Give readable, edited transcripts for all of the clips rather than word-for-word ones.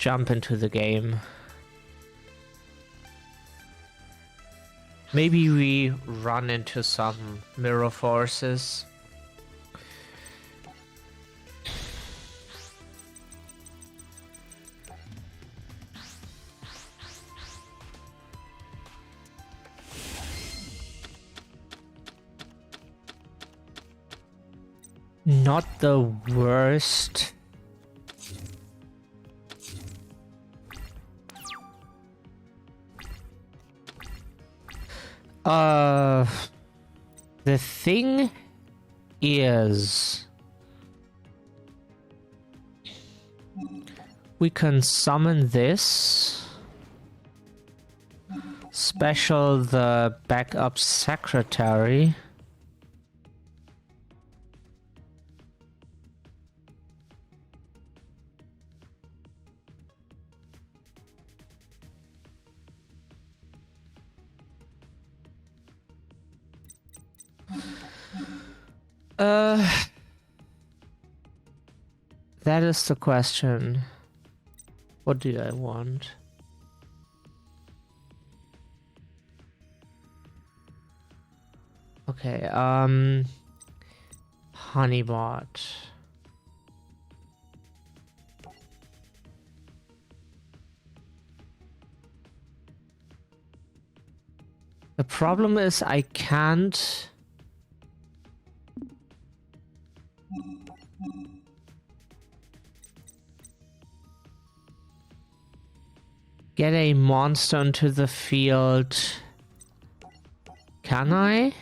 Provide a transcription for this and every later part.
jump into the game. Maybe we run into some mirror forces. Not the worst. The thing is, we can summon this, special the backup secretary. That is the question. What do I want? Okay, Honeybot. The problem is I can't get a monster into the field. Can I?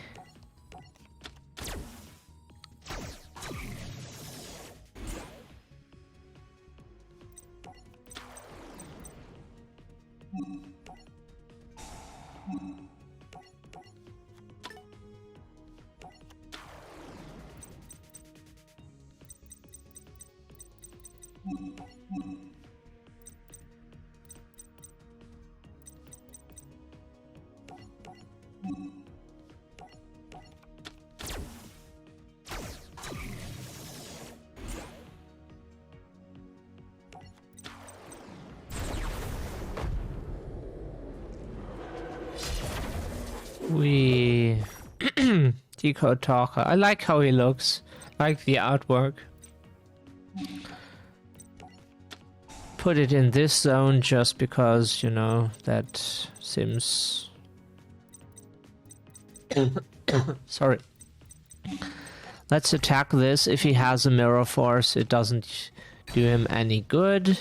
We Decode Talker. I like how he looks. Like the artwork. Put it in this zone just because, you know, that seems... Sorry. Let's attack this. If he has a mirror force, it doesn't do him any good.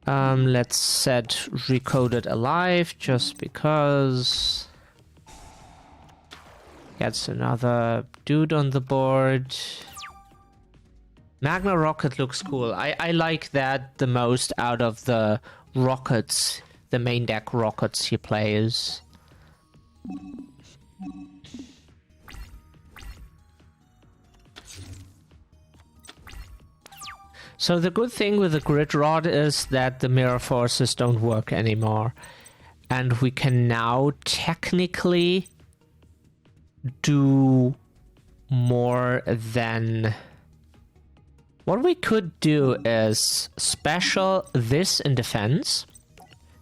Let's set Recoded Alive just because. Gets another dude on the board. Magna Rocket looks cool. I like that the most out of the rockets, the main deck rockets he plays. So the good thing with the Grid Rod is that the mirror forces don't work anymore. And we can now technically do more than... What we could do is special this in defense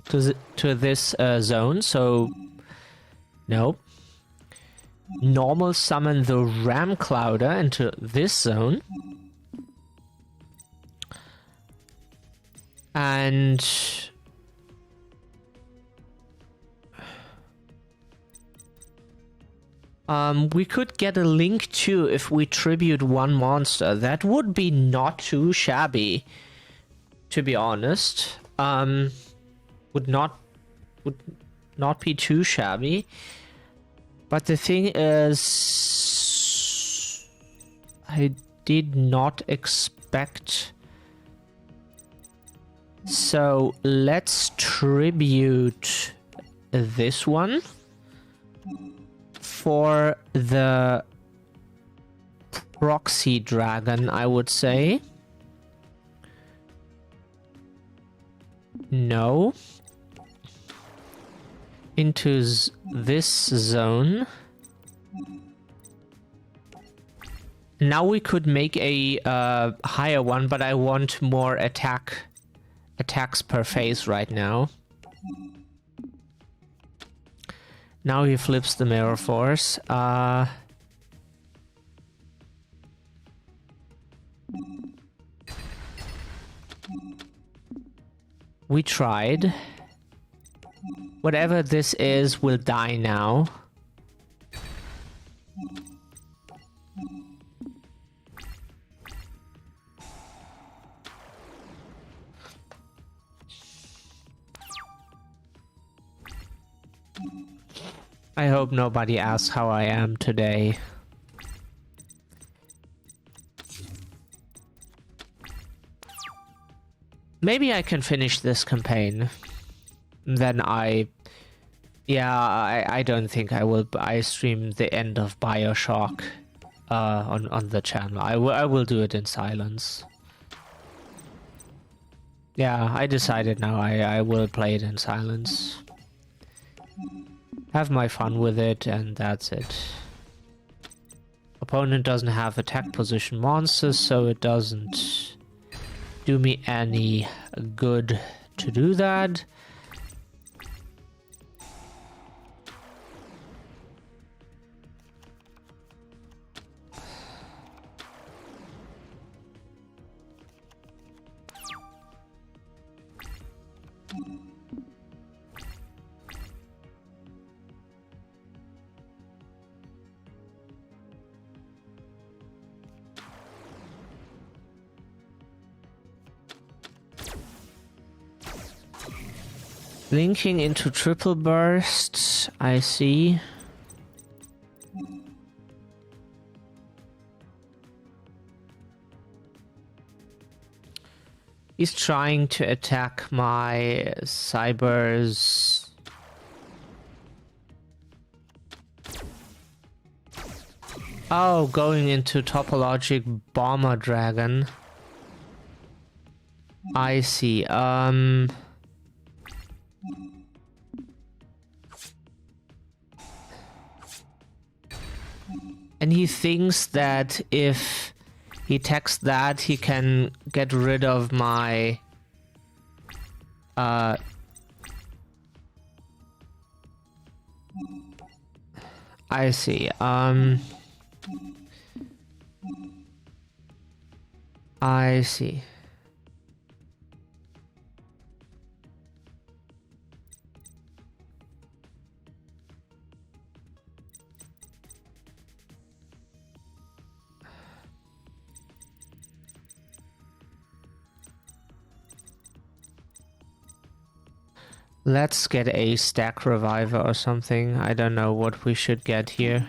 to this zone. So, no. Normal summon the Ram Clouder into this zone. And we could get a link too if we tribute one monster. That would be not too shabby, to be honest. Would not be too shabby. But the thing is, I did not expect. So let's tribute this one for the proxy dragon, I would say. No. Into this zone. Now we could make a higher one, but I want more attack attacks per phase right now. Now he flips the Mirror Force. We tried. Whatever this is will die now. I hope nobody asks how I am today. Maybe I can finish this campaign. Then yeah, I don't think I will. I stream the end of BioShock on the channel. I will do it in silence. Yeah, I decided now I will play it in silence. Have my fun with it, and that's it. Opponent doesn't have attack position monsters, so it doesn't do me any good to do that. Linking into triple bursts, I see. He's trying to attack my cybers. Oh, going into topologic bomber dragon. I see. And he thinks that if he attacks that, he can get rid of my... I see. I see. Let's get a stack reviver or something. I don't know what we should get here.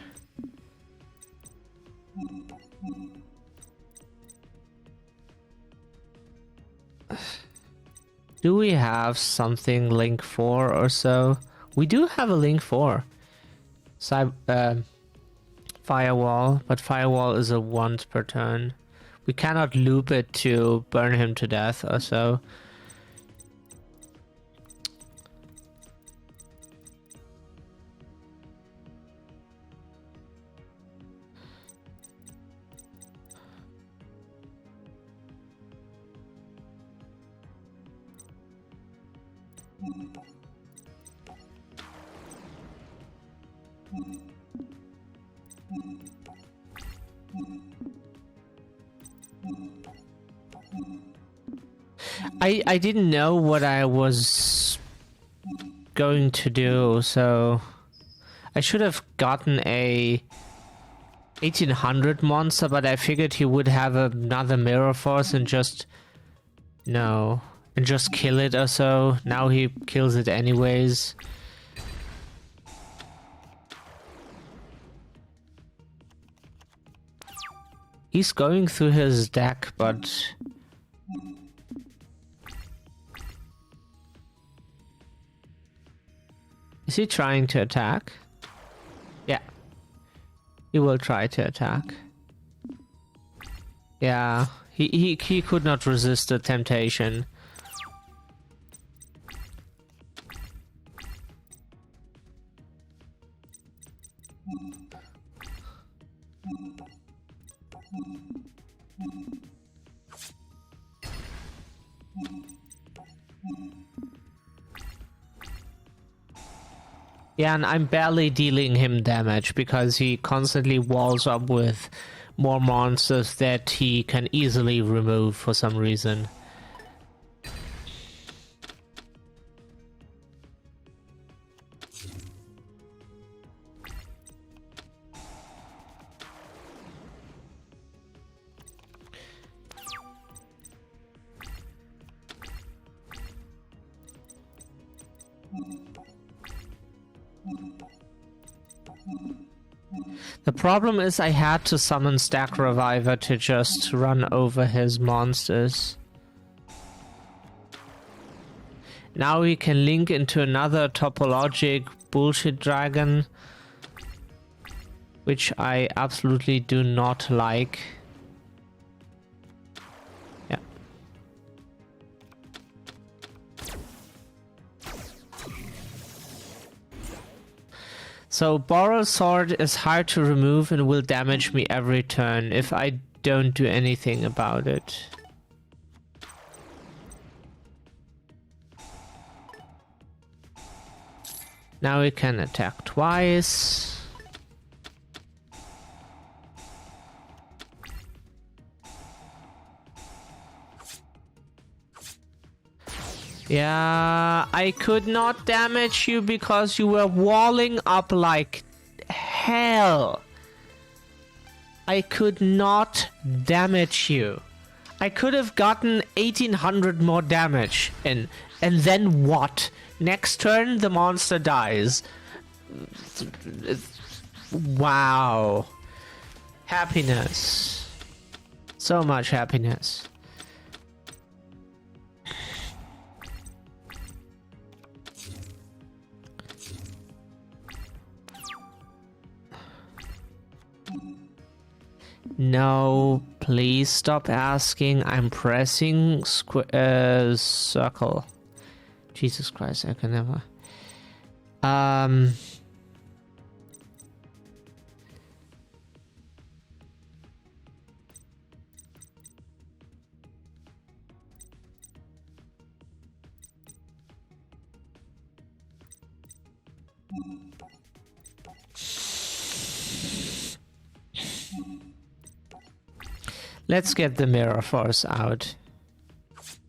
Do we have something Link 4 or so? We do have a Link 4. Firewall, but Firewall is a once per turn. We cannot loop it to burn him to death or so. I didn't know what I was going to do, so I should have gotten a 1800 monster, but I figured he would have another mirror force and just kill it or so. Now he kills it anyways. He's going through his deck, but is he trying to attack? Yeah. He will try to attack. Yeah, he could not resist the temptation. Yeah, and I'm barely dealing him damage because he constantly walls up with more monsters that he can easily remove for some reason. The problem is I had to summon Stack Reviver to just run over his monsters. Now we can link into another topologic bullshit dragon, which I absolutely do not like. Yeah. So Boral Sword is hard to remove and will damage me every turn if I don't do anything about it. Now we can attack twice. Yeah, I could not damage you because you were walling up like hell. I could not damage you. I could have gotten 1800 more damage in. And then what? Next turn, the monster dies. Wow. Happiness. So much happiness. No, please stop asking. I'm pressing circle. Jesus Christ, I can never. Let's get the Mirror Force out.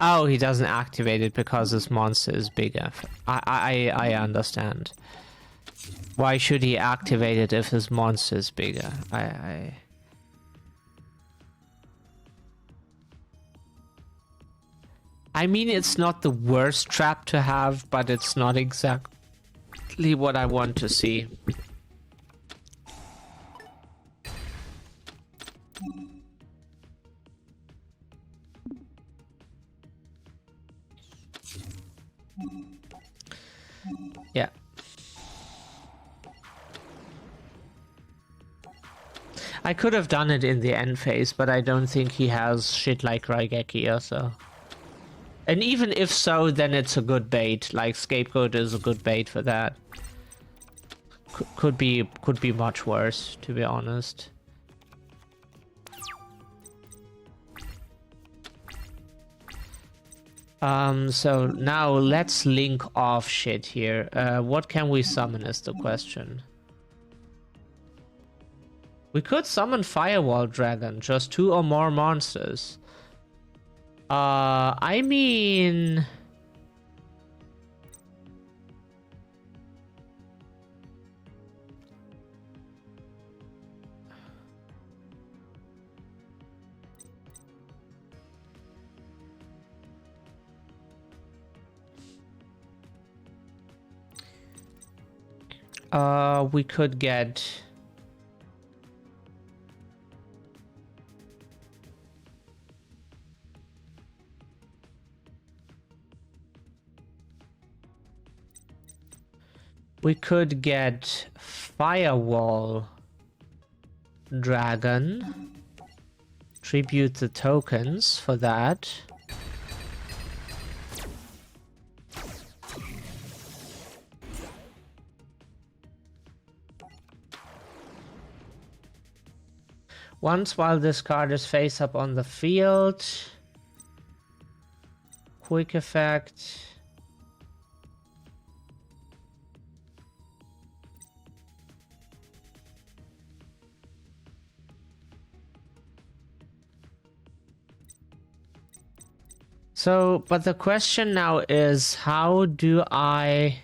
Oh, he doesn't activate it because his monster is bigger. I understand. Why should he activate it if his monster is bigger? I mean, it's not the worst trap to have, but it's not exactly what I want to see. Yeah. I could have done it in the end phase, but I don't think he has shit like Raigeki or so. And even if so, then it's a good bait. Like, Scapegoat is a good bait for that. Could be much worse, to be honest. So now let's link off shit here. What can we summon is the question. We could summon Firewall Dragon, just 2 or more monsters. I mean... we could get... We could get Firewall Dragon. Tribute the tokens for that. Once while this card is face up on the field. Quick effect. So, but the question now is, how do I...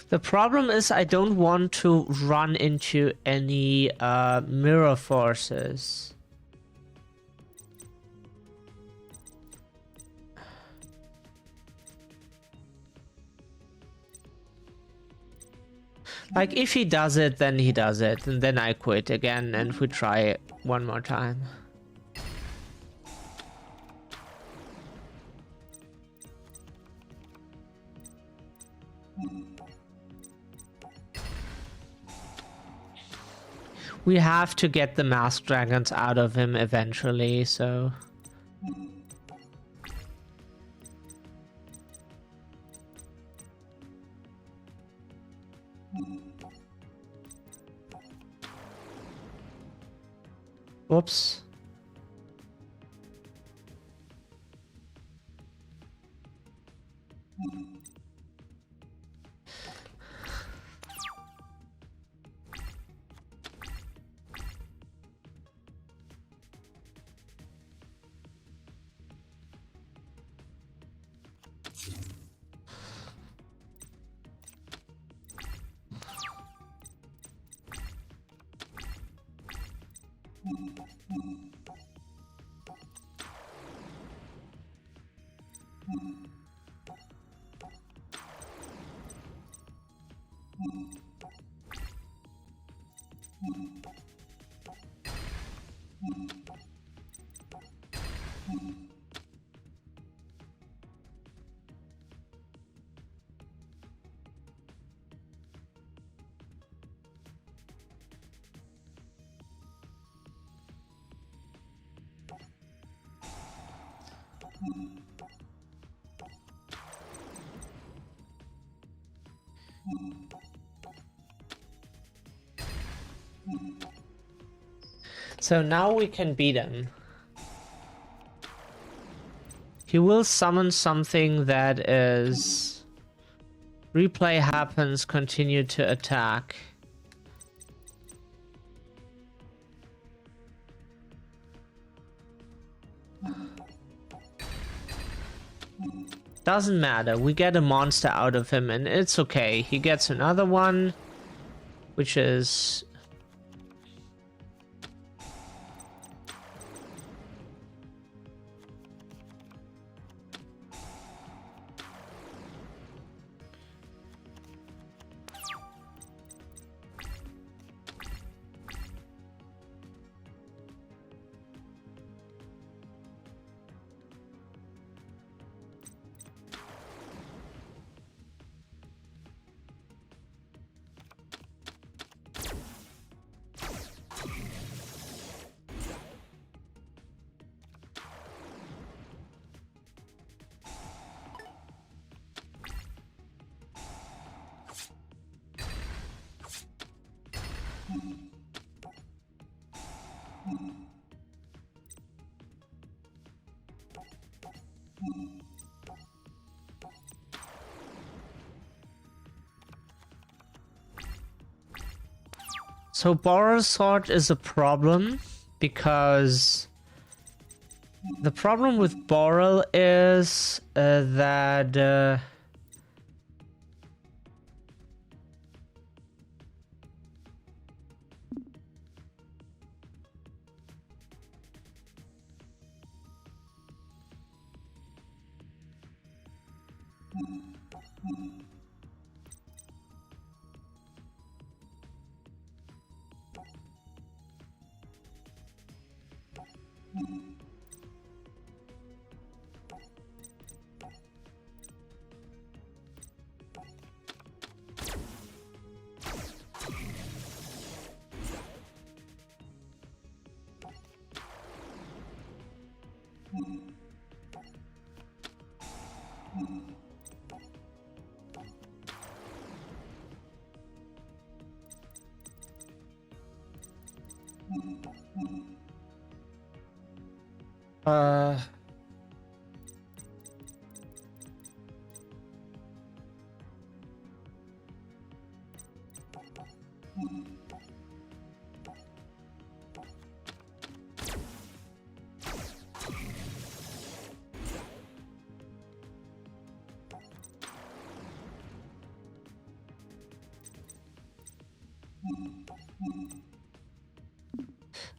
The problem is I don't want to run into any mirror forces. Like, if he does it, then he does it, and then I quit again, and we try it one more time. We have to get the masked dragons out of him eventually, so... Whoops. So now we can beat him. He will summon something that is... Replay happens, continue to attack. Doesn't matter, we get a monster out of him and it's okay. He gets another one, which is... So Borrow's Sword is a problem because the problem with Borrel is that Uh...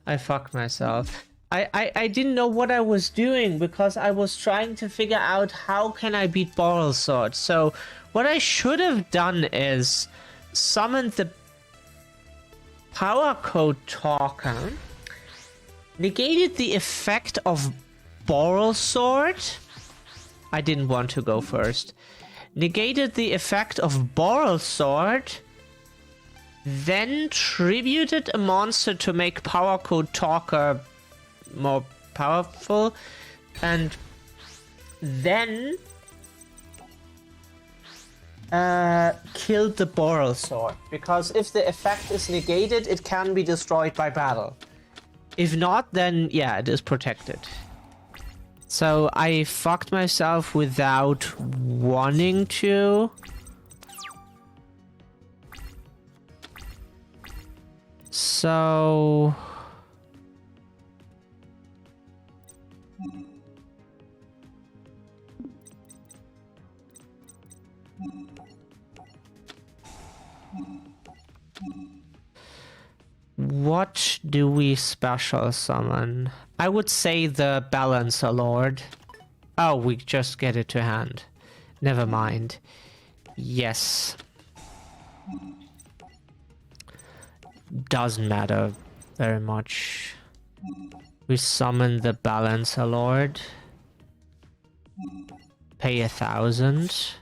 I fucked myself. I didn't know what I was doing because I was trying to figure out how can I beat Boral Sword. So what I should have done is summoned the power code talker, negated the effect of Boral Sword. I didn't want to go first. Negated the effect of Boral Sword, then tributed a monster to make power code talker more powerful, and then killed the Boral Sword, because if the effect is negated, it can be destroyed by battle. If not, then yeah, it is protected. So I fucked myself without wanting to. So what do we special summon? I would say the Balancer Lord. Oh, we just get it to hand. Never mind. Yes. Doesn't matter very much. We summon the Balancer Lord. Pay 1,000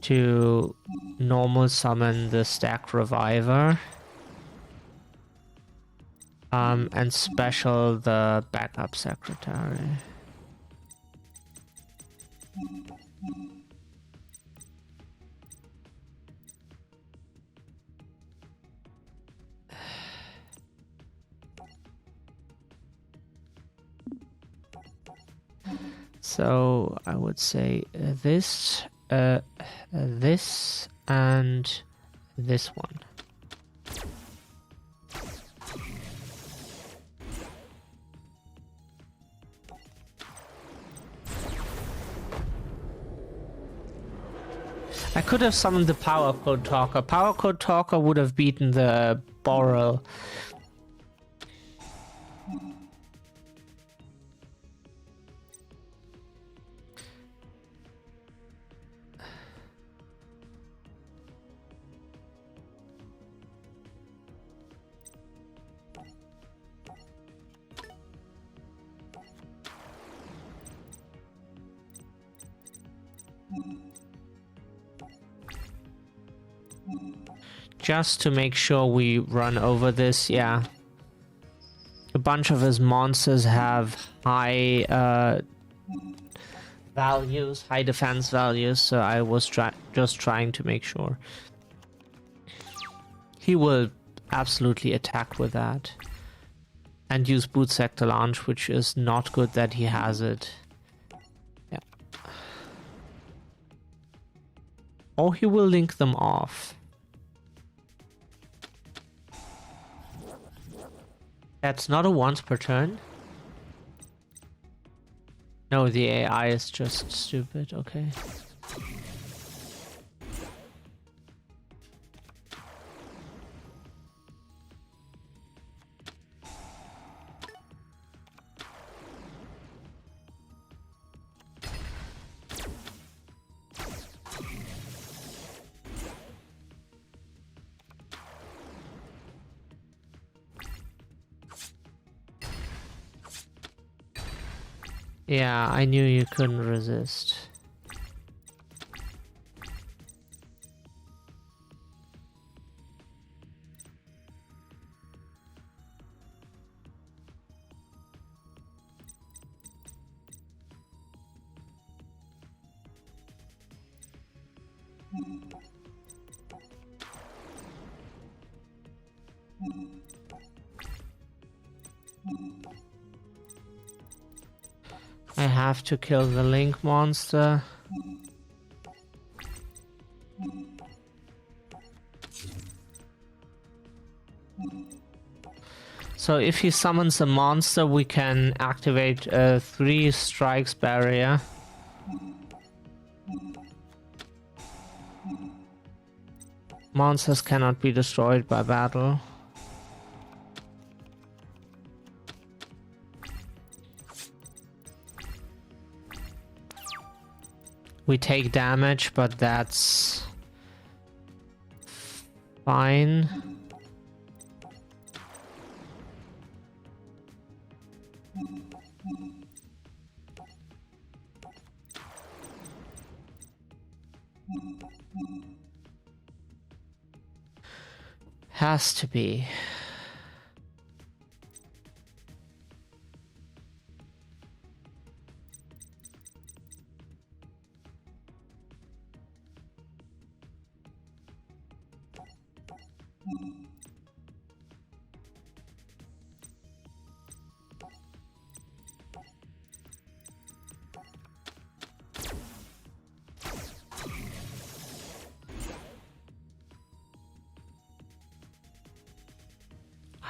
to normal summon the Stack Reviver. And special the backup secretary. So I would say this, this, and this one. I could have summoned the Power Code Talker. Power Code Talker would have beaten the Boral. Just to make sure we run over this, yeah. A bunch of his monsters have high values, high defense values, so I was just trying to make sure. He will absolutely attack with that. And use Boot Sector Launch, which is not good that he has it. Yeah. Or he will link them off. That's not a once per turn. No, the AI is just stupid, okay. Yeah, I knew you couldn't resist. I have to kill the Link monster. So if he summons a monster, we can activate a 3 strikes barrier. Monsters cannot be destroyed by battle. We take damage, but that's fine. Has to be.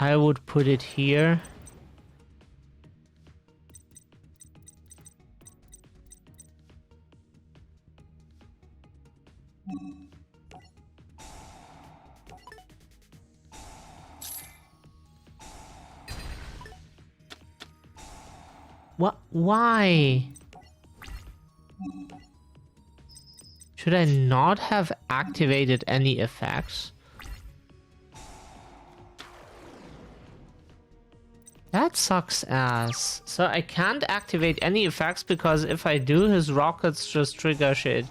I would put it here. What? Why? Should I not have activated any effects? That sucks ass. So I can't activate any effects because if I do, his rockets just trigger shit.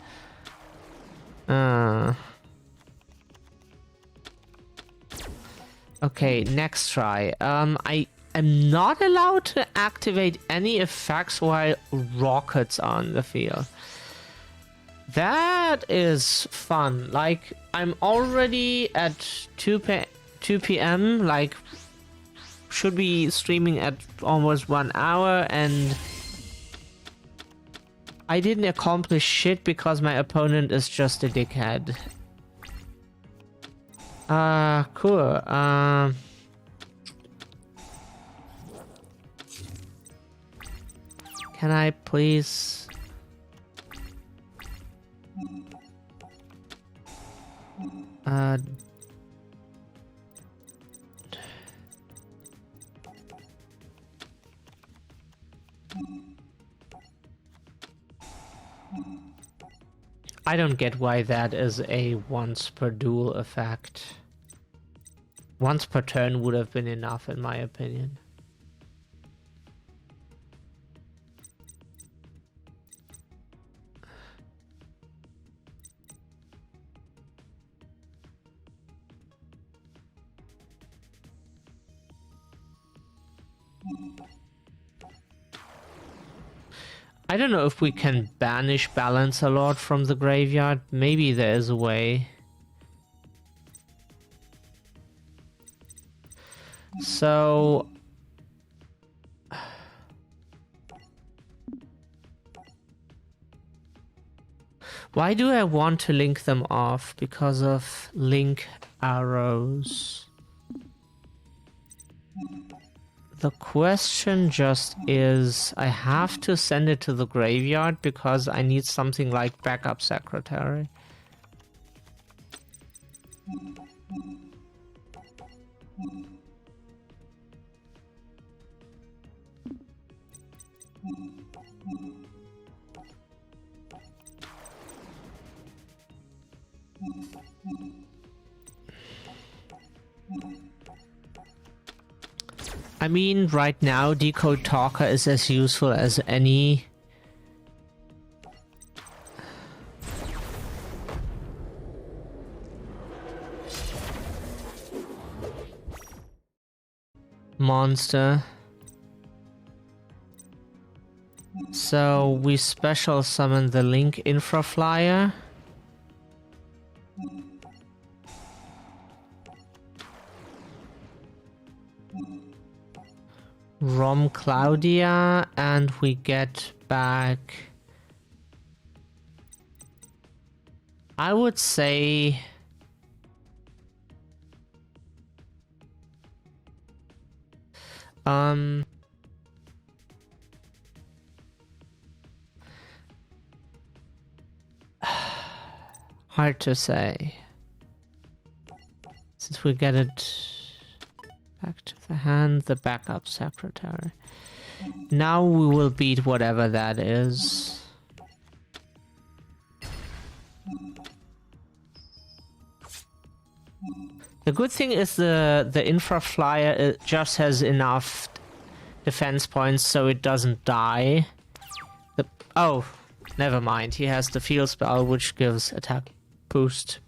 Okay, next try. I am not allowed to activate any effects while rockets are on the field. That is fun. Like, I'm already at 2 p.m. Like, should be streaming at almost 1 hour, and I didn't accomplish shit because my opponent is just a dickhead. Cool. Can I please... I don't get why that is a once per duel effect. Once per turn would have been enough, in my opinion. I don't know if we can banish Balancer Lord from the graveyard. Maybe there is a way. So... why do I want to link them off? Because of link arrows. The question just is, I have to send it to the graveyard because I need something like backup secretary. I mean, right now, Decode Talker is as useful as any. Monster. So we special summon the Link Infraflyer. Rom Claudia, and we get back. I would say... hard to say. Since we get it back to the hand, the backup secretary. Now we will beat whatever that is. The good thing is the infra flyer just has enough defense points so it doesn't die. Oh, never mind. He has the field spell which gives attack boost.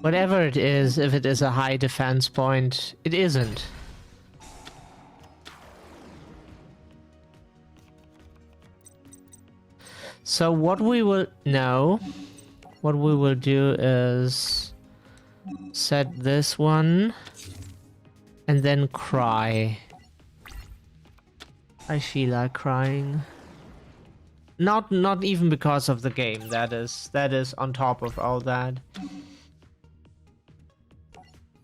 Whatever it is, if it is a high defense point, it isn't. So what we will do is set this one and then cry. I feel like crying. Not even because of the game. That is on top of all that.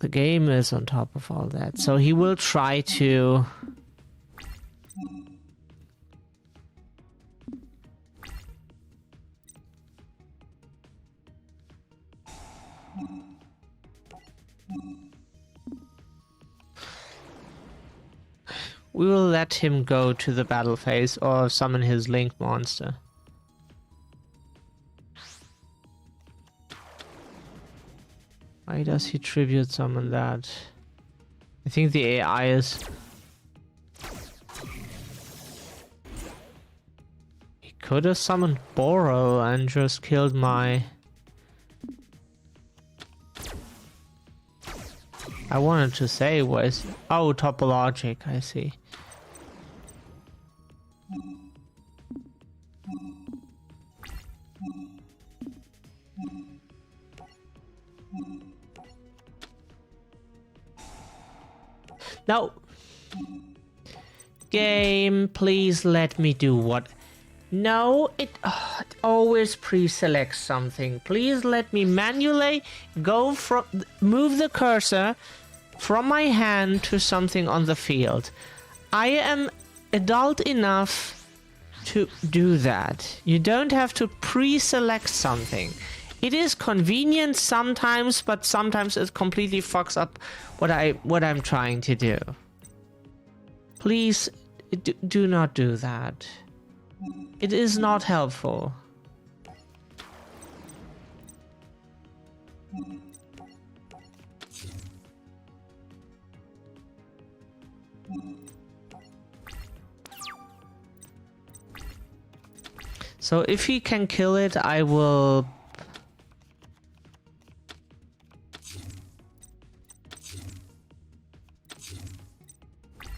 The game is on top of all that. So he will try to... We will let him go to the battle phase or summon his Link monster. Why does he tribute summon that? I think the AI is... He could have summoned Boral and just killed my... I wanted to say was... Oh, topologic, I see. No. Game, please let me do what... No, it always pre-selects something. Please let me manually go from... Move the cursor from my hand to something on the field. I am adult enough to do that. You don't have to pre-select something. It is convenient sometimes, but sometimes it completely fucks up what I'm trying to do. Please do not do that. It is not helpful. So if he can kill it, I will...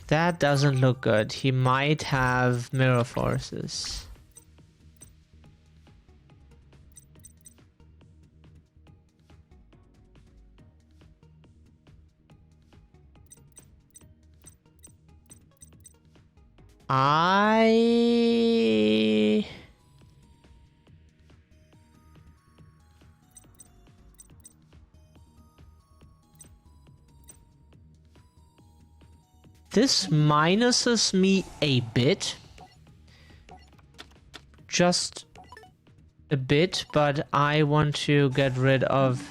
That doesn't look good. He might have mirror forces. This minuses me a bit. Just a bit, but I want to get rid of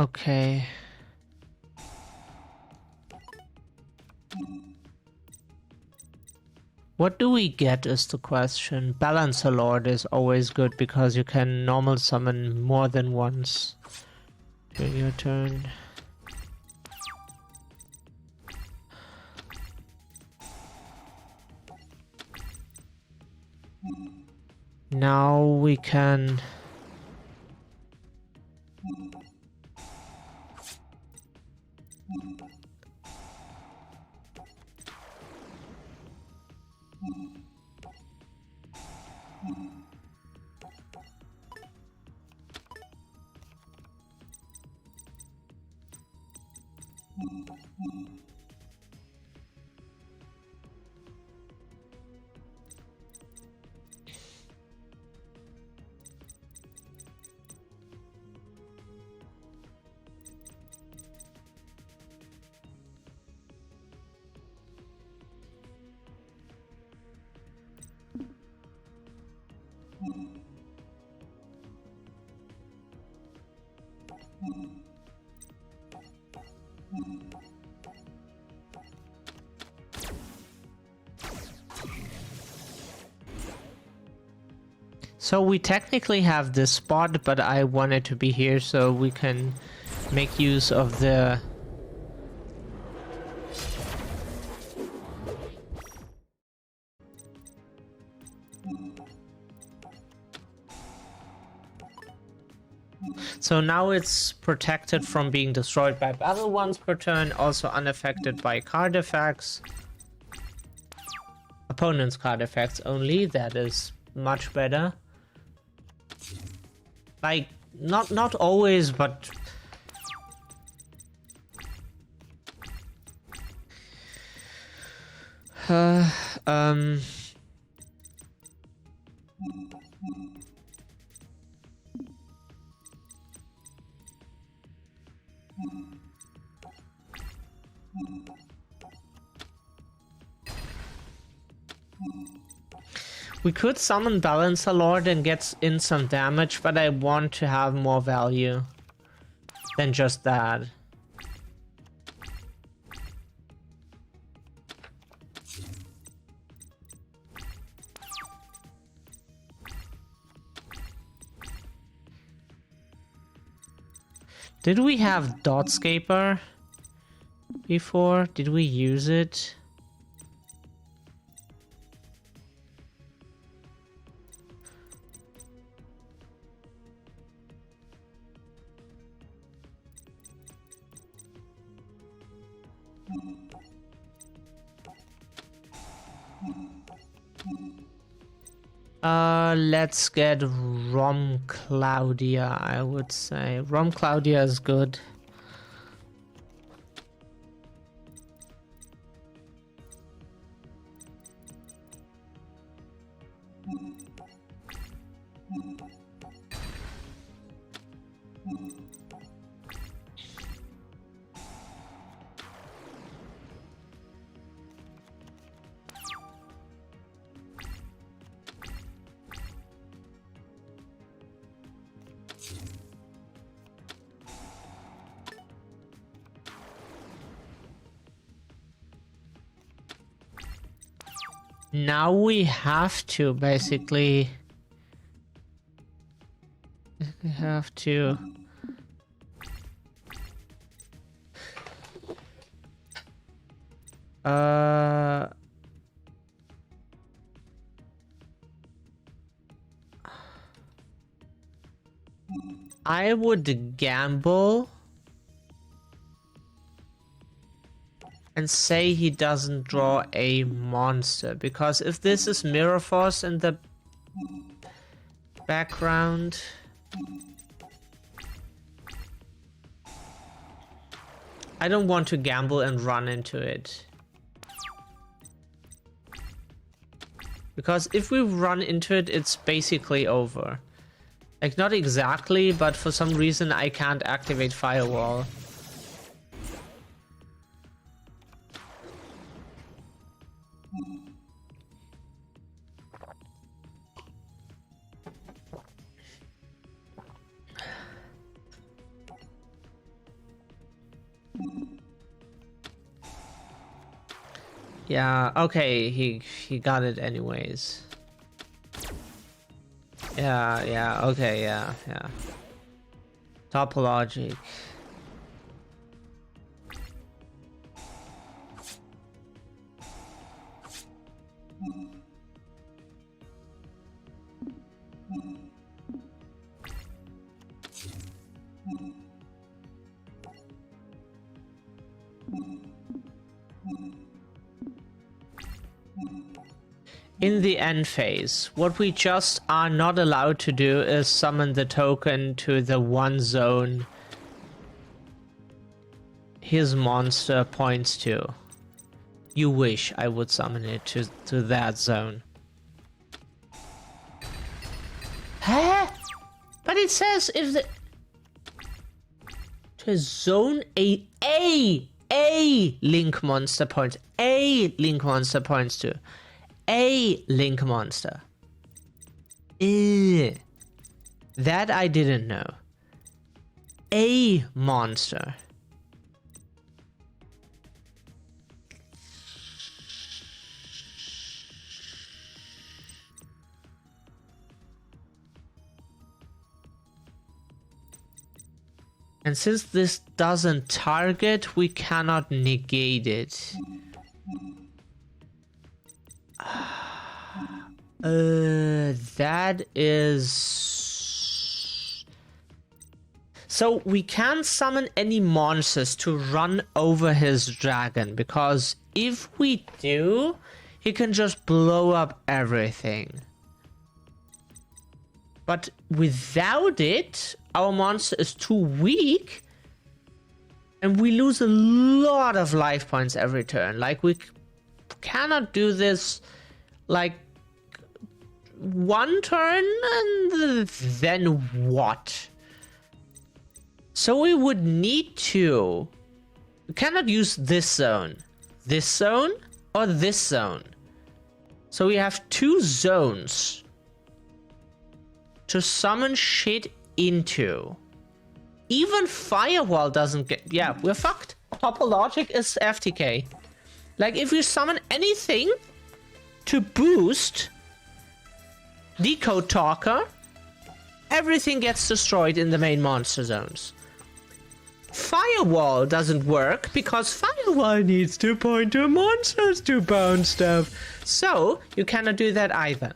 Okay. What do we get is the question. Balancer Lord is always good because you can normal summon more than once during your turn. Now we can... So we technically have this spot, but I want it to be here so we can make use of the... So now it's protected from being destroyed by battle once per turn, also unaffected by card effects. Opponent's card effects only, that is much better. Like, not always, but... We could summon Balancer Lord and get in some damage, but I want to have more value than just that. Did we have Dotscaper before? Did we use it? Let's get Rom Claudia, I would say. Rom Claudia is good. Now we have to basically... We have to... I would gamble and say he doesn't draw a monster, because if this is Mirror Force in the background, I don't want to gamble and run into it. Because if we run into it, it's basically over. Like, not exactly, but for some reason I can't activate Firewall. Yeah, okay, he got it anyways. Yeah, okay, yeah. Topologic. In the end phase, what we just are not allowed to do is summon the token to the one zone his monster points to. You wish I would summon it to that zone. Huh? But it says if the... to zone a link monster points. A link monster points to. A link monster. That I didn't know. A monster. And since this doesn't target, we cannot negate it. That is... So we can't summon any monsters to run over his dragon, because if we do, he can just blow up everything. But without it, our monster is too weak, and we lose a lot of life points every turn. Like, we cannot do this like one turn and then what? So we would need to... we cannot use this zone, or this zone. So we have two zones to summon shit into. Even Firewall doesn't get... yeah, we're fucked. Topologic is FTK. Like, if you summon anything to boost Decode Talker, everything gets destroyed in the main monster zones. Firewall doesn't work because Firewall needs to point to monsters to bounce stuff. So, you cannot do that either.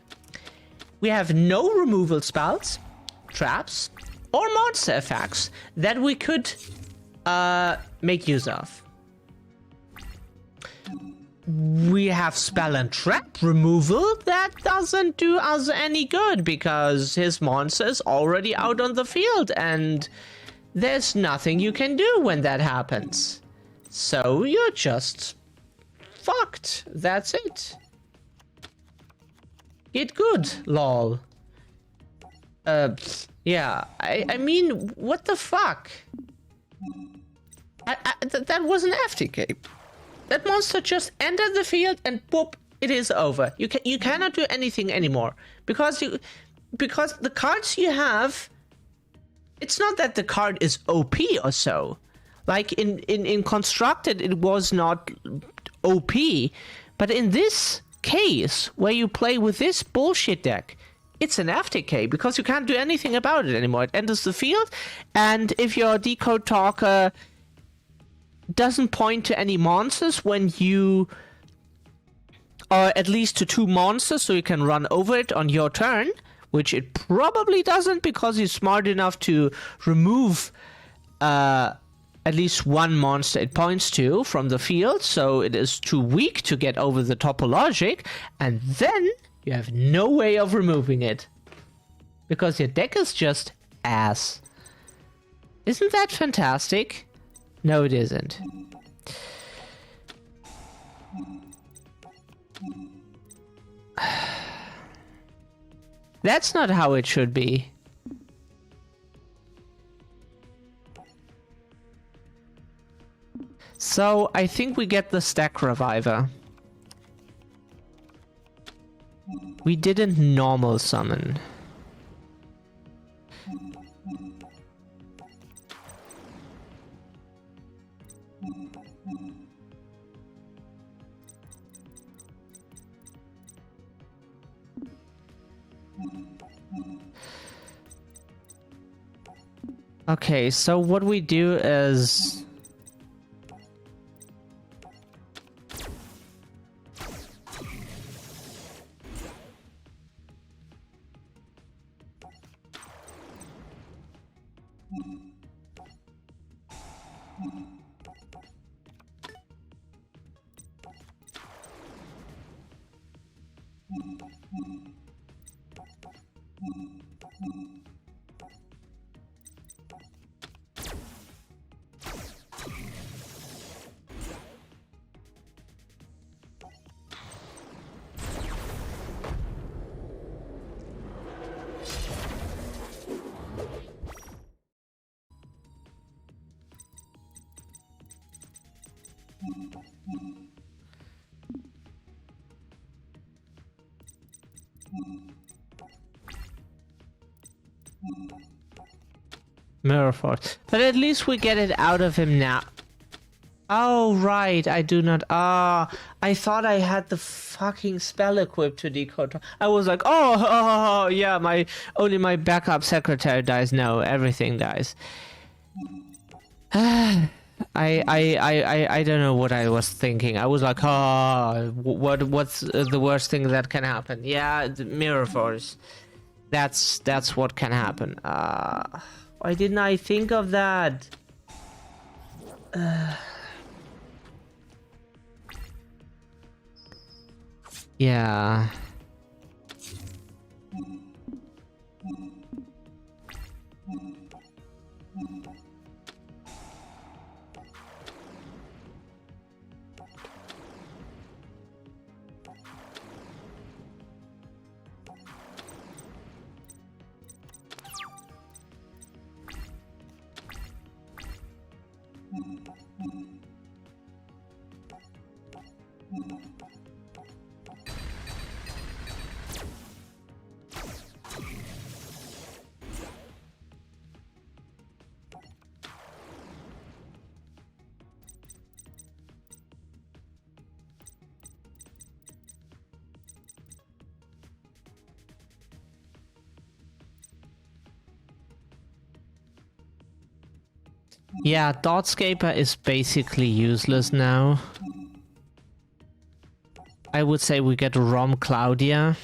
We have no removal spells, traps, or monster effects that we could make use of. We have spell and trap removal that doesn't do us any good because his monster is already out on the field and there's nothing you can do when that happens. So you're just fucked. That's it. Get good, lol. Yeah, I mean, what the fuck? That was an FTK. That monster just entered the field and boop, it is over. You cannot do anything anymore because the cards you have. It's not that the card is OP or so. Like in Constructed, it was not OP, but in this case where you play with this bullshit deck, it's an FTK because you can't do anything about it anymore. It enters the field, and if your Decode Talker doesn't point to any monsters when you... Or at least to 2 monsters, so you can run over it on your turn. Which it probably doesn't, because he's smart enough to remove at least 1 monster it points to from the field. So it is too weak to get over the topologic. And then you have no way of removing it. Because your deck is just ass. Isn't that fantastic? No, it isn't. That's not how it should be. So, I think we get the stack reviver. We didn't normal summon. Okay, so what we do is... Mirror Force. But at least we get it out of him now. Oh, right. I do not... I thought I had the fucking spell equipped to decode. I was like, yeah, only my backup secretary dies. No, everything dies. I don't know what I was thinking. I was like, what's the worst thing that can happen? Yeah, the Mirror Force. That's what can happen. Why didn't I think of that? Yeah. Yeah, Dotscaper is basically useless now. I would say we get Rom Claudia.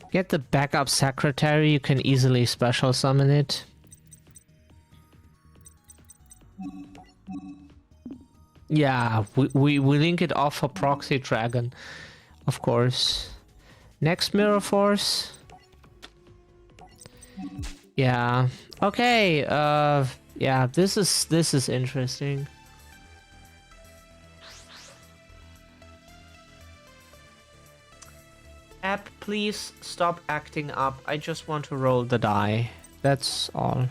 Get the backup secretary, you can easily special summon it. Yeah, we link it off for Proxy Dragon, of course. Next Mirror Force. Yeah. Okay, yeah, this is interesting. App, please stop acting up. I just want to roll the die. That's all.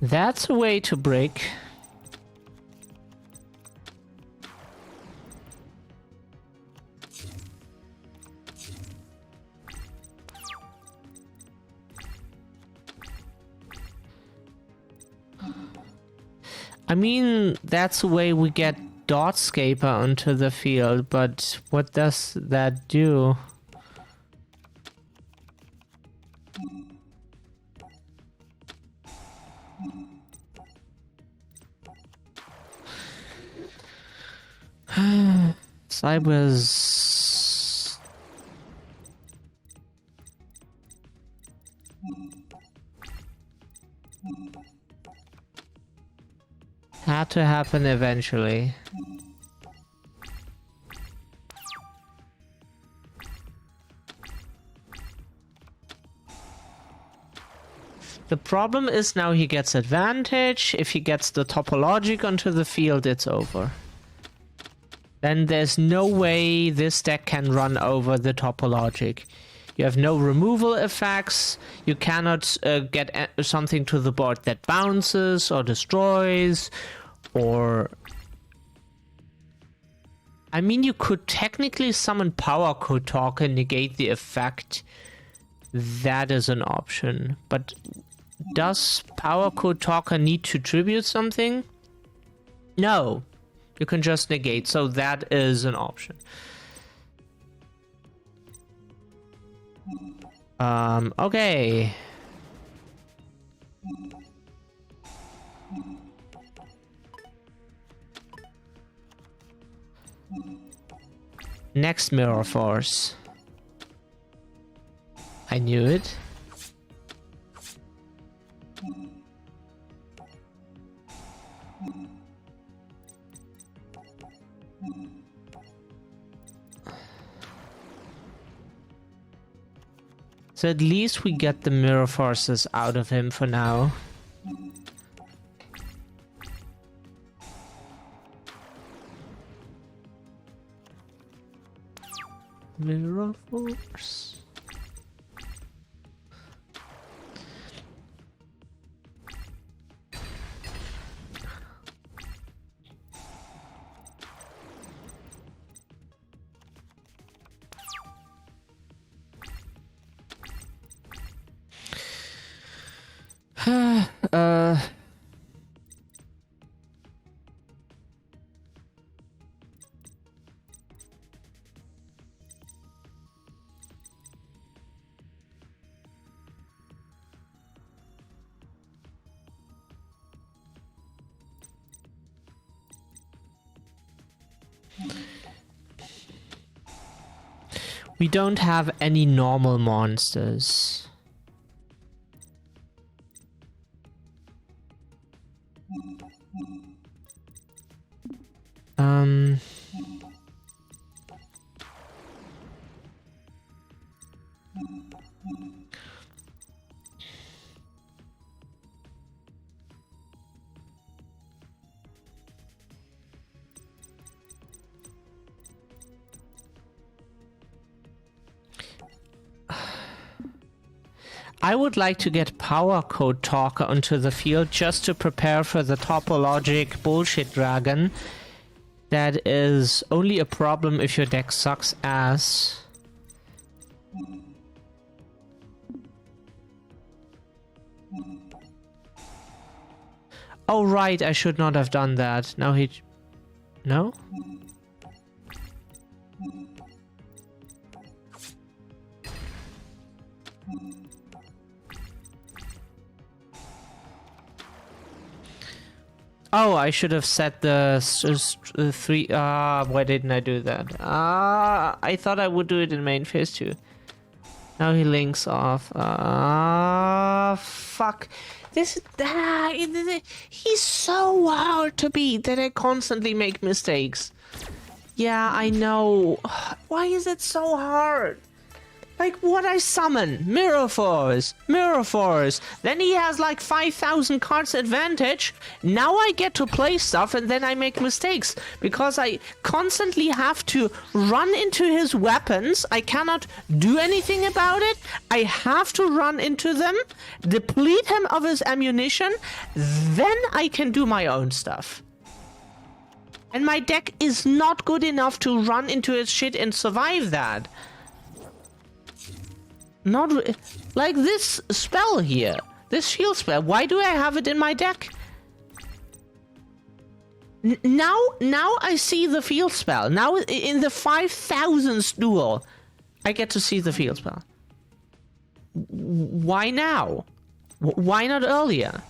That's a way to break. I mean, that's the way we get Dotscaper onto the field, but what does that do? Cyber's... had to happen eventually. The problem is now he gets advantage. If he gets the topologic onto the field, it's over. Then there's no way this deck can run over the topologic. You have no removal effects. You cannot get something to the board that bounces or destroys, or... I mean, you could technically summon Power Code Talk and negate the effect. That is an option. But does Power Code Talker need to tribute something? No. You can just negate, so that is an option. Okay. Next Mirror Force. I knew it. So at least we get the Mirror Forces out of him for now. Mirror Force. We don't have any normal monsters. I would like to get Power Code Talker onto the field just to prepare for the topologic bullshit dragon. That is only a problem if your deck sucks ass. Oh right, I should not have done that. Now he... No? Oh, I should have set the three... why didn't I do that? I thought I would do it in main phase too. Now he links off. Fuck. This... he's so hard to beat that I constantly make mistakes. Yeah, I know. Why is it so hard? Like what I summon, Mirror Force, Mirror Force. Then he has like 5,000 cards advantage. Now I get to play stuff and then I make mistakes because I constantly have to run into his weapons. I cannot do anything about it. I have to run into them, deplete him of his ammunition, then I can do my own stuff. And my deck is not good enough to run into his shit and survive that. Not like this spell here. This shield spell. Why do I have it in my deck? Now I see the field spell. Now in the 5,000th duel, I get to see the field spell. Why now? Why not earlier?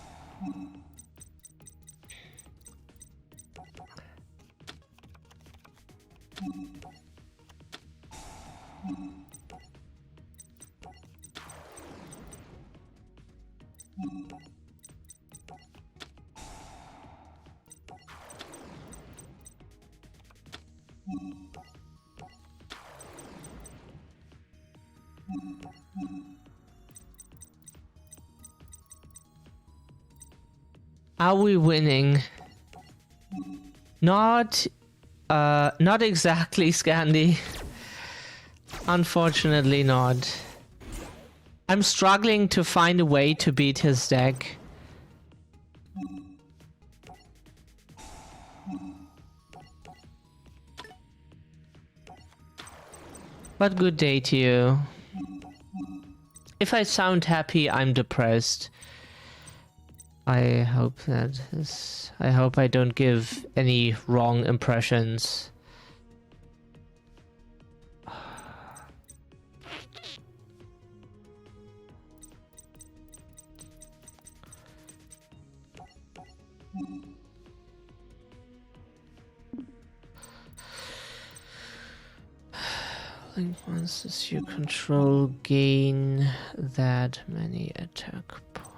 Are we winning? Not exactly, Scandi. Unfortunately not. I'm struggling to find a way to beat his deck. But good day to you. If I sound happy, I'm depressed. I hope I don't give any wrong impressions. Link monsters you control gain that many attack points.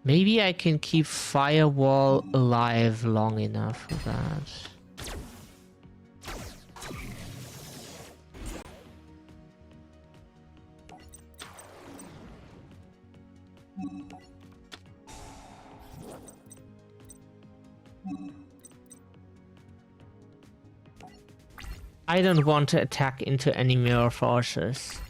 Maybe I can keep Firewall alive long enough for that. I don't want to attack into any mirror forces.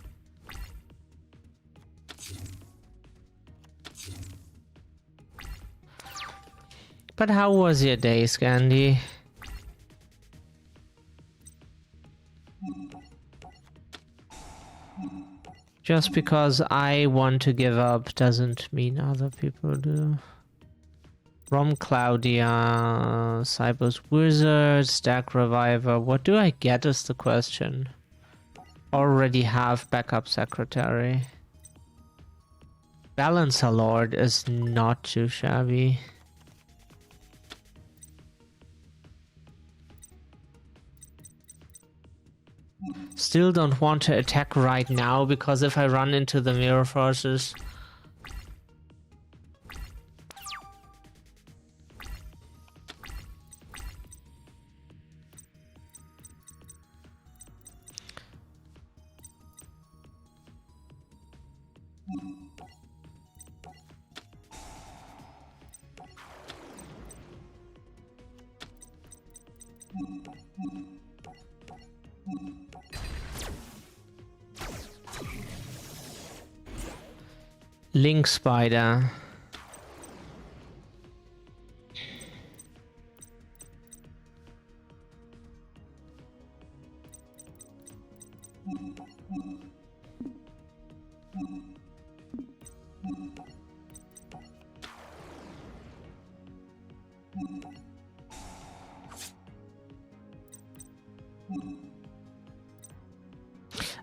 But how was your day, Scandi? Just because I want to give up doesn't mean other people do. From Claudia, Cyber's Wizard, Stack Reviver. What do I get is the question. Already have backup secretary. Balancer Lord is not too shabby. Still don't want to attack right now because if I run into the mirror forces, Link Spider.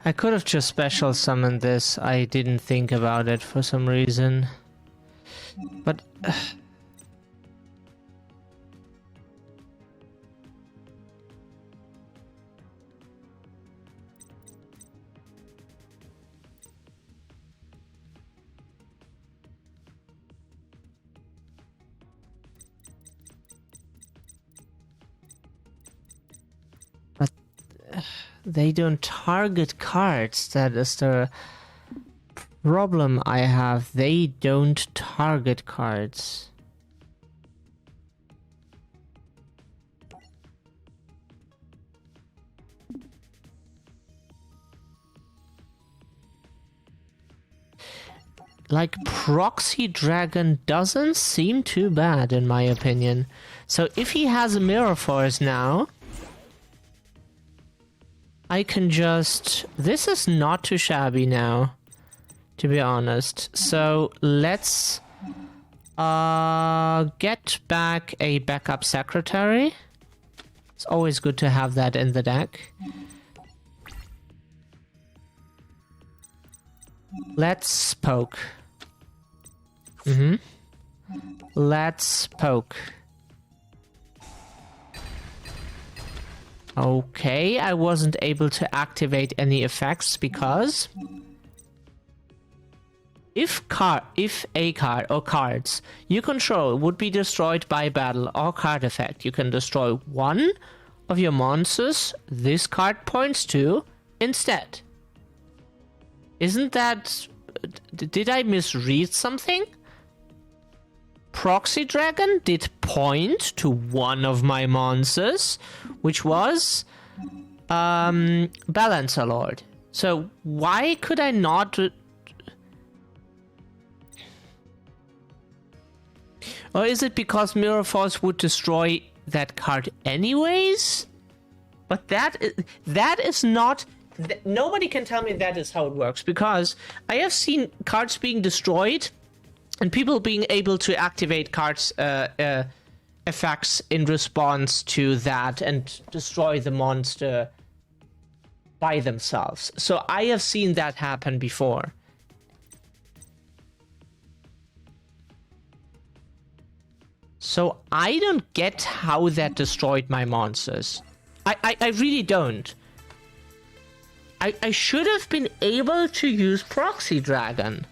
I could have just special summoned this. I didn't think about it for some reason. But They don't target cards. That is the problem I have. They don't target cards. Like, Proxy Dragon doesn't seem too bad, in my opinion. So if he has a Mirror Force now, I can just... This is not too shabby now, to be honest. So let's get back a backup secretary. It's always good to have that in the deck. Let's poke. Let's poke. Okay, I wasn't able to activate any effects because if a card or cards you control would be destroyed by battle or card effect, you can destroy one of your monsters this card points to instead. Isn't that... Did I misread something? Proxy Dragon did point to one of my monsters, which was Balancer Lord. So why could I not... Or is it because Mirror Force would destroy that card anyways? But that is not... Nobody can tell me that is how it works, because I have seen cards being destroyed and people being able to activate cards effects in response to that and destroy the monster by themselves. So I have seen that happen before. So I don't get how that destroyed my monsters. I really don't. I should have been able to use Proxy Dragon.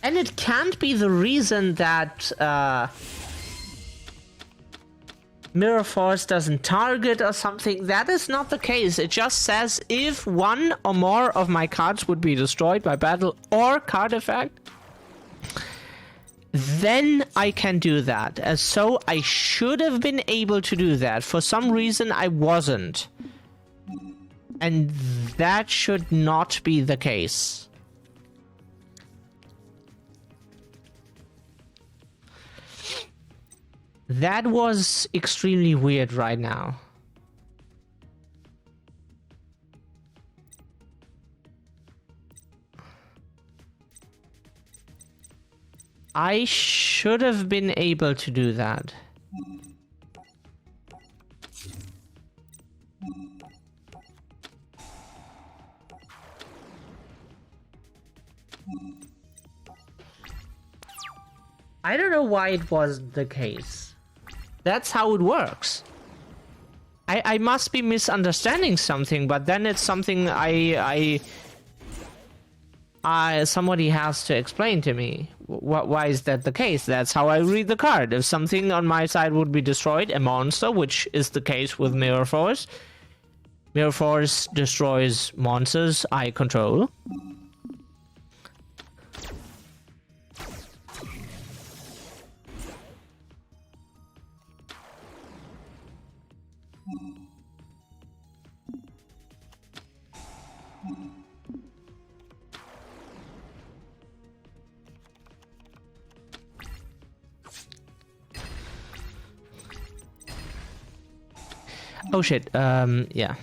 And it can't be the reason that Mirror Force doesn't target or something. That is not the case. It just says if one or more of my cards would be destroyed by battle or card effect, then I can do that. And so I should have been able to do that. For some reason I wasn't. And that should not be the case. That was extremely weird right now. I should have been able to do that. I don't know why it wasn't the case. That's how it works. I must be misunderstanding something, but then it's something somebody has to explain to me. Why is that the case? That's how I read the card. If something on my side would be destroyed, a monster, which is the case with Mirror Force. Mirror Force destroys monsters I control. Oh shit, yeah.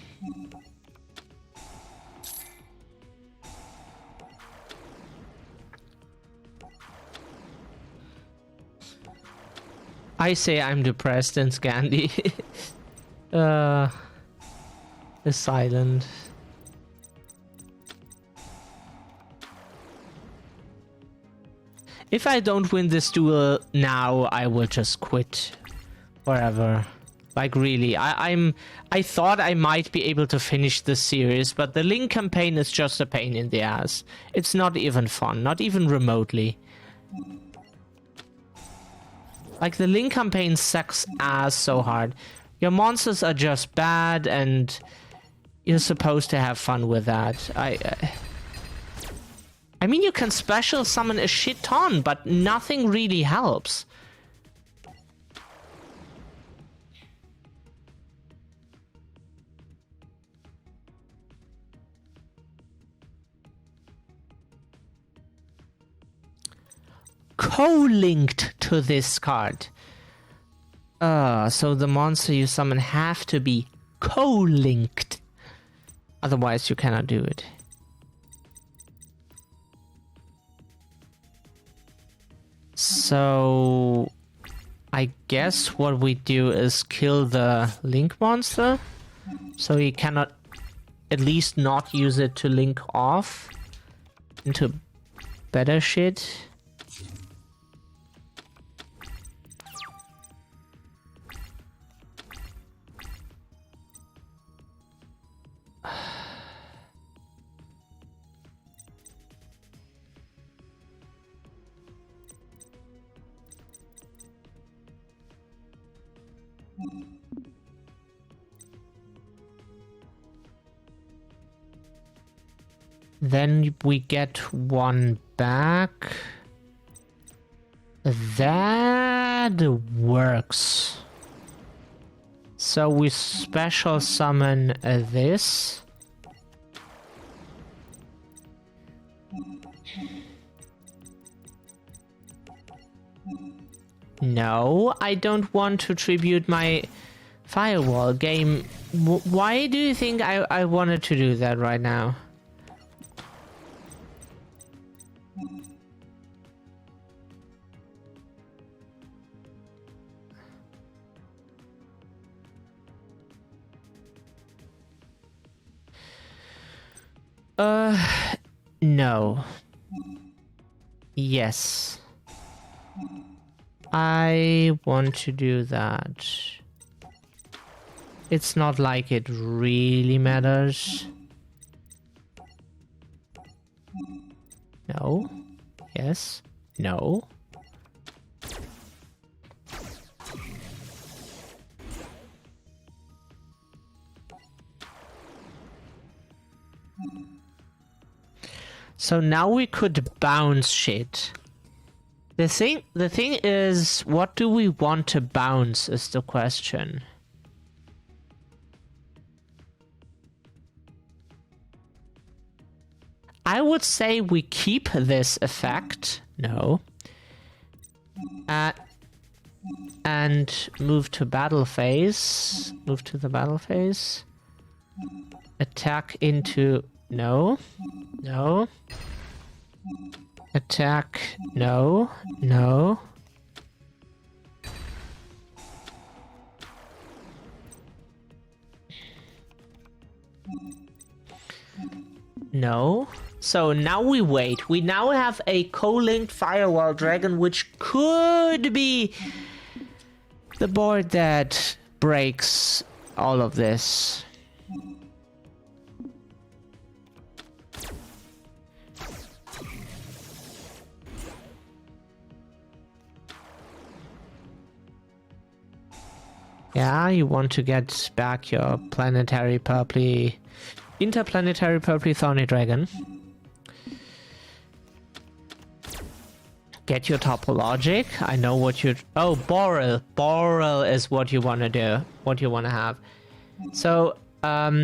I say I'm depressed and Scandi is silent. If I don't win this duel now, I will just quit forever. Like really, I thought I might be able to finish this series, but the Link campaign is just a pain in the ass. It's not even fun, not even remotely. Like, the Link campaign sucks ass so hard. Your monsters are just bad, and you're supposed to have fun with that. I mean, you can special summon a shit ton, but nothing really helps. Co-linked to this card. So the monster you summon have to be co-linked. Otherwise you cannot do it. So I guess what we do is kill the link monster. So he cannot at least not use it to link off into better shit. Then we get one back. That works. So we special summon this. No, I don't want to tribute my firewall game. Why do you think I wanted to do that right now? No. Yes. I want to do that. It's not like it really matters. No. Yes. No. So now we could bounce shit. The thing is, what do we want to bounce is the question. I would say we keep this effect. No. And move to battle phase. Move to the battle phase. Attack into... No. No. Attack. No. No. No. So now we wait. We now have a co-linked Firewall Dragon, which could be the board that breaks all of this. Yeah, you want to get back your planetary purpley, interplanetary purpley thorny dragon. Get your topologic. I know what you... Oh, Boral. Boral is what you want to do. What you want to have. So, let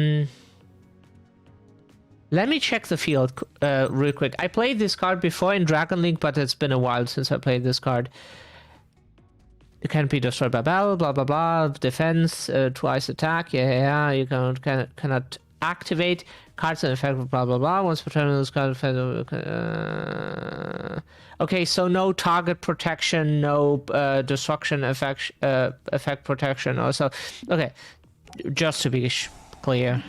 me check the field real quick. I played this card before in Dragon Link, but it's been a while since I played this card. It can be destroyed by battle, blah blah blah. Defense, twice attack. Yeah. You cannot activate cards and effect, blah blah blah. Once per turn, this card. Okay, so no target protection, no destruction effect protection. Also, okay, just to be clear,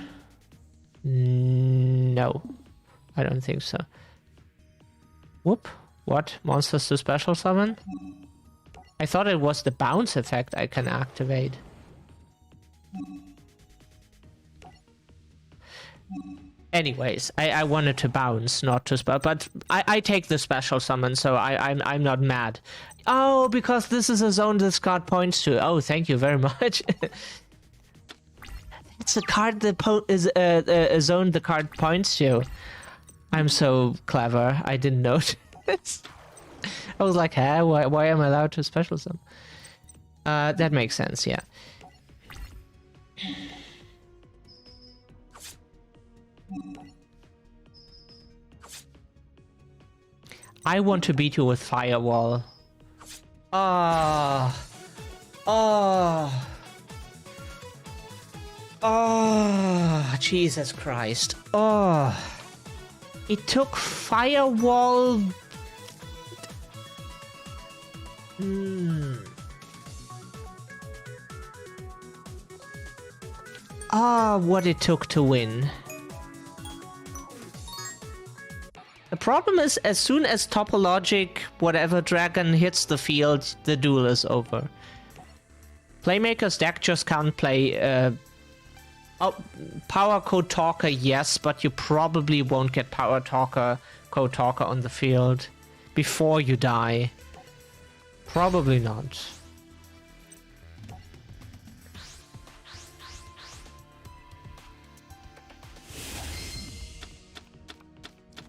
no, I don't think so. Whoop! What monsters to special summon? I thought it was the bounce effect I can activate. Anyways, I wanted to bounce, not to spell, but I take the special summon, so I'm not mad. Oh, because this is a zone this card points to. Oh, thank you very much. It's a card that is a zone the card points to. I'm so clever. I didn't notice. I was like, huh? Why am I allowed to special summon? That makes sense, yeah. I want to beat you with Firewall. Oh. Oh. Oh. Jesus Christ. Oh. It took Firewall. Ah, what it took to win. The problem is, as soon as Topologic whatever dragon hits the field, the duel is over. Playmaker's deck just can't play... Power Code Talker, yes, but you probably won't get Power Code Talker on the field before you die. Probably not.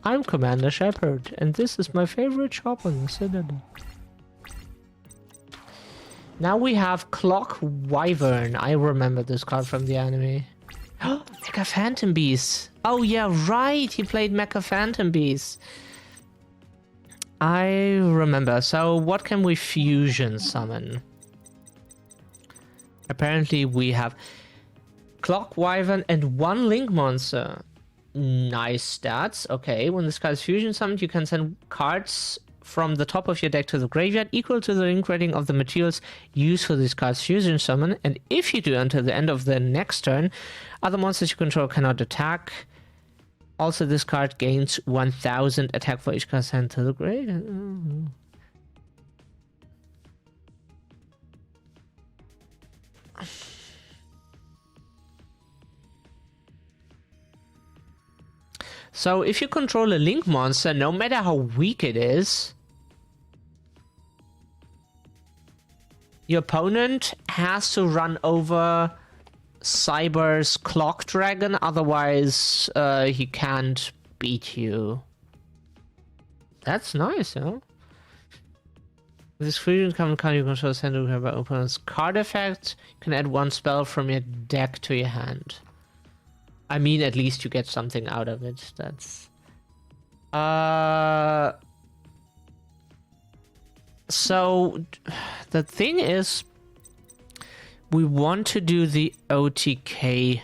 I'm Commander Shepard, and this is my favorite shop on the Citadel. Now we have Clock Wyvern. I remember this card from the anime. Mecha Phantom Beast. Oh yeah, right, he played Mecha Phantom Beast. I remember. So what can we fusion summon? Apparently we have Clock Wyvern and one Link monster. Nice stats. Okay, when this card is fusion summoned, you can send cards from the top of your deck to the graveyard equal to the link rating of the materials used for this card's fusion summon. And if you do until the end of the next turn, other monsters you control cannot attack. Also, this card gains 1000 attack for each card sent to the graveyard. So if you control a Link monster, no matter how weak it is, your opponent has to run over Cyber's Clock Dragon, otherwise he can't beat you. That's nice, huh? With this fusion common card you control send to your opponent's card effect, you can add one spell from your deck to your hand. I mean, at least you get something out of it. That's... So, the thing is, we want to do the OTK.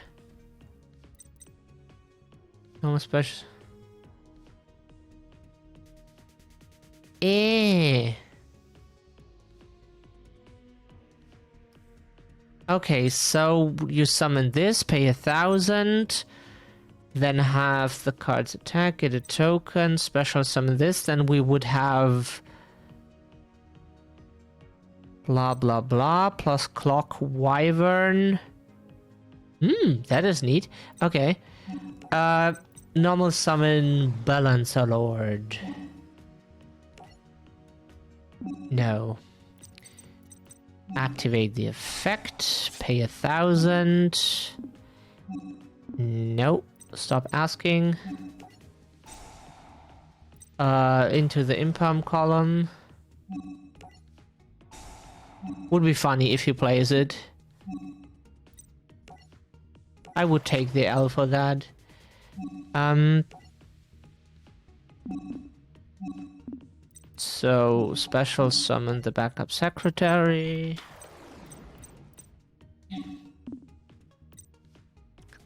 No special... Okay, so you summon this, pay 1000, then have the cards attack, get a token, special summon this, then we would have blah blah blah plus Clock Wyvern. That is neat. Okay. Normal summon Balancer Lord. No. Activate the effect, pay 1000. Nope, stop asking. Into the impalm column. Would be funny if he plays it. I would take the L for that. So, special summon the backup secretary.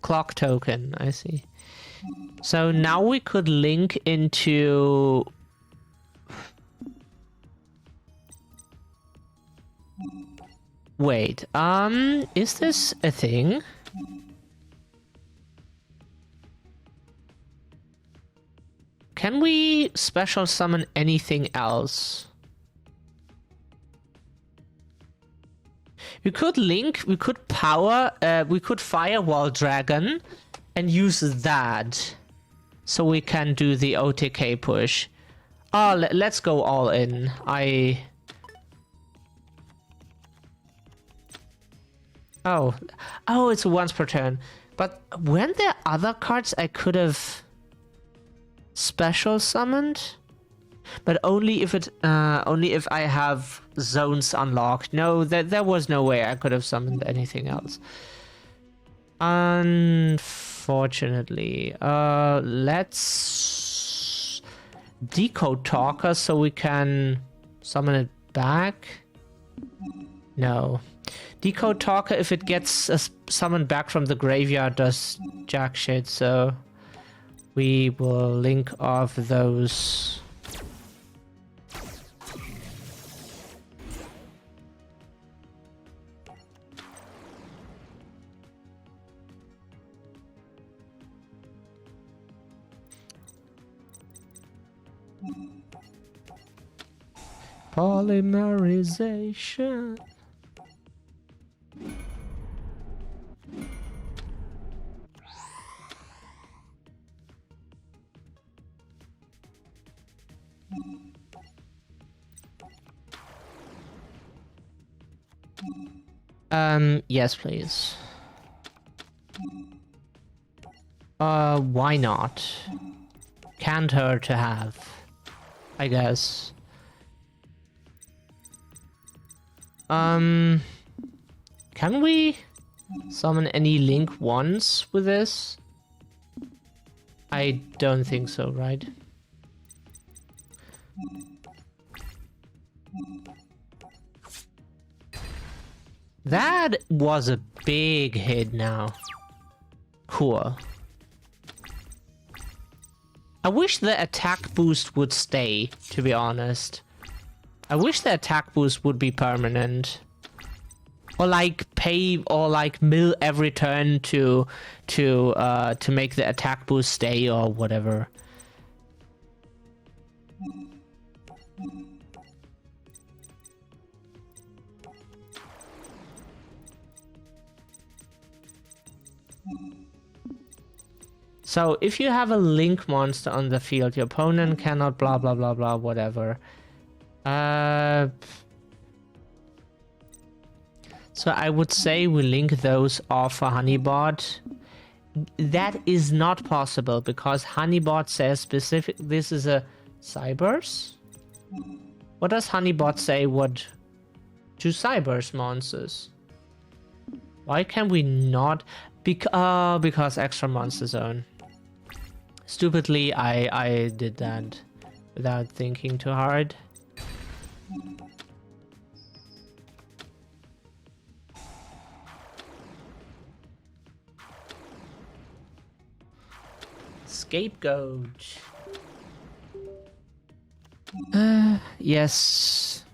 Clock token, I see. So now we could link into... Wait, is this a thing? Can we special summon anything else? We could link, we could power, we could Firewall Dragon and use that. so we can do the OTK push. Oh, let's go all in. Oh, it's once per turn. But weren't there other cards I could have special summoned? But only if I have zones unlocked. No, there was no way I could have summoned anything else. Unfortunately. Let's decode Talker so we can summon it back. No. Decode Talker, if it gets summoned back from the graveyard, does jack shit, so we will link off those. Polymerization. Yes, please. Why not? Can't hurt to have, I guess. Can we summon any link once with this? I don't think so, right? That was a big hit now. Cool. I wish the attack boost would stay, to be honest. I wish the attack boost would be permanent. Or like pay or like mill every turn to make the attack boost stay or whatever. So if you have a link monster on the field, your opponent cannot blah blah blah blah whatever. So I would say we link those off for Honeybot. That is not possible because Honeybot says specific. This is a Cyberse. What does Honeybot say? What to Cyberse monsters? Why can we not? Because extra monster zone. Stupidly, I did that without thinking too hard. Scapegoat. Yes.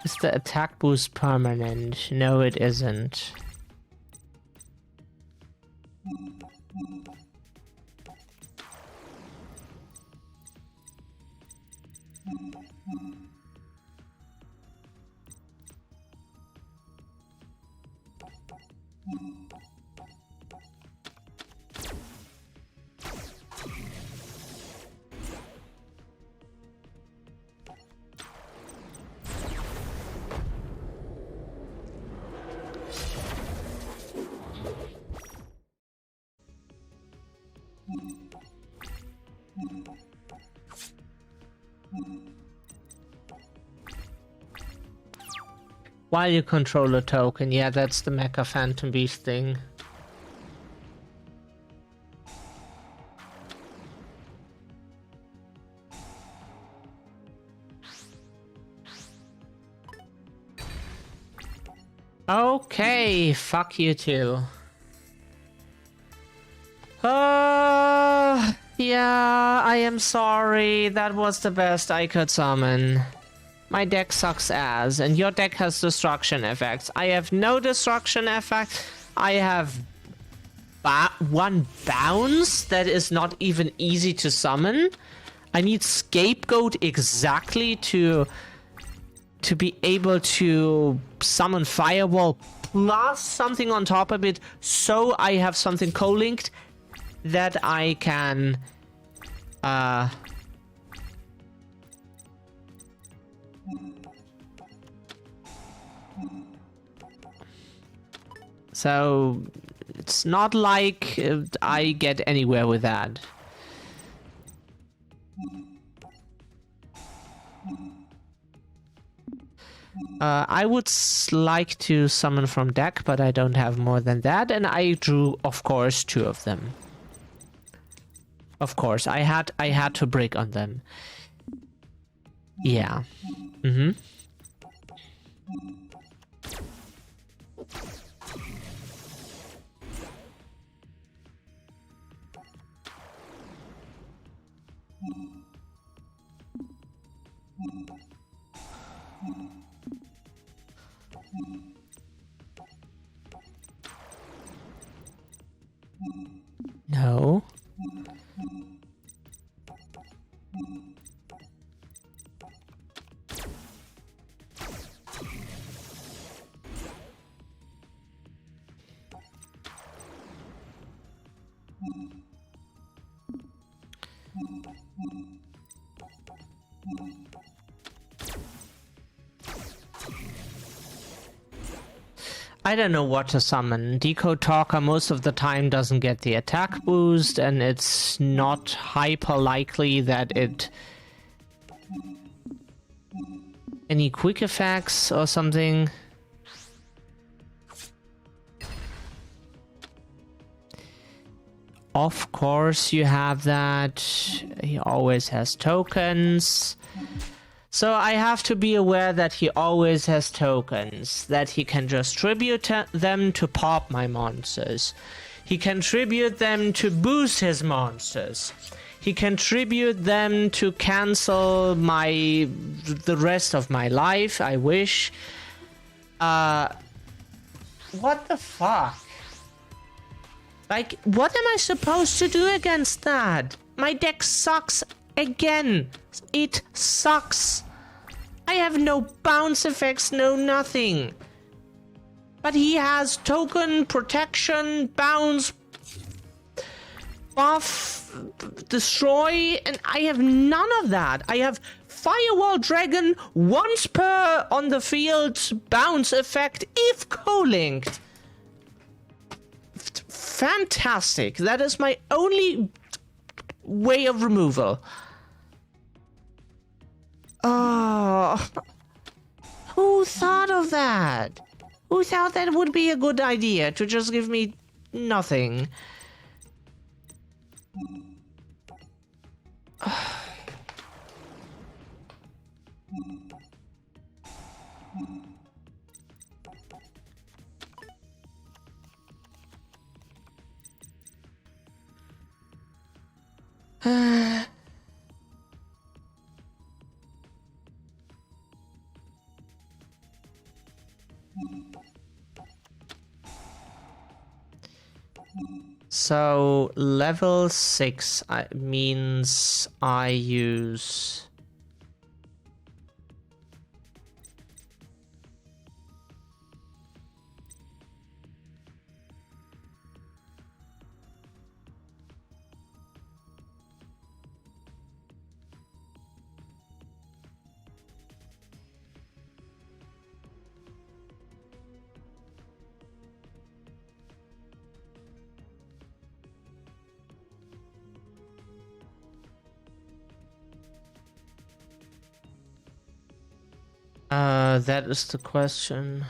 Is the attack boost permanent? No, it isn't. While you control a token, yeah, that's the Mecha Phantom Beast thing. Okay, fuck you too. Yeah, I am sorry. That was the best I could summon. My deck sucks ass, and your deck has destruction effects. I have no destruction effect. I have one bounce that is not even easy to summon. I need Scapegoat exactly to be able to summon Firewall plus something on top of it, so I have something co-linked that I can so it's not like I get anywhere with that. I would like to summon from deck, but I don't have more than that, and I drew, of course, 2 of them. Of course, I had to break on them. Yeah. Mm-hmm. No. I don't know what to summon. Decode Talker most of the time doesn't get the attack boost, and it's not hyper likely that it... Any quick effects or something? Of course you have that. He always has tokens. So I have to be aware that he always has tokens, that he can just tribute them to pop my monsters. He can tribute them to boost his monsters. He can tribute them to cancel the rest of my life, I wish. What the fuck? Like, what am I supposed to do against that? My deck sucks again. It sucks. I have no bounce effects, no nothing. But he has token, protection, bounce, buff, destroy, and I have none of that. I have Firewall Dragon once per on the field, bounce effect if co-linked. Fantastic. That is my only way of removal. Oh, who thought of that? Who thought that would be a good idea to just give me nothing? So level 6 means I use... that is the question.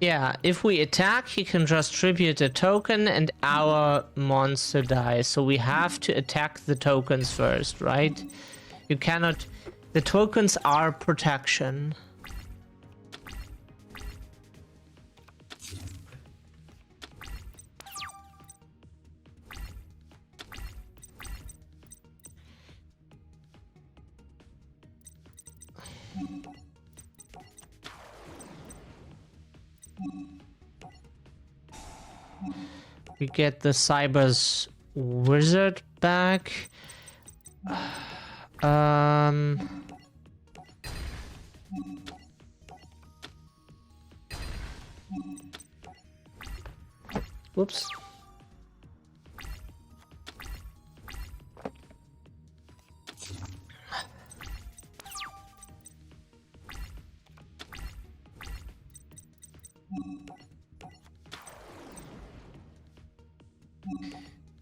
Yeah, if we attack, he can just tribute a token and our monster dies. So we have to attack the tokens first, right? You cannot... The tokens are protection. We get the Cyber's wizard back. Whoops.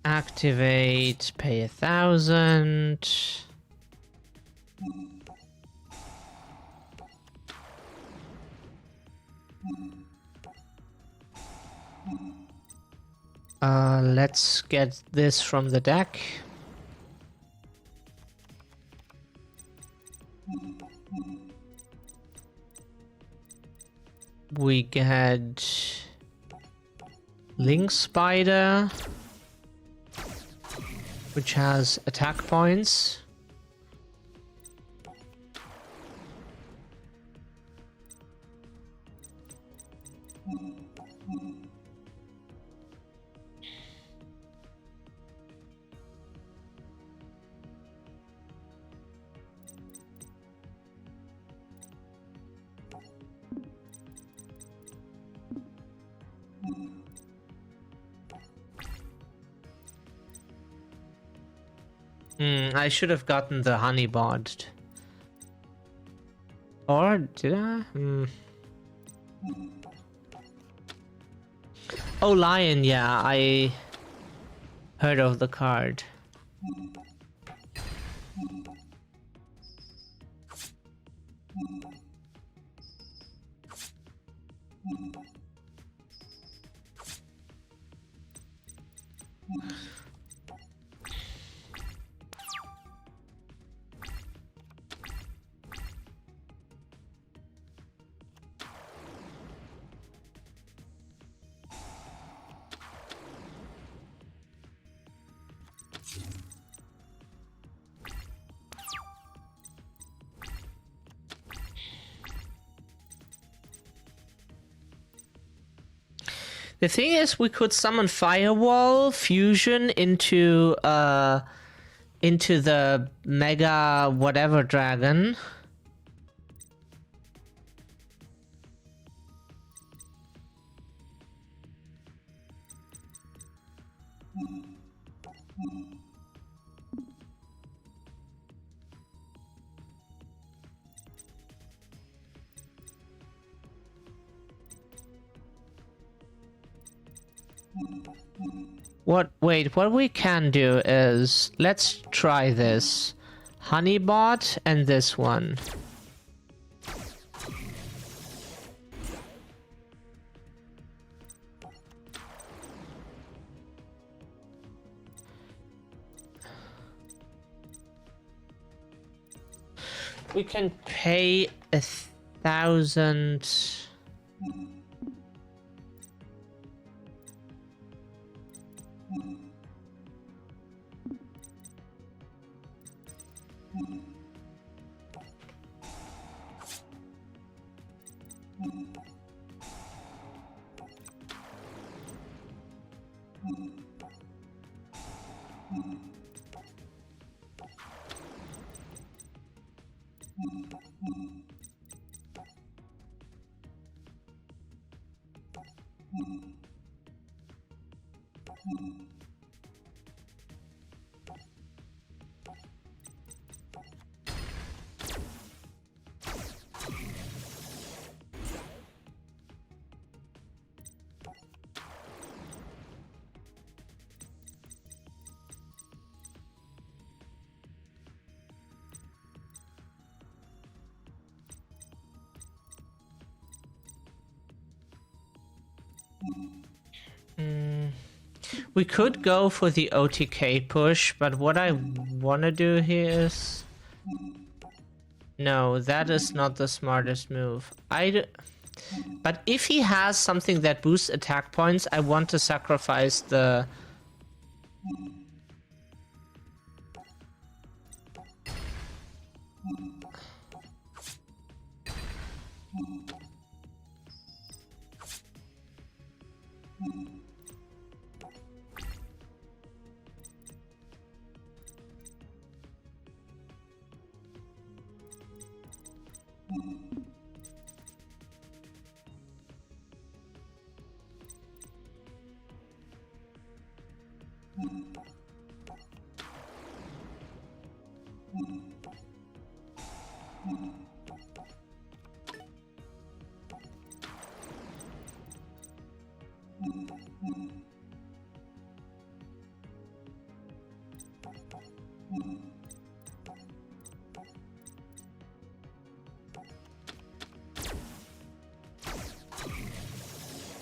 Activate, pay 1,000. Let's get this from the deck. We get Link Spider, which has attack points. I should have gotten the honey bond. Or did I? Oh, Lion, yeah, I heard of the card. The thing is, we could summon Firewall Fusion into the Mega whatever dragon. Wait, what we can do is, let's try this. Honeybot and this one. We can pay 1,000... We could go for the OTK push, but what I want to do here is... No, that is not the smartest move. But if he has something that boosts attack points, I want to sacrifice the...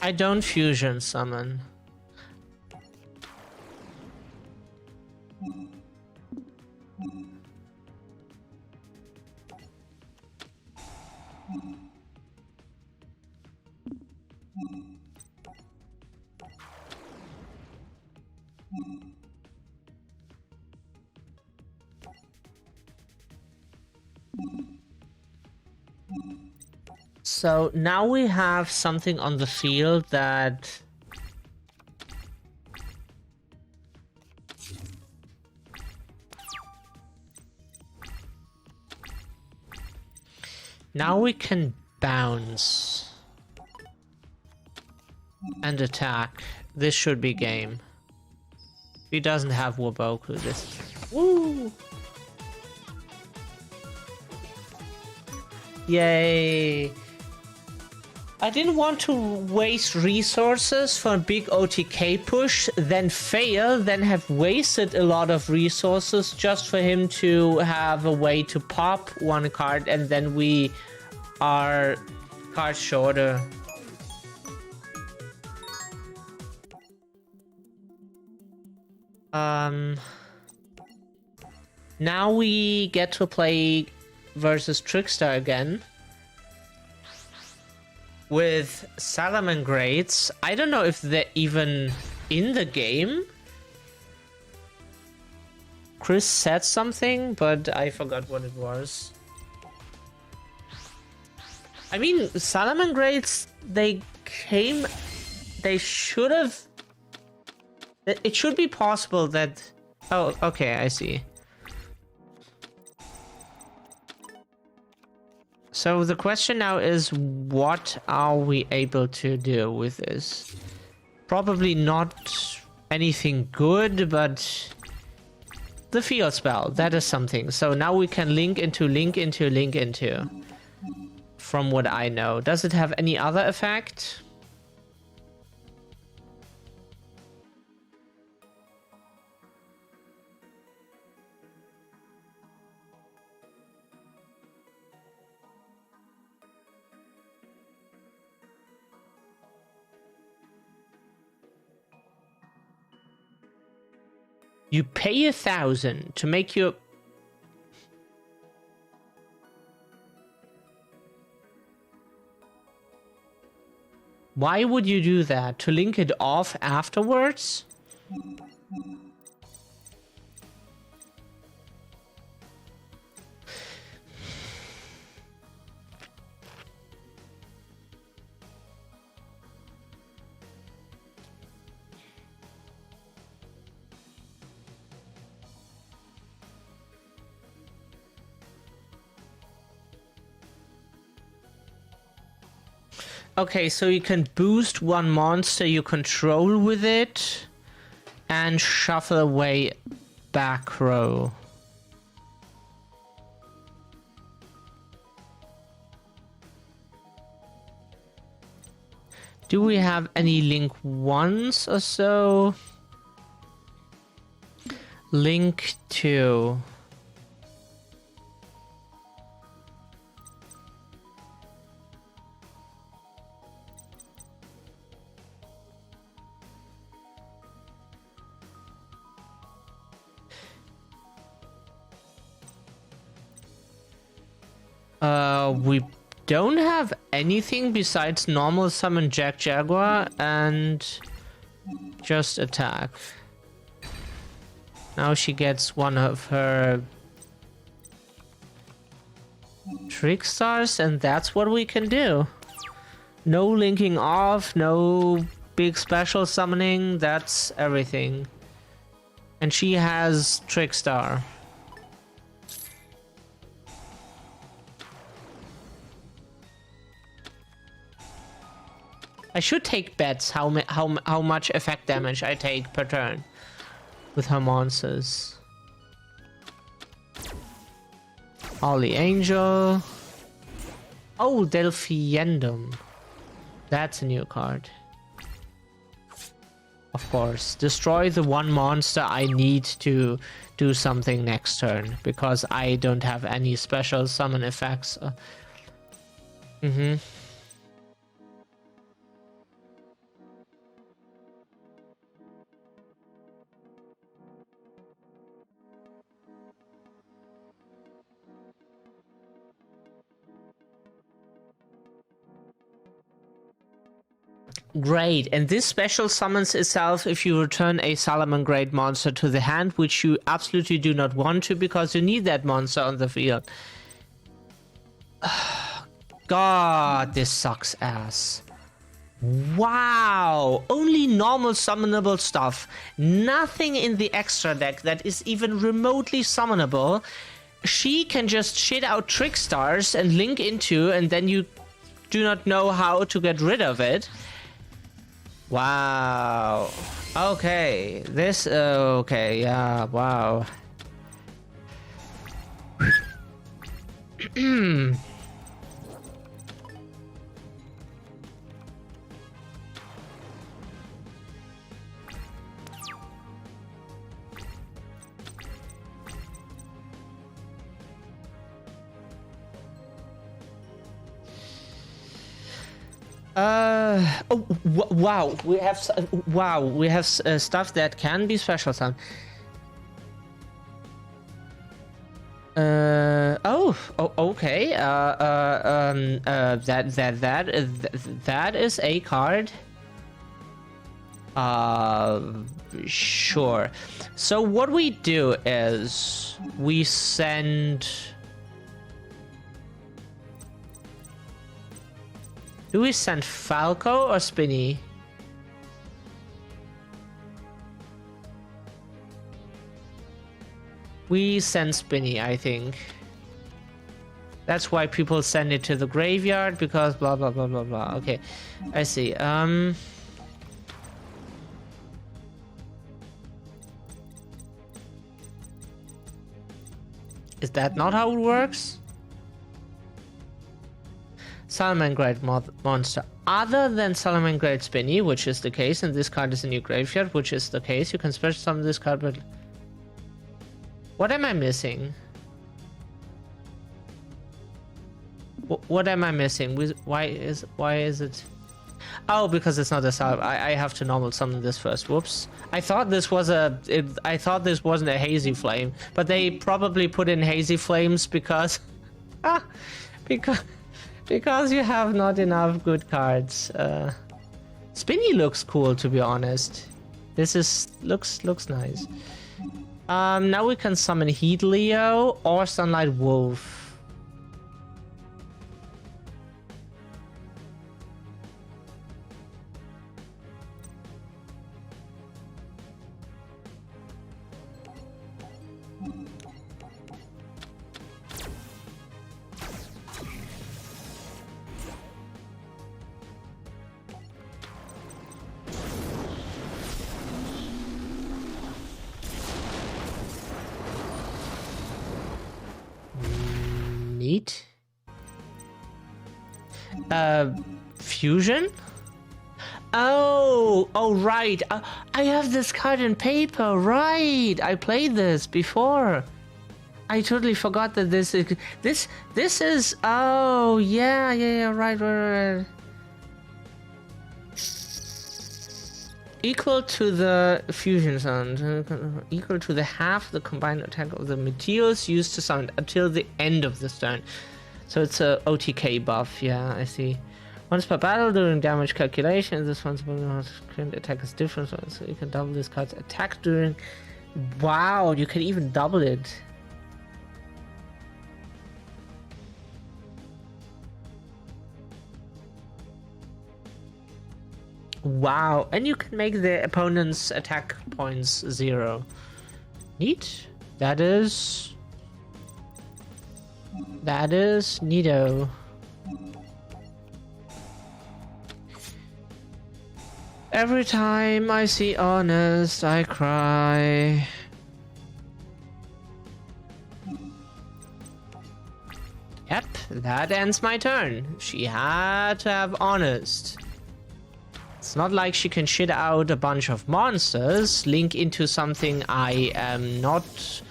I don't fusion summon. So now we have something on the field that... Now we can bounce and attack. This should be game. He doesn't have Waboku. This... Woo! Yay! I didn't want to waste resources for a big OTK push, then fail, then have wasted a lot of resources just for him to have a way to pop one card, and then we are card shorter. Now we get to play versus Trickster again. With Salamangreats. I don't know if they're even in the game. Chris said something, but I forgot what it was. I mean, Salamangreats, they should have... It should be possible that... Oh, okay, I see. So the question now is, what are we able to do with this? Probably not anything good, but the field spell, that is something. So now we can link into, from what I know. Does it have any other effect? You pay 1,000 to make your... Why would you do that? To link it off afterwards? Okay, so you can boost one monster you control with it and shuffle away back row. Do we have any link ones or so? Link 2. We don't have anything besides normal summon Jack Jaguar and just attack. Now she gets one of her trick stars, and that's what we can do. No linking off, no big special summoning, that's everything. And she has trick star. I should take bets how much effect damage I take per turn with her monsters. Holy Angel. Oh, Delphiendum. That's a new card. Of course. Destroy the one monster I need to do something next turn, because I don't have any special summon effects. Great, and this special summons itself if you return a Salaman Grade monster to the hand, which you absolutely do not want to because you need that monster on the field. God, this sucks ass. Wow, only normal summonable stuff. Nothing in the extra deck that is even remotely summonable. She can just shit out trick stars and link into, and then you do not know how to get rid of it. Wow. Okay. This, okay, yeah, wow. Oh, wow, we have stuff that can be special sound. Okay. That is a card. Sure. So what we do is we send. Do we send Falco or Spinny? We send Spinny, I think. That's why people send it to the graveyard, because blah blah blah blah blah. Okay, I see. Is that not how it works? Salaman Grade monster other than Salaman Grade Spinny, which is the case, and this card is in your graveyard, which is the case. You can special summon this card, but what am I missing? What am I missing? Why is it? Oh, because it's not a sub. I have to normal summon this first. Whoops. I thought this was I thought this wasn't a Hazy Flame, but they probably put in Hazy Flames because because you have not enough good cards. Spinny looks cool, to be honest. This looks nice. Now we can summon Heat Leo or Sunlight Wolf. Neat. Fusion? Oh, right. I have this card in paper, right. I played this before. I totally forgot that this is, oh, yeah, right. Equal to the fusion sound, equal to the half the combined attack of the materials used to summon until the end of this turn. So it's a OTK buff, yeah, I see. Once per battle during damage calculation, this one's current attack is different, so you can double this card's attack during... Wow, you can even double it. Wow, and you can make the opponent's attack points 0. Neat. That is neato. Every time I see Honest, I cry. Yep, that ends my turn. She had to have Honest. It's not like she can shit out a bunch of monsters, link into something I am not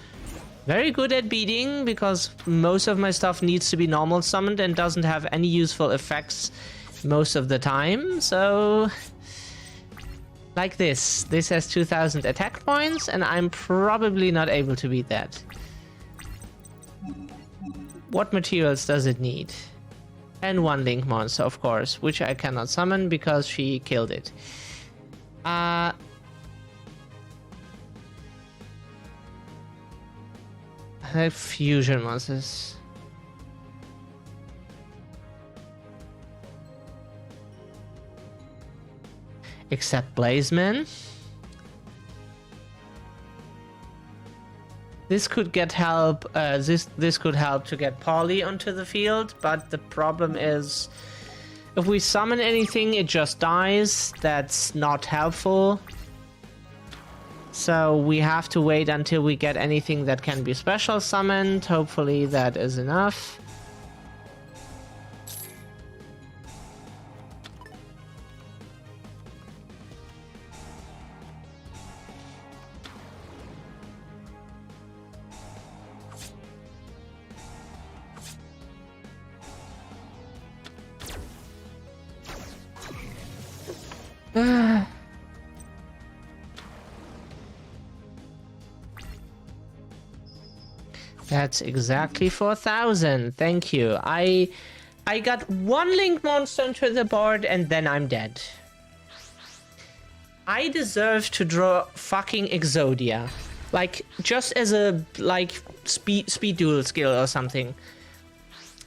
very good at beating, because most of my stuff needs to be normal summoned and doesn't have any useful effects most of the time, so... Like this. This has 2000 attack points, and I'm probably not able to beat that. What materials does it need? And one link monster, of course, which I cannot summon because she killed it. I have fusion monsters. Except Blazeman. This could get help. This could help to get Polly onto the field, but the problem is, if we summon anything, it just dies. That's not helpful. So we have to wait until we get anything that can be special summoned. Hopefully that is enough. That's exactly 4,000. Thank you. I got one link monster onto the board and then I'm dead. I deserve to draw fucking Exodia. Like, just as a, like, speed duel skill or something.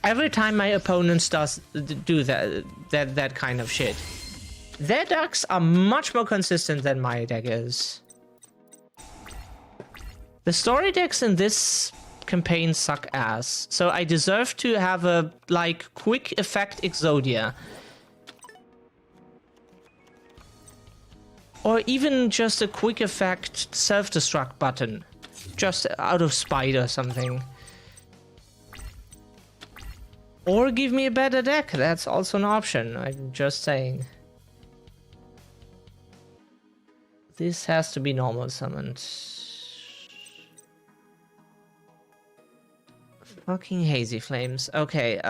Every time my opponents do that kind of shit. Their decks are much more consistent than my deck is. The story decks in this campaign suck ass, so I deserve to have a, like, quick effect Exodia. Or even just a quick effect self-destruct button. Just out of spite or something. Or give me a better deck, that's also an option, I'm just saying. This has to be normal summoned. Fucking hazy flames. Okay,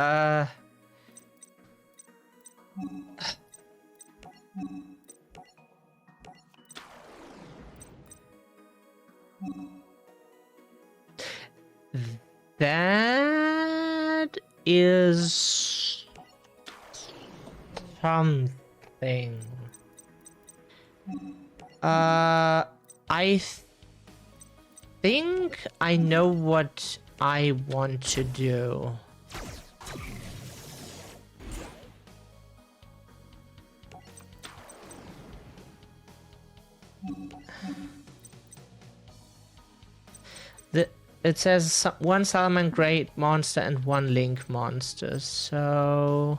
that is something. I think I know what I want to do. It says one Salamangreat monster and one Link monster, so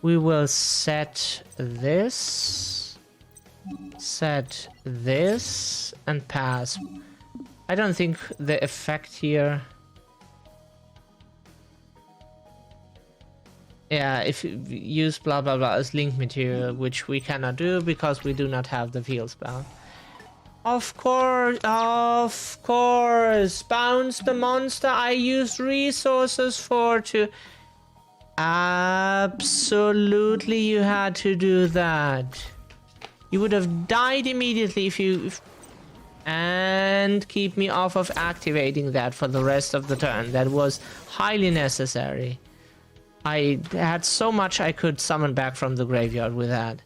we will set this, and pass. I don't think the effect here... Yeah, if you use blah blah blah as link material, which we cannot do because we do not have the field spell. Of course, bounce the monster I used resources for to... Absolutely you had to do that. You would have died immediately if you... And keep me off of activating that for the rest of the turn. That was highly necessary. I had so much I could summon back from the graveyard with that.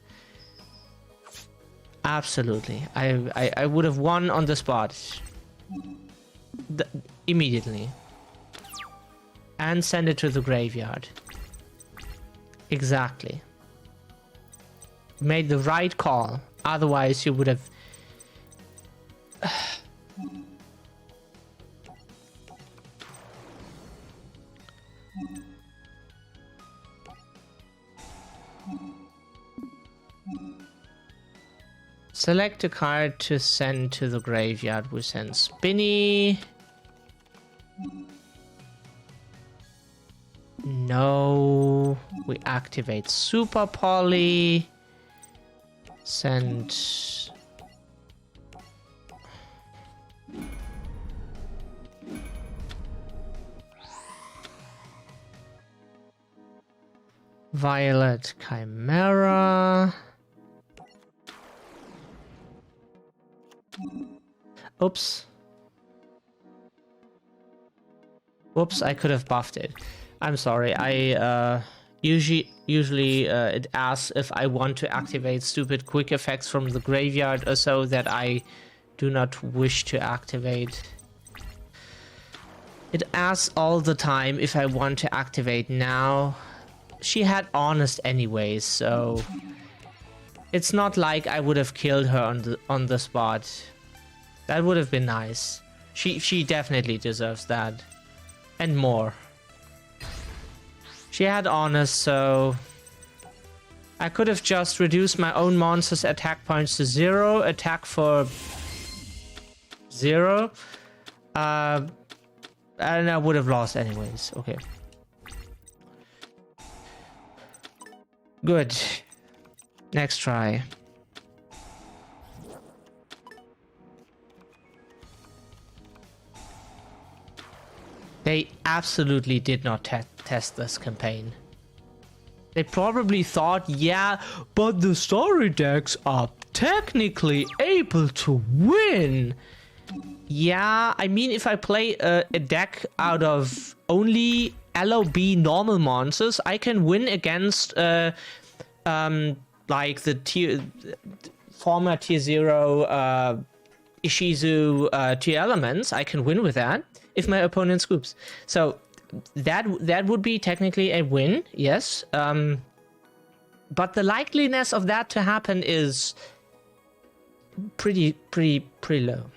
Absolutely. I would have won on the spot. Immediately. And send it to the graveyard. Exactly. Made the right call. Otherwise you would have... Select a card to send to the graveyard. We send Spinny. No. We activate Super Poly. Send... Violet Chimera. Oops. Whoops, I could have buffed it. I'm sorry. I usually it asks if I want to activate stupid quick effects from the graveyard or so that I do not wish to activate. It asks all the time if I want to activate now. She had Honest anyways, so it's not like I would have killed her on the spot. That would have been nice. She definitely deserves that. And more. She had Honest, so I could have just reduced my own monster's attack points to 0, attack for 0. And I would have lost anyways. Okay. Good. Next try. They absolutely did not test this campaign. They probably thought, yeah, but the story decks are technically able to win. Yeah, I mean, if I play a deck out of only LOB normal monsters, I can win against like the former tier 0 Ishizu tier elements. I can win with that if my opponent scoops. So that would be technically a win, yes. But the likeliness of that to happen is pretty low.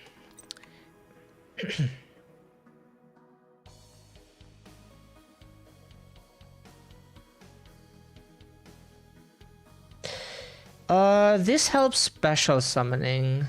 This helps special summoning.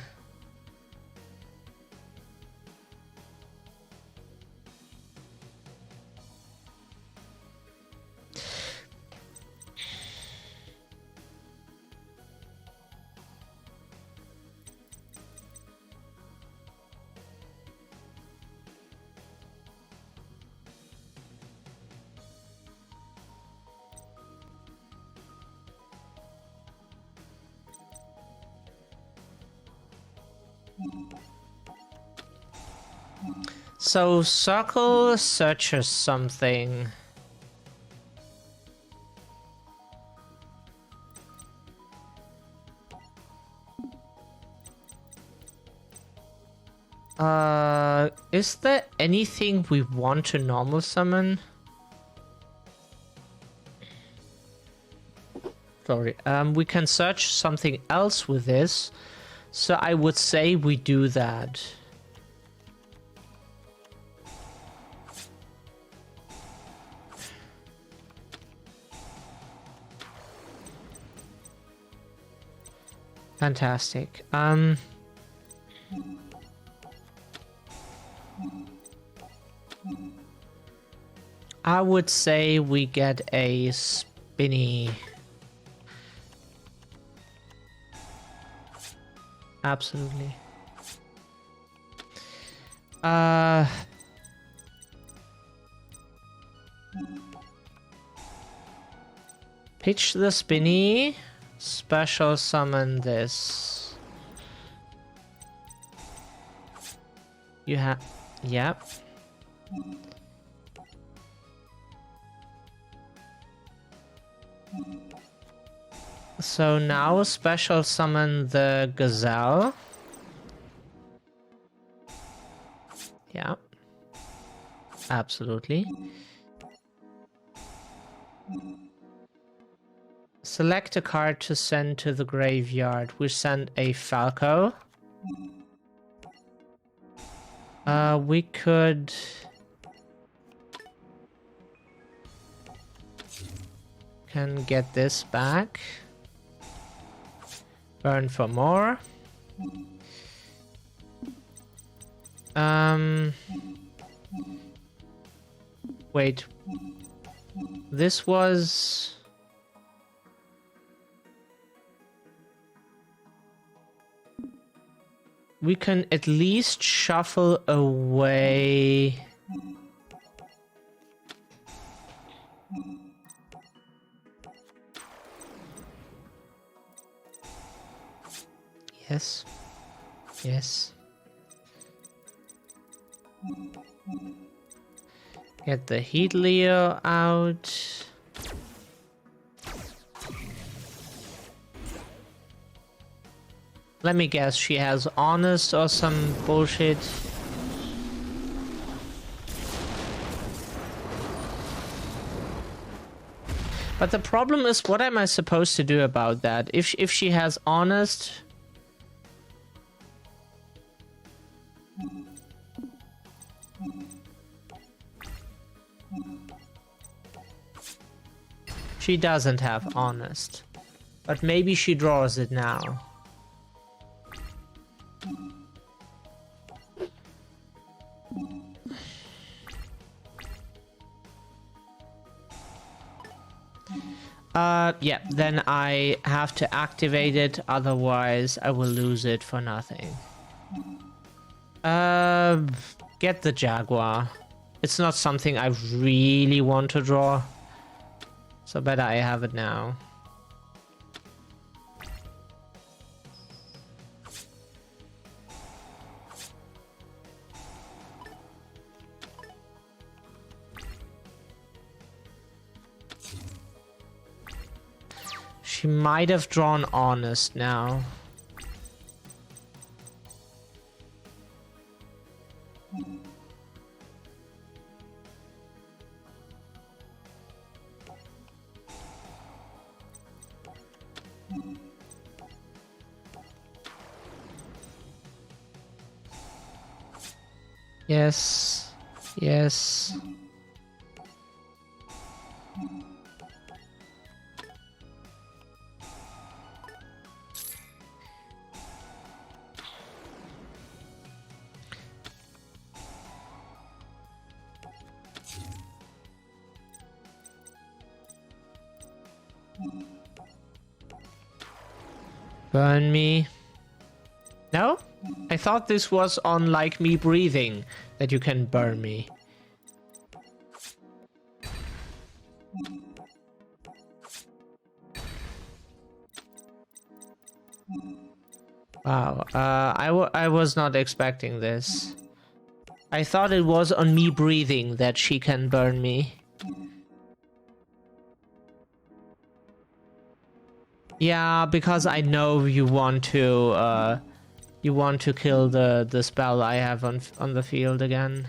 So circle searches something. Is there anything we want to normal summon? Sorry, we can search something else with this, so I would say we do that. Fantastic. I would say we get a Spinny. Absolutely. Pitch the Spinny. Special summon this. You have... Yep. So now special summon the gazelle. Yeah. Absolutely. Select a card to send to the graveyard. We send a Falco. We could... Can get this back. Burn for more. Wait. This was... We can at least shuffle away... Yes. Yes. Get the Heat Leo out. Let me guess, she has Honest or some bullshit. But the problem is, what am I supposed to do about that? If she has Honest... She doesn't have Honest. But maybe she draws it now. Yeah, then I have to activate it, otherwise I will lose it for nothing. Get the Jaguar. It's not something I really want to draw. So better I have it now. She might have drawn Honest now. Yes. Yes. Burn me. No? I thought this was on like me breathing that you can burn me. Wow, I was not expecting this. I thought it was on me breathing that she can burn me. Yeah, because I know you want to kill the spell I have on the field again.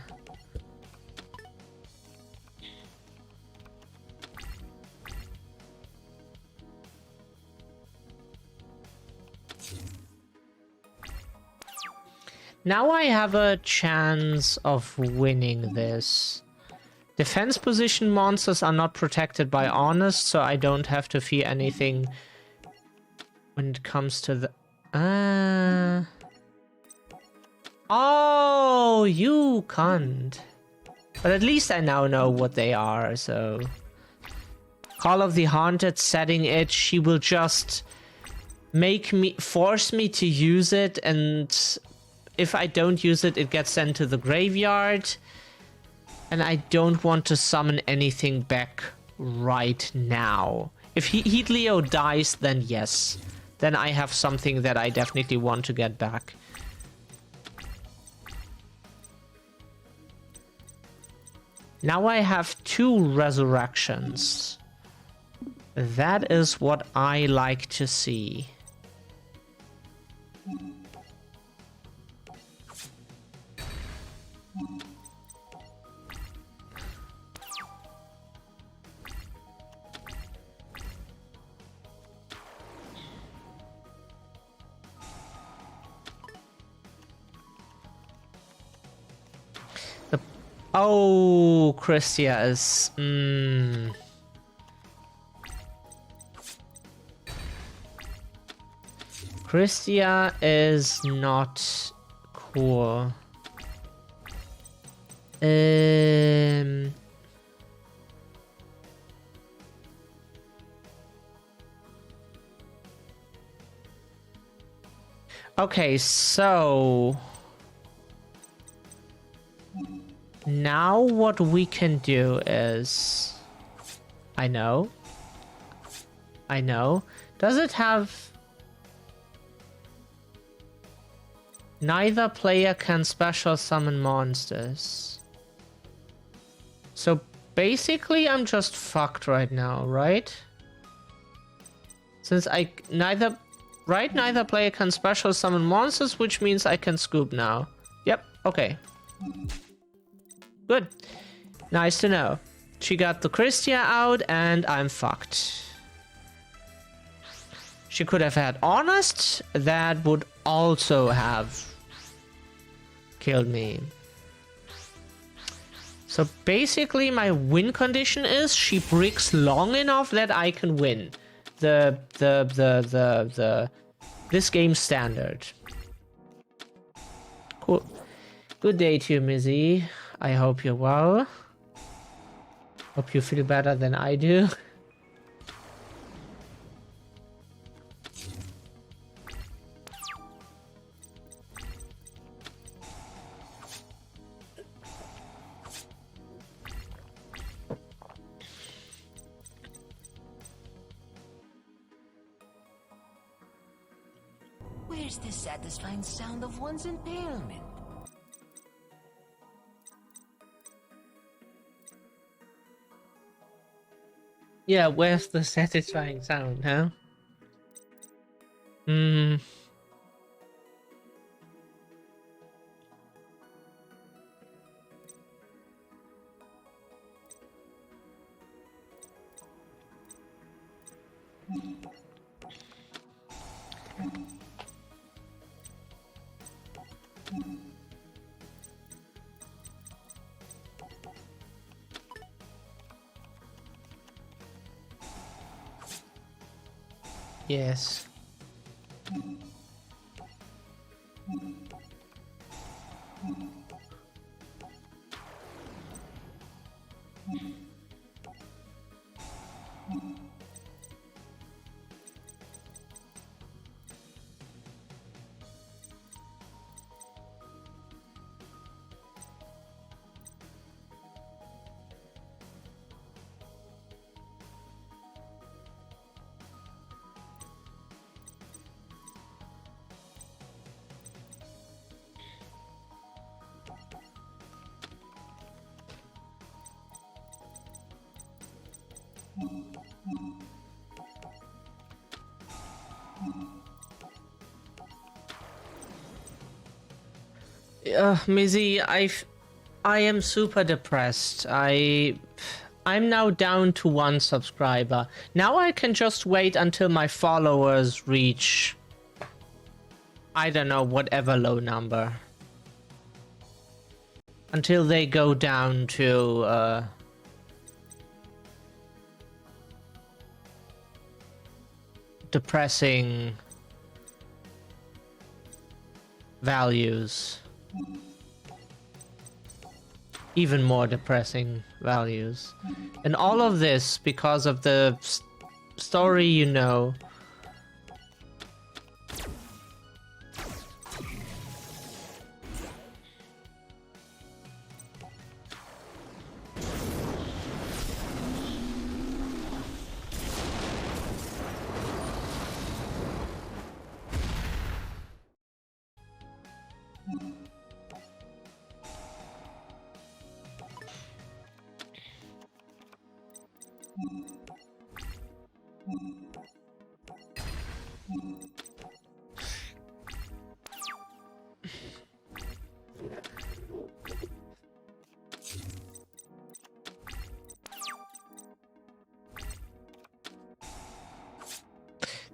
Now I have a chance of winning this. Defense position monsters are not protected by Honest, so I don't have to fear anything when it comes to the... Oh, you cunt. But at least I now know what they are, so... Call of the Haunted, setting it, she will just force me to use it, and if I don't use it, it gets sent to the graveyard. And I don't want to summon anything back right now. If Heat Leo dies, then yes. Then I have something that I definitely want to get back. Now I have 2 resurrections. That is what I like to see. Oh, Christia is... Christia is not cool. Okay, so... Now what we can do is... I know. Does it have... Neither player can special summon monsters. So basically I'm just fucked right now, right? Since neither player can special summon monsters, which means I can scoop now. Yep, okay. Good. Nice to know. She got the Christia out and I'm fucked. She could have had Honest. That would also have killed me. So basically my win condition is she bricks long enough that I can win this game standard. Cool. Good day to you, Mizzy. I hope you're well. Hope you feel better than I do. Where's the satisfying sound of one's impalement? Yeah, where's the satisfying sound, huh? Yes. Mizzy, I am super depressed. I'm now down to 1 subscriber. Now I can just wait until my followers reach, I don't know, whatever low number. Until they go down to depressing values. Even more depressing values. And all of this because of the story, you know.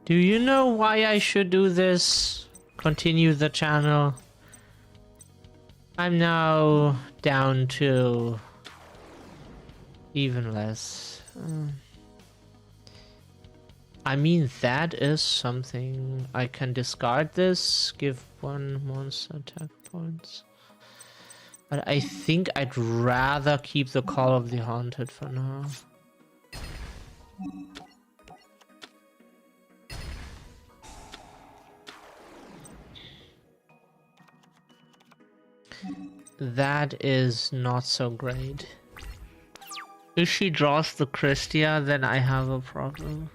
Do you know why I should do this? Continue the channel. I'm now down to even less. I mean, that is something. I can discard this, give one monster attack points. But I think I'd rather keep the Call of the Haunted for now. That is not so great. If she draws the Christia, then I have a problem.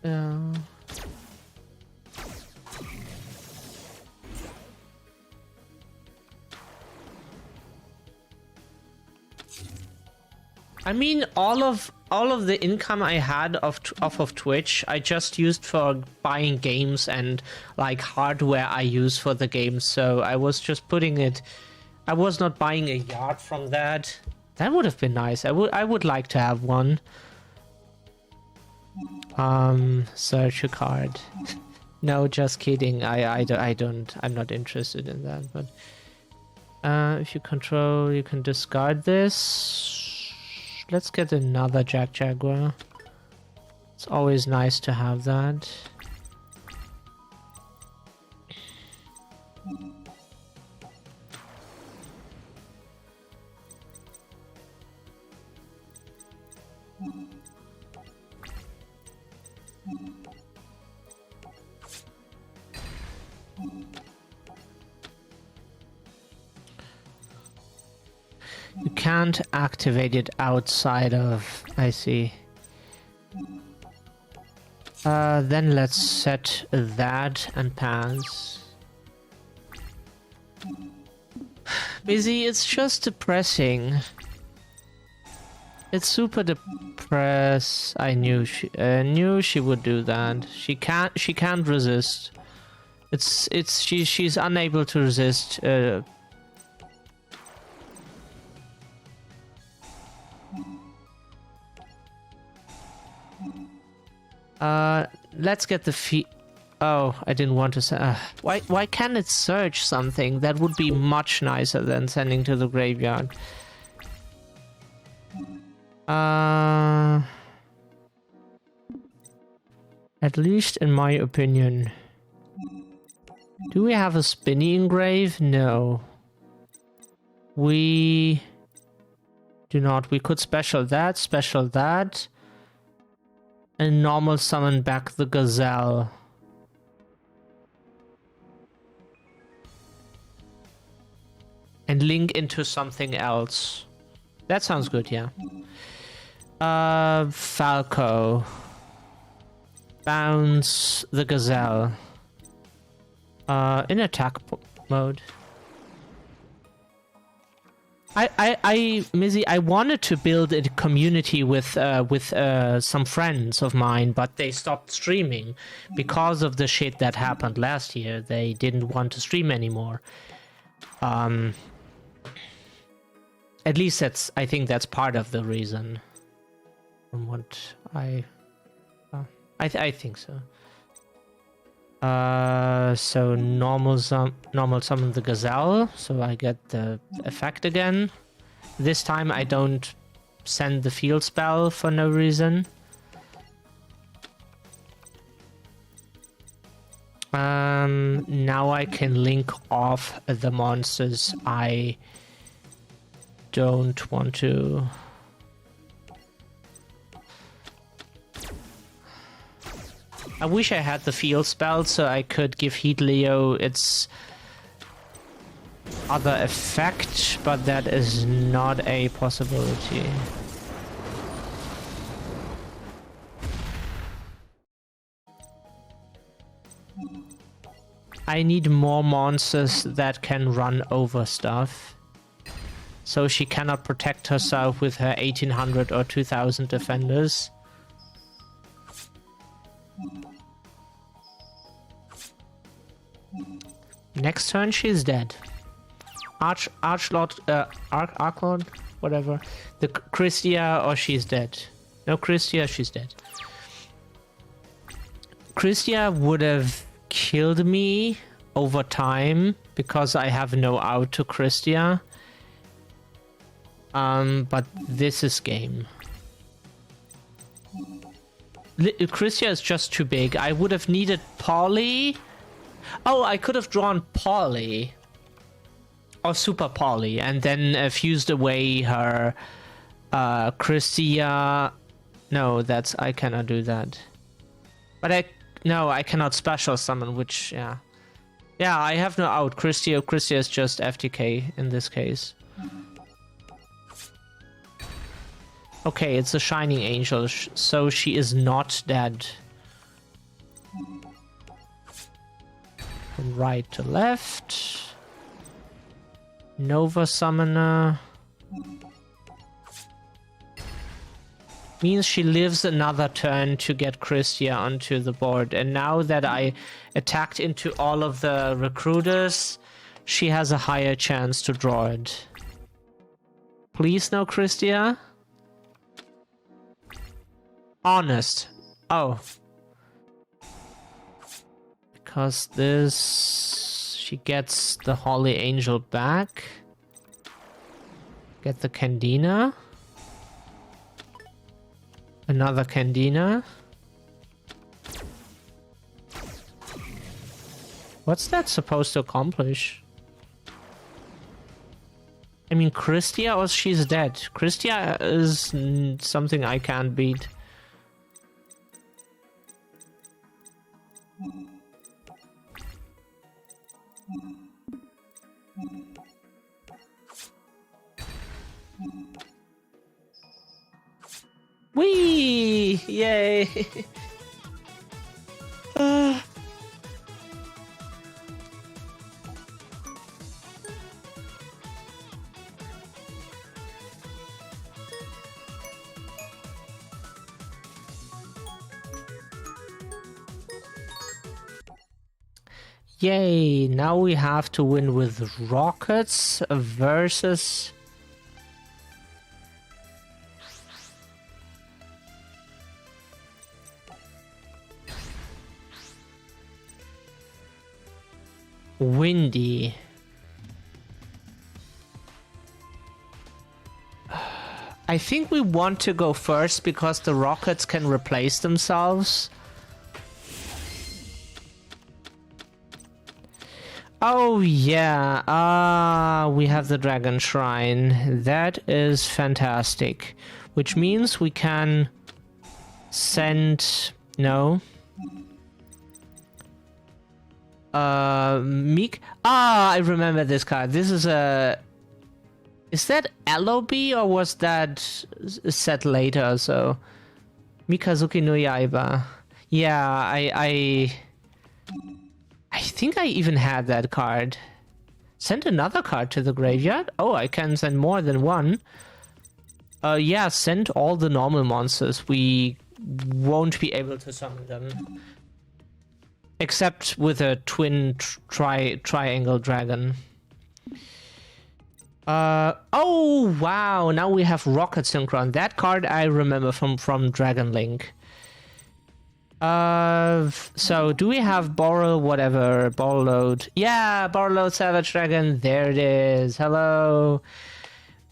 Yeah. I mean, all of the income I had off of Twitch, I just used for buying games and like hardware I use for the games. So I was just putting it. I was not buying a yard from that. That would have been nice. I would like to have one. Search a card. No, just kidding. I'm not interested in that. But if you control, you can discard this. Let's get another Jack Jaguar. It's always nice to have that. You can't activate it outside of... I see. Then let's set that and pass. Busy, it's just depressing. It's super depressed. I knew she would do that. She can't resist. She's unable to resist. Let's get the feet. Oh, I didn't want to say. Why can't it search something? That would be much nicer than sending to the graveyard. At least in my opinion. Do we have a spinny engrave? No. We do not. We could special that. And normal summon back the gazelle. And link into something else. That sounds good, yeah. Falco. Bounce the gazelle. In attack mode. Mizzy, I wanted to build a community with some friends of mine, but they stopped streaming because of the shit that happened last year. They didn't want to stream anymore. At least I think that's part of the reason. From what I think so. So normal summon the gazelle, so I get the effect again. This time I don't send the field spell for no reason. Now I can link off the monsters I don't want to. I wish I had the field spell so I could give Heat Leo its other effect, but that is not a possibility. I need more monsters that can run over stuff. So she cannot protect herself with her 1800 or 2000 defenders. Next turn she's dead. Archlord, Archlord, whatever. The Christia, or she's dead. No, Christia, she's dead. Christia would have killed me over time because I have no out to Christia. But this is game. Christia is just too big. I would have needed Polly. Oh, I could have drawn Polly. Or Super Polly, and then fused away her Christia. No, that's... I cannot do that. But I cannot special summon, which, yeah. Yeah, I have no out. Christia is just FTK in this case. Okay, it's a Shining Angel, so she is not dead. From right to left. Nova Summoner. Means she lives another turn to get Christia onto the board. And now that I attacked into all of the recruiters, she has a higher chance to draw it. Please no Christia. Honest. Oh. Because this... She gets the Holy Angel back. Get the Candina. Another Candina. What's that supposed to accomplish? I mean, Christia, or she's dead. Christia is something I can't beat. Whee! Yay! Yay! Now we have to win with rockets versus... Windy. I think we want to go first because the rockets can replace themselves. Oh yeah, we have the Dragon Shrine. That is fantastic. Which means we can send... No. Meek. I remember this card. This is a... Is that LOB or was that set later? So Mikazuki no Yaiba. Yeah, I think I even had that card. Send another card to the graveyard? Oh, I can send more than one. Yeah, send all the normal monsters. We won't be able to summon them. Except with a twin triangle dragon. Oh wow! Now we have Rocket Synchron. That card I remember from Dragon Link. So do we have Borrow whatever Borrowload? Yeah, Borrowload Savage Dragon. There it is. Hello.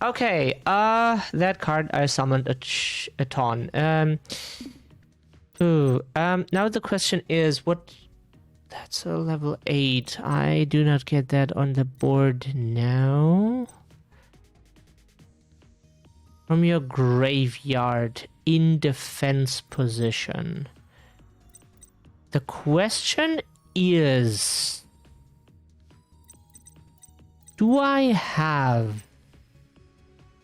Okay. That card I summoned a ton. Now the question is what. That's a level 8. I do not get that on the board now. From your graveyard in defense position. The question is... Do I have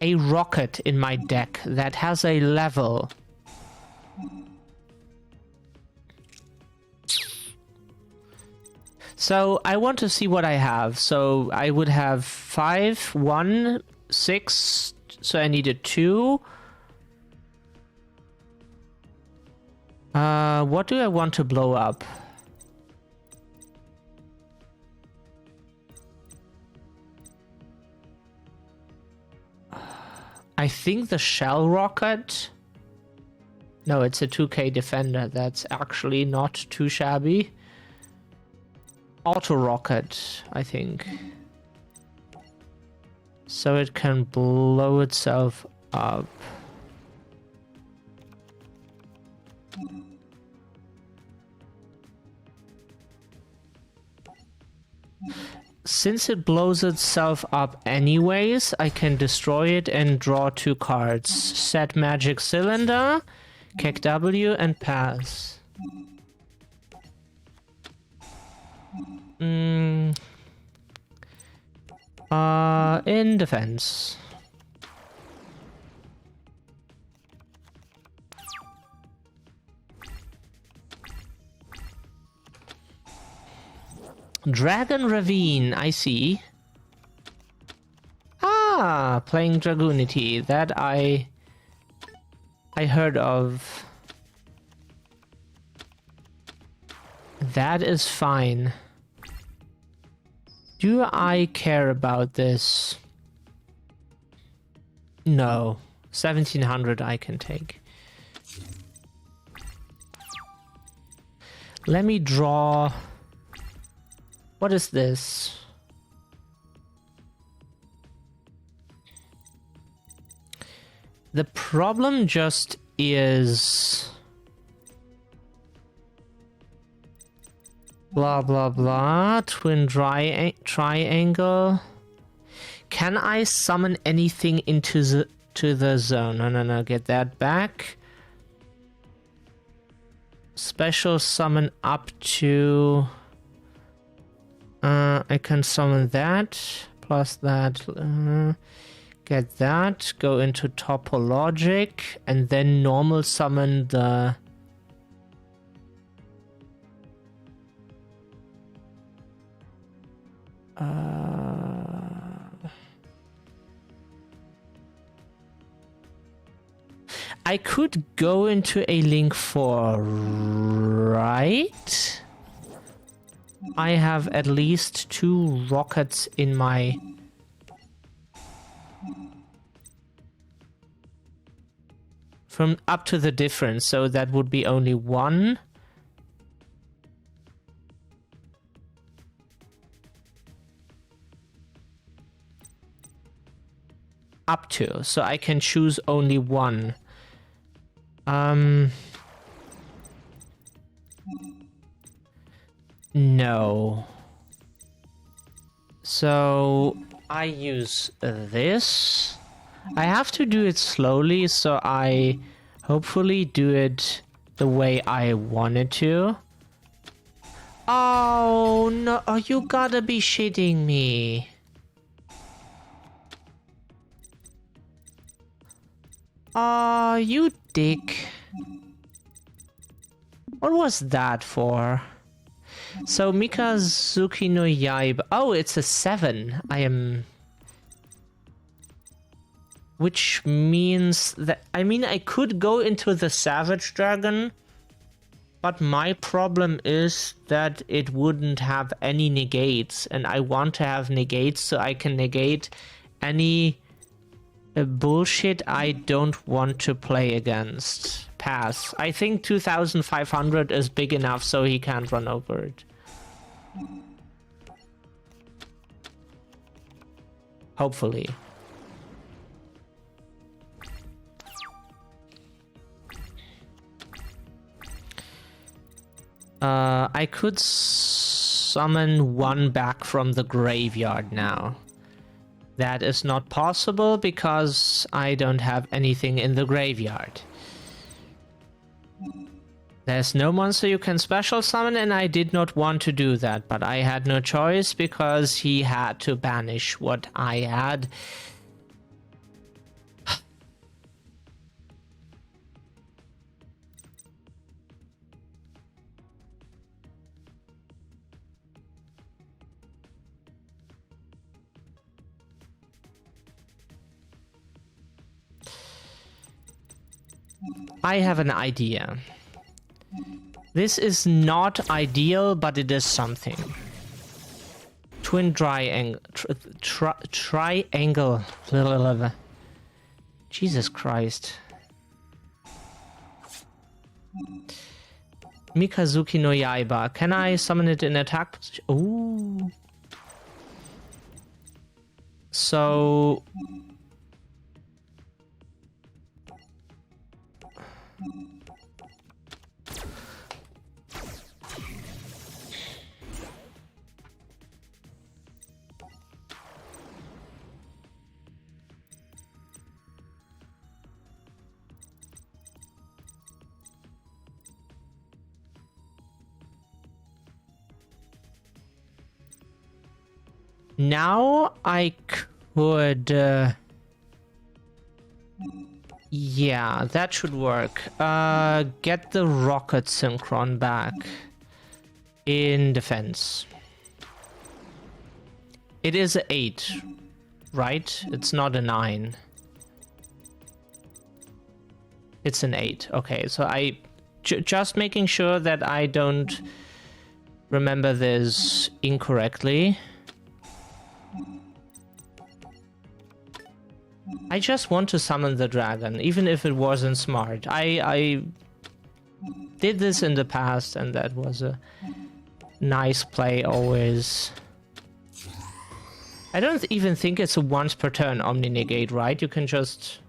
a rocket in my deck that has a level? So I want to see what I have. So I would have 5, 1, 6. So I needed 2. What do I want to blow up? I think the shell rocket. No, it's a 2k defender. That's actually not too shabby. Auto rocket, I think. So it can blow itself up. Since it blows itself up anyways, I can destroy it and draw 2 cards. Set magic cylinder, kick W, and pass. In defense. Dragon Ravine, I see. Ah, playing Dragoonity, that I heard of. That is fine. Do I care about this? No. 1700 I can take. Let me draw... What is this? The problem just is... Blah, blah, blah. Twin triangle. Can I summon anything into the zone? No. Get that back. Special summon up to... I can summon that. Plus that. Get that. Go into topologic. And then normal summon the... I could go into a link 4, right? I have at least 2 rockets in my... From up to the difference, so that would be only 1. Up to, so I can choose only 1. No. So I use this. I have to do it slowly, so I hopefully do it the way I wanted to. Oh no, oh, you gotta be shitting me. Oh, you dick. What was that for? So Mikazuki no Yaiba. Oh, it's a 7. I am... Which means that... I mean, I could go into the Savage Dragon, but my problem is that it wouldn't have any negates, and I want to have negates so I can negate any bullshit I don't want to play against. Pass. I think 2500 is big enough so he can't run over it. Hopefully. I could summon 1 back from the graveyard now. That is not possible because I don't have anything in the graveyard. There's no monster you can special summon, and I did not want to do that, but I had no choice because he had to banish what I had. I have an idea. This is not ideal, but it is something. Twin triangle. Triangle. Jesus Christ. Mikazuki no Yaiba. Can I summon it in attack position? Ooh. So... Now I could... yeah, that should work. Get the rocket synchron back in defense. It is an 8, right? It's not a 9. It's an 8. Okay, so I... just making sure that I don't remember this incorrectly. I just want to summon the dragon, even if it wasn't smart. I did this in the past, and that was a nice play always. I don't even think it's a once per turn Omni Negate, right? You can just...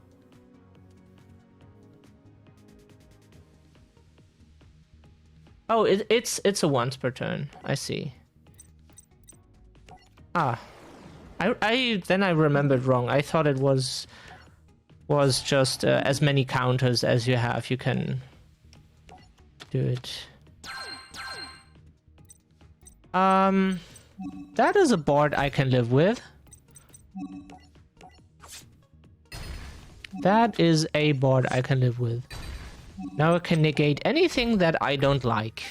oh, it's a once per turn. I see. Ah. Then I remembered wrong. I thought it was just as many counters as you have. You can do it. That is a board I can live with. That is a board I can live with. Now I can negate anything that I don't like.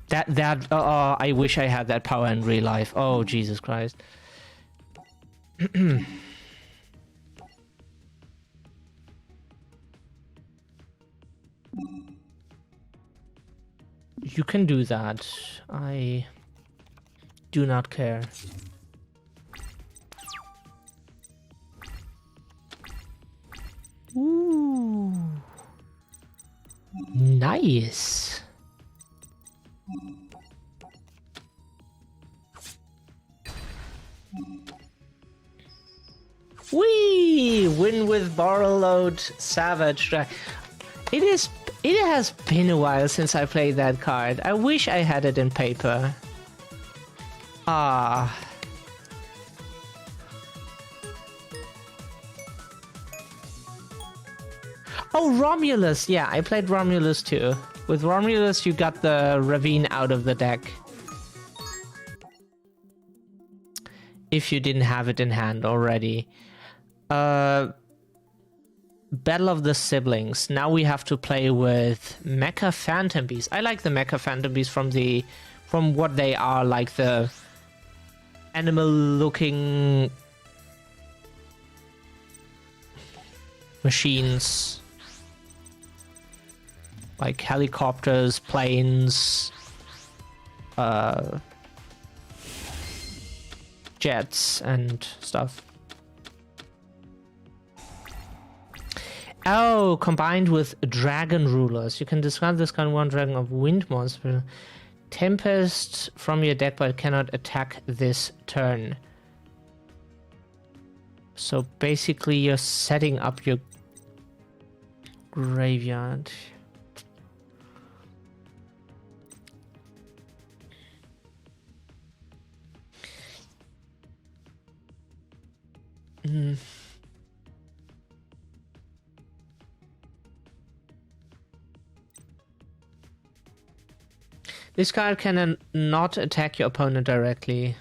I wish I had that power in real life. Oh, Jesus Christ. You can do that. I do not care. Ooh. Nice. Whee! Win with Barrel Load Savage. It has been a while since I played that card. I wish I had it in paper. Ah. Oh, Romulus! Yeah, I played Romulus too. With Romulus, you got the Ravine out of the deck. If you didn't have it in hand already. Battle of the Siblings. Now we have to play with Mecha Phantom Beasts. I like the Mecha Phantom Beasts from what they are, like the animal-looking machines. Like helicopters, planes, jets, and stuff. Oh, combined with Dragon Rulers. You can discard this kind one dragon of wind monster. Tempest from your deck, but cannot attack this turn. So basically you're setting up your graveyard. Mm. This card can not attack your opponent directly.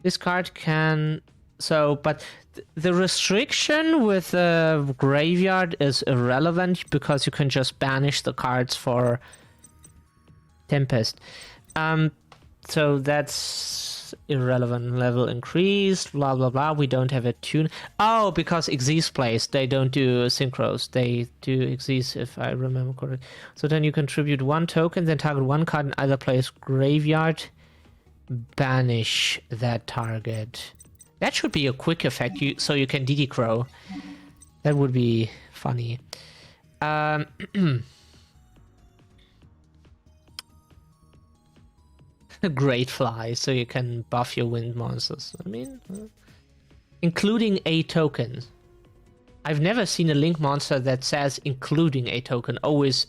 This card can... So, but the restriction with the graveyard is irrelevant because you can just banish the cards for Tempest. So that's irrelevant. Level increased, blah blah blah. We don't have a tune. Oh, because Xyz plays, they don't do synchros. They do Xyz, if I remember correctly. So then you contribute 1 token, then target 1 card in either player's graveyard. Banish that target. That should be a quick effect, so you can DD Crow. That would be funny. Great Fly, so you can buff your wind monsters. I mean, including a token. I've never seen a Link monster that says including a token. Always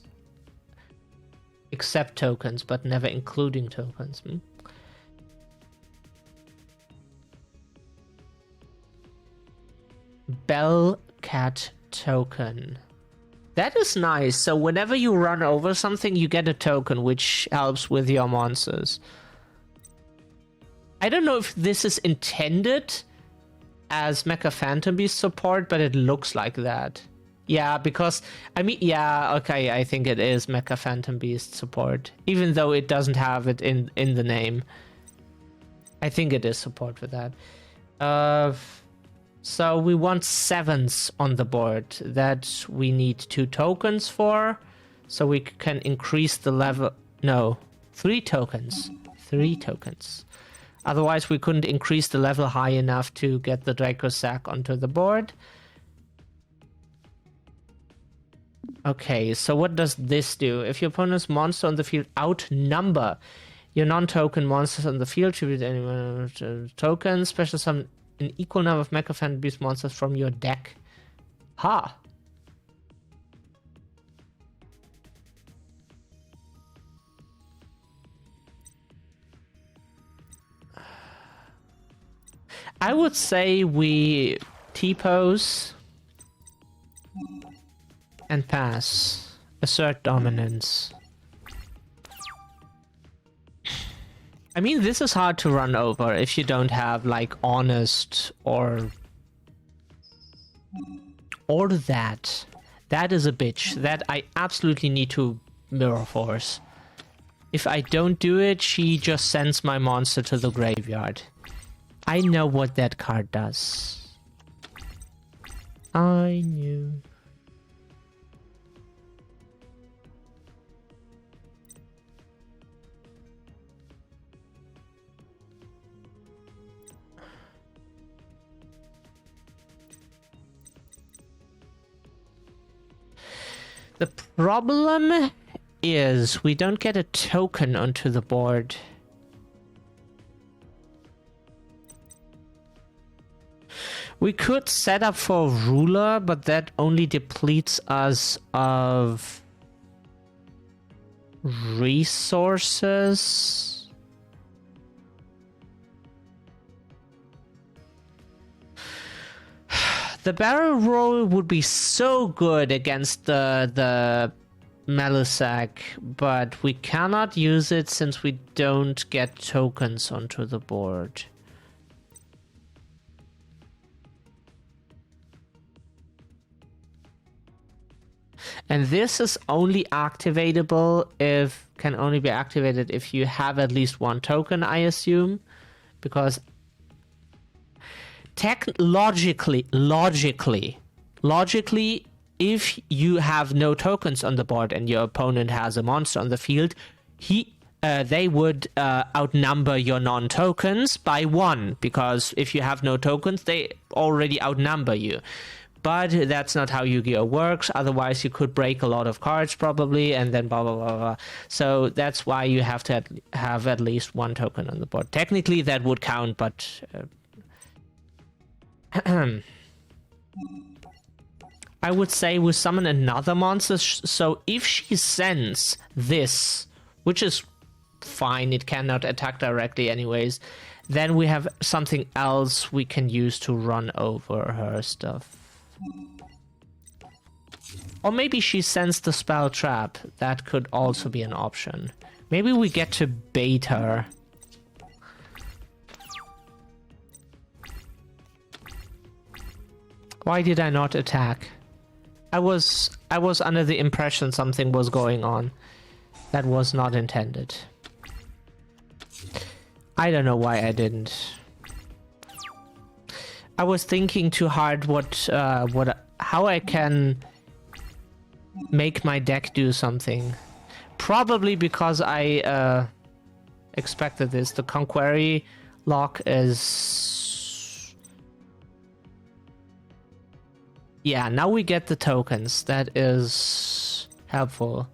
except tokens, but never including tokens. Bellcat token. That is nice. So whenever you run over something, you get a token, which helps with your monsters. I don't know if this is intended as Mecha Phantom Beast support, but it looks like that. Yeah, because, I mean, yeah, okay, I think it is Mecha Phantom Beast support, even though it doesn't have it in the name. I think it is support for that. So we want 7s on the board that we need 2 tokens for, so we can increase the level. No, 3 tokens. 3 tokens. Otherwise, we couldn't increase the level high enough to get the Draco Sack onto the board. Okay, so what does this do? If your opponent's monster on the field outnumber your non-token monsters on the field, tribute any tokens, special summon an equal number of Mecha Phantom Beast monsters from your deck. Ha! I would say we T-pose and pass. Assert dominance. I mean, this is hard to run over if you don't have, like, Honest or that. That is a bitch. That I absolutely need to Mirror Force. If I don't do it, she just sends my monster to the graveyard. I know what that card does. I knew. The problem is we don't get a token onto the board. We could set up for Ruler, but that only depletes us of resources. The barrel roll would be so good against the Melusac, but we cannot use it since we don't get tokens onto the board. And this is only activatable can only be activated if you have at least 1 token, I assume, because logically, if you have no tokens on the board and your opponent has a monster on the field, they would outnumber your non-tokens by 1, because if you have no tokens, they already outnumber you. But that's not how Yu-Gi-Oh! Works. Otherwise, you could break a lot of cards probably, and then blah, blah, blah, blah. So that's why you have to have at least 1 token on the board. Technically, that would count, but... I would say we summon another monster, so if she sends this, which is fine, it cannot attack directly anyways, then we have something else we can use to run over her stuff. Or maybe she sensed the spell trap. That could also be an option. Maybe we get to bait her. Why did I not attack? I was under the impression something was going on. That was not intended. I don't know why I didn't. I was thinking too hard how I can make my deck do something. Probably because I expected this. The Conquery lock is... Yeah, now we get the tokens. That is helpful.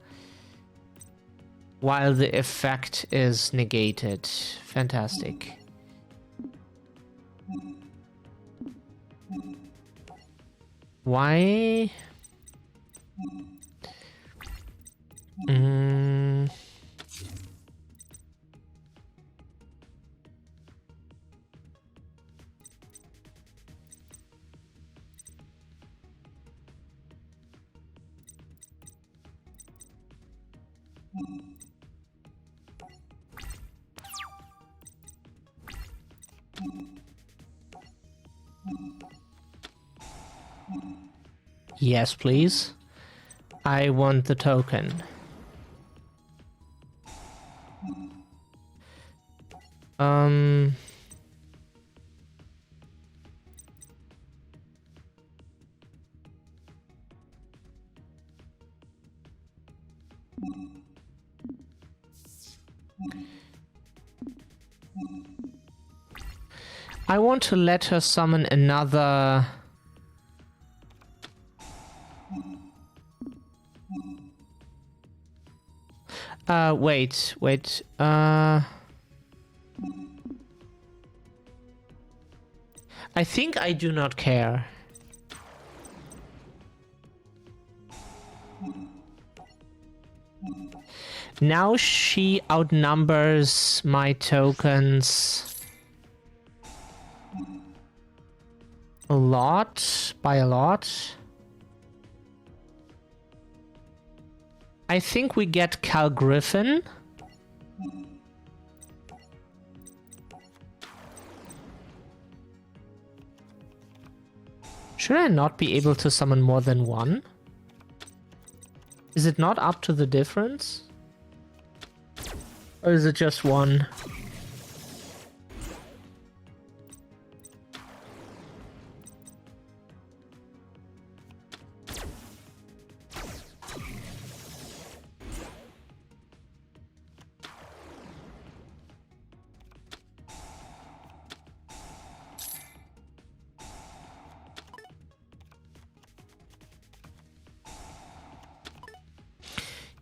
While the effect is negated. Fantastic. Why? Yes, please. I want the token. I want to let her summon another... wait. I think I do not care. Now she outnumbers my tokens a lot, by a lot. I think we get Cal Griffin. Should I not be able to summon more than one? Is it not up to the difference? Or is it just one?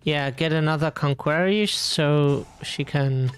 Yeah, get another Conquery so she can...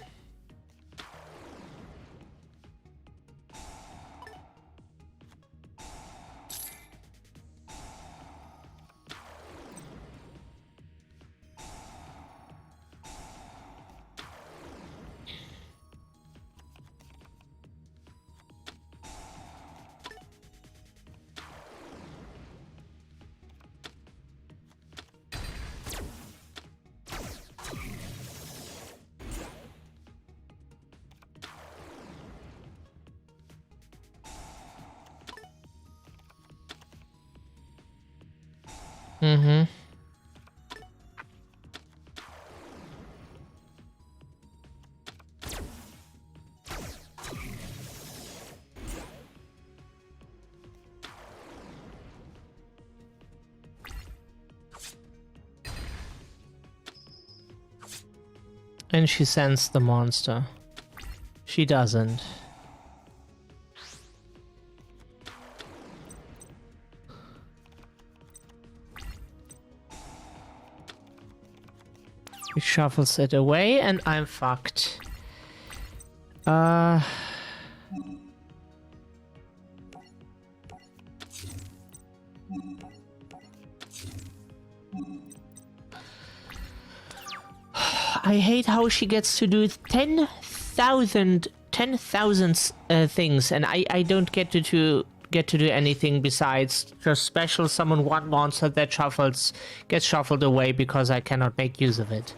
Mm-hmm. And she sends the monster. She doesn't. He shuffles it away and I'm fucked. I hate how she gets to do 10,000 things and I don't get to get to do anything besides just special summon one monster that gets shuffled away because I cannot make use of it.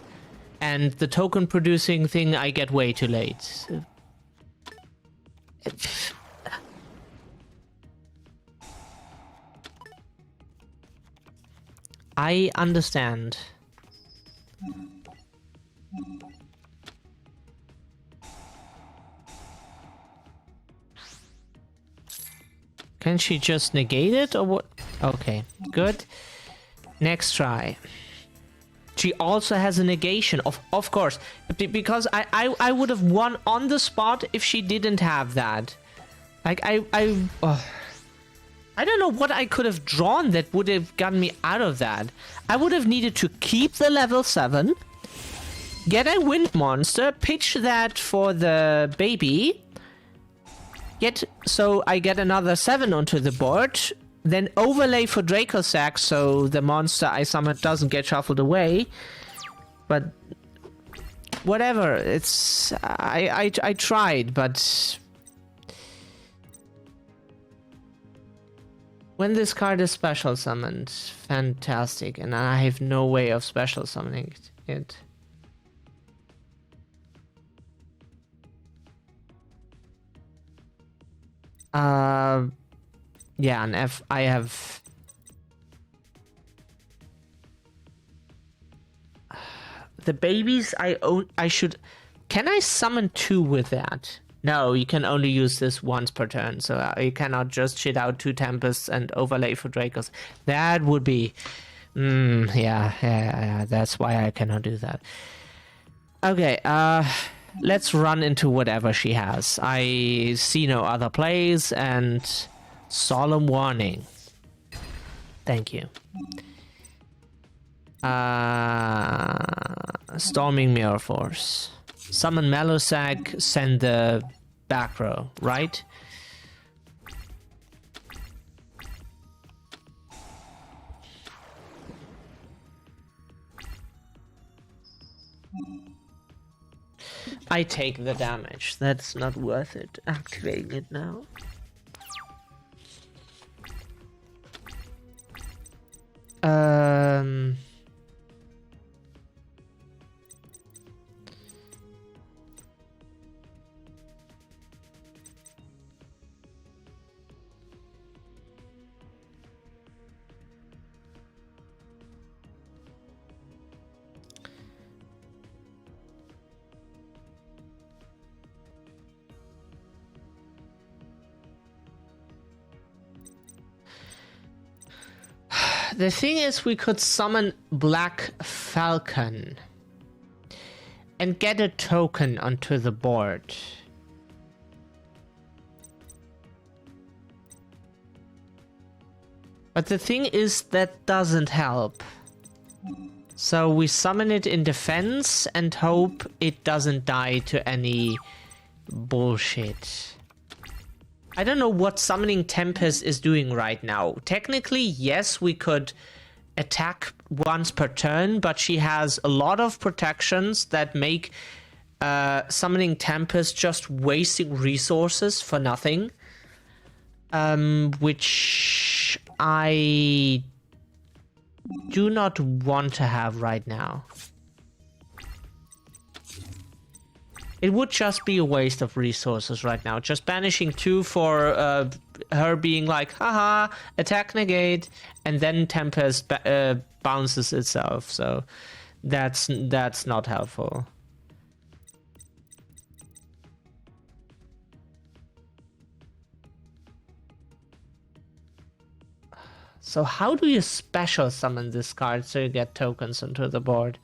And the token producing thing I get way too late. I understand. Can she just negate it or what? Okay, good. Next try. She also has a negation, of course, because I would have won on the spot if she didn't have that. Like, I don't know what I could have drawn that would have gotten me out of that. I would have needed to keep the level 7, get a wind monster, pitch that for the baby, so I get another 7 onto the board, then overlay for Dracosac so the monster I summoned doesn't get shuffled away. But whatever, it's I tried, but when this card is special summoned, fantastic, and I have no way of special summoning it. Yeah, and I have the babies I own. I should. Can I summon 2 with that? No, you can only use this once per turn, so you cannot just shit out 2 Tempests and overlay for Dracos. That would be... yeah, that's why I cannot do that. Okay, let's run into whatever she has. I see no other plays, and solemn warning. Thank you. Storming Mirror Force. Summon Melosac, send the back row, right? I take the damage. That's not worth it. Activating it now. The thing is, we could summon Black Falcon and get a token onto the board. But the thing is, that doesn't help. So we summon it in defense and hope it doesn't die to any bullshit. I don't know what summoning Tempest is doing right now. Technically, yes, we could attack once per turn, but she has a lot of protections that make summoning Tempest just wasting resources for nothing. Which I do not want to have right now. It would just be a waste of resources right now. Just banishing 2 for her being like, haha, attack negate, and then Tempest bounces itself. So that's not helpful. So how do you special summon this card so you get tokens onto the board?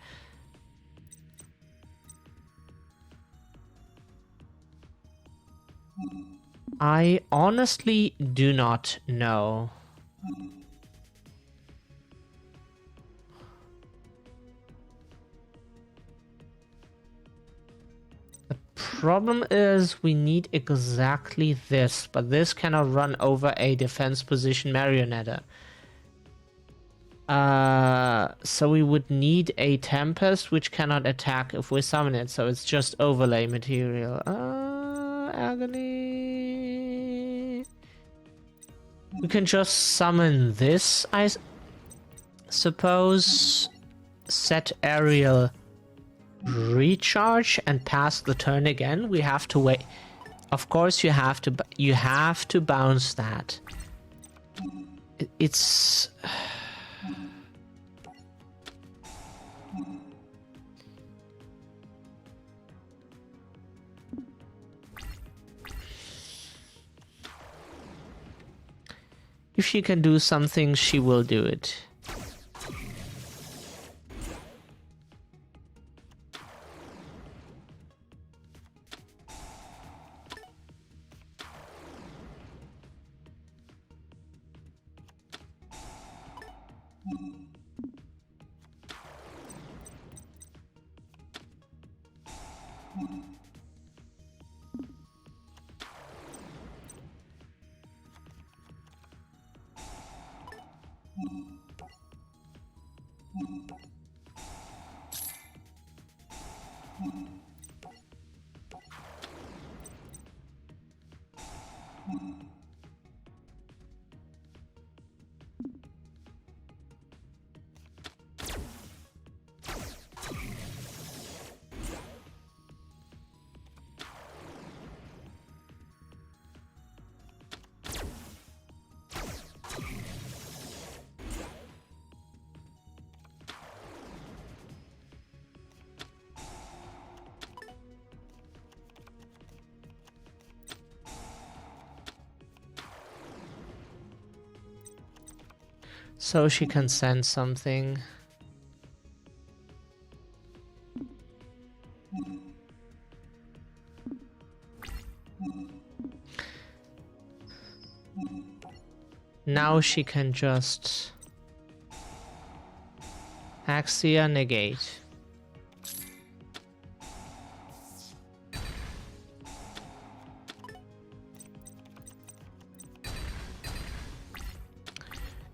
I honestly do not know. The problem is we need exactly this, but this cannot run over a defense position Marionetta. So we would need a Tempest, which cannot attack if we summon it, so it's just overlay material. Agony. We can just summon this, I suppose. Set aerial recharge and pass the turn again. We have to wait. Of course, you have to bounce that. It's if she can do something, she will do it. So she can send something. Now she can just Axia negate.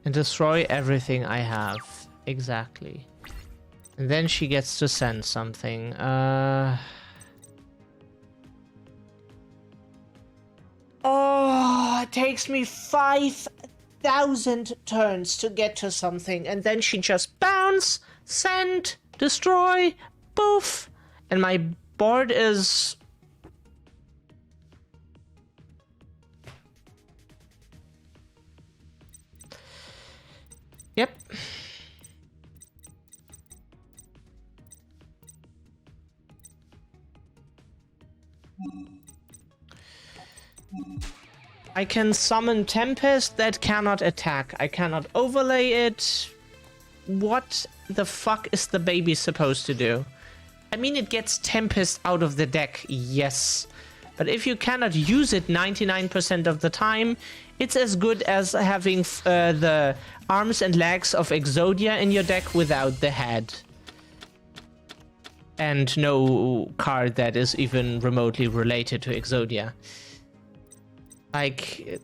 And destroy everything I have. Exactly. And then she gets to send something. Oh, it takes me 5,000 turns to get to something. And then she just bounce, send, destroy, poof. And my board is... Yep. I can summon Tempest that cannot attack. I cannot overlay it. What the fuck is the baby supposed to do? I mean, it gets Tempest out of the deck, yes. But if you cannot use it 99% of the time, it's as good as having the arms and legs of Exodia in your deck without the head. And no card that is even remotely related to Exodia. Like,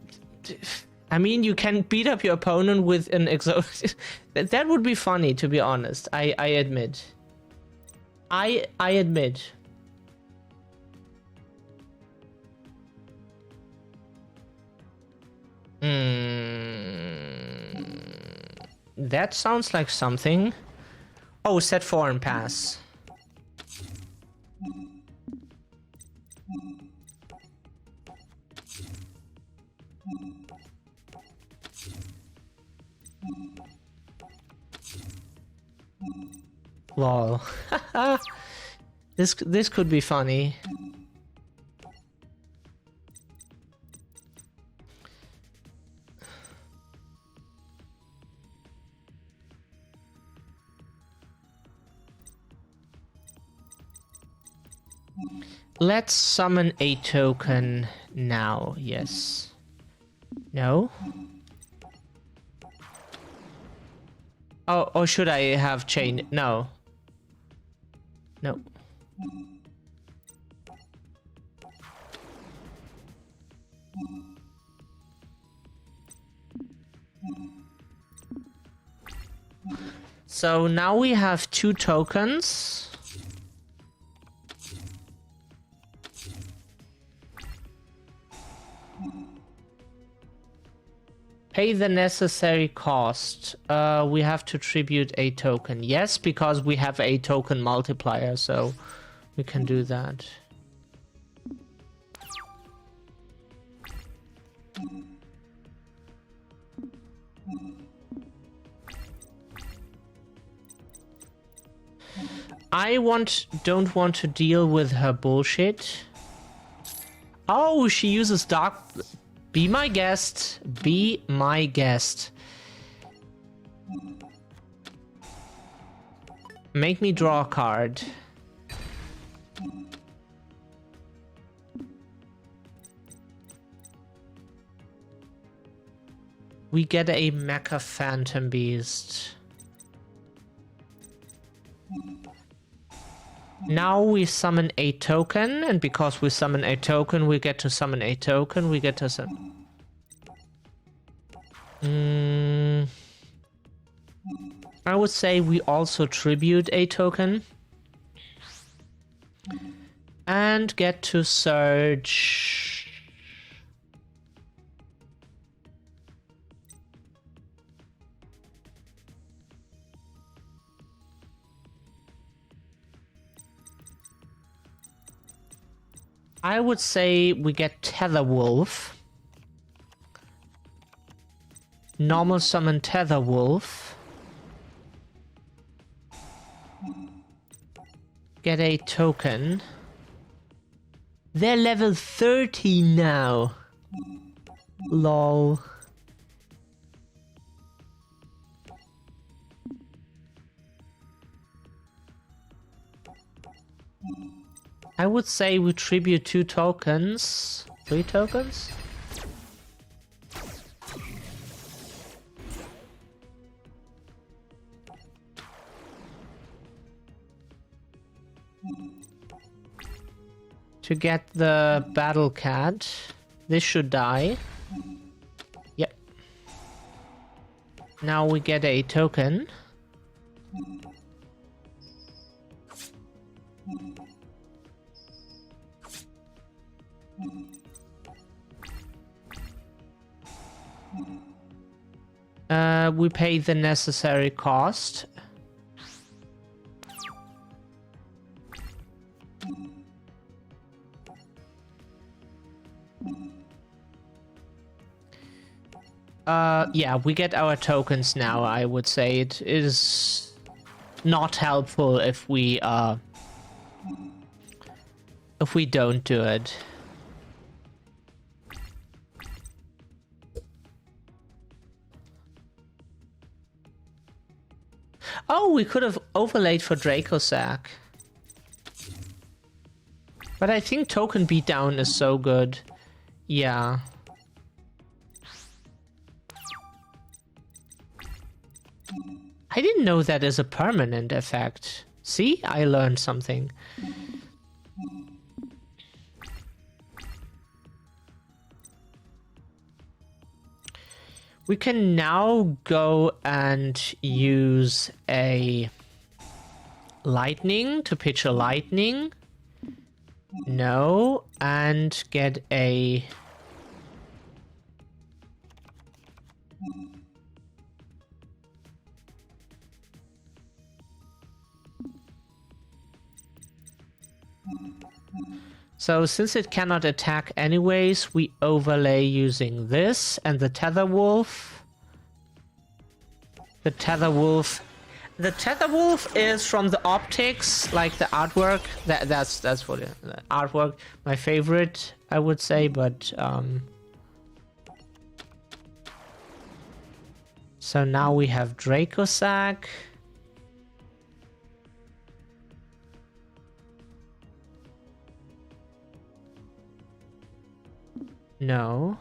I mean, you can beat up your opponent with an Exodia. That would be funny, to be honest. I admit. I admit. That sounds like something. Oh, set 4 and pass. Lol. This could be funny. Let's summon a token now. Yes. No? Oh, or should I have chain? No. No. So now we have 2 tokens. Pay the necessary cost. We have to tribute a token. Yes, because we have a token multiplier, so we can do that. Don't want to deal with her bullshit. Oh, she uses dark. Be my guest. Be my guest. Make me draw a card. We get a Mecha Phantom Beast. Now we summon a token, and because we summon a token, we get to summon a token. We get to summon. I would say we also tribute a token. And get to search. I would say we get Tether Wolf. Normal summon Tether Wolf. Get a token. They're level 30 now. Lol. I would say we tribute 2 tokens. 3 tokens? To get the battle cat. This should die. Yep. Now we get a token. We pay the necessary cost. Yeah, we get our tokens now. I would say it is not helpful if we don't do it. Oh, we could have overlaid for Dracosac. But I think token beatdown is so good. Yeah. I didn't know that is a permanent effect. See? I learned something. We can now go and use a lightning to pitch a lightning. No, and get a... So since it cannot attack anyways, we overlay using this and the Tether Wolf. The Tether Wolf is from the optics, like the artwork. That's what the artwork. My favorite, I would say, but so now we have Dracosac. No.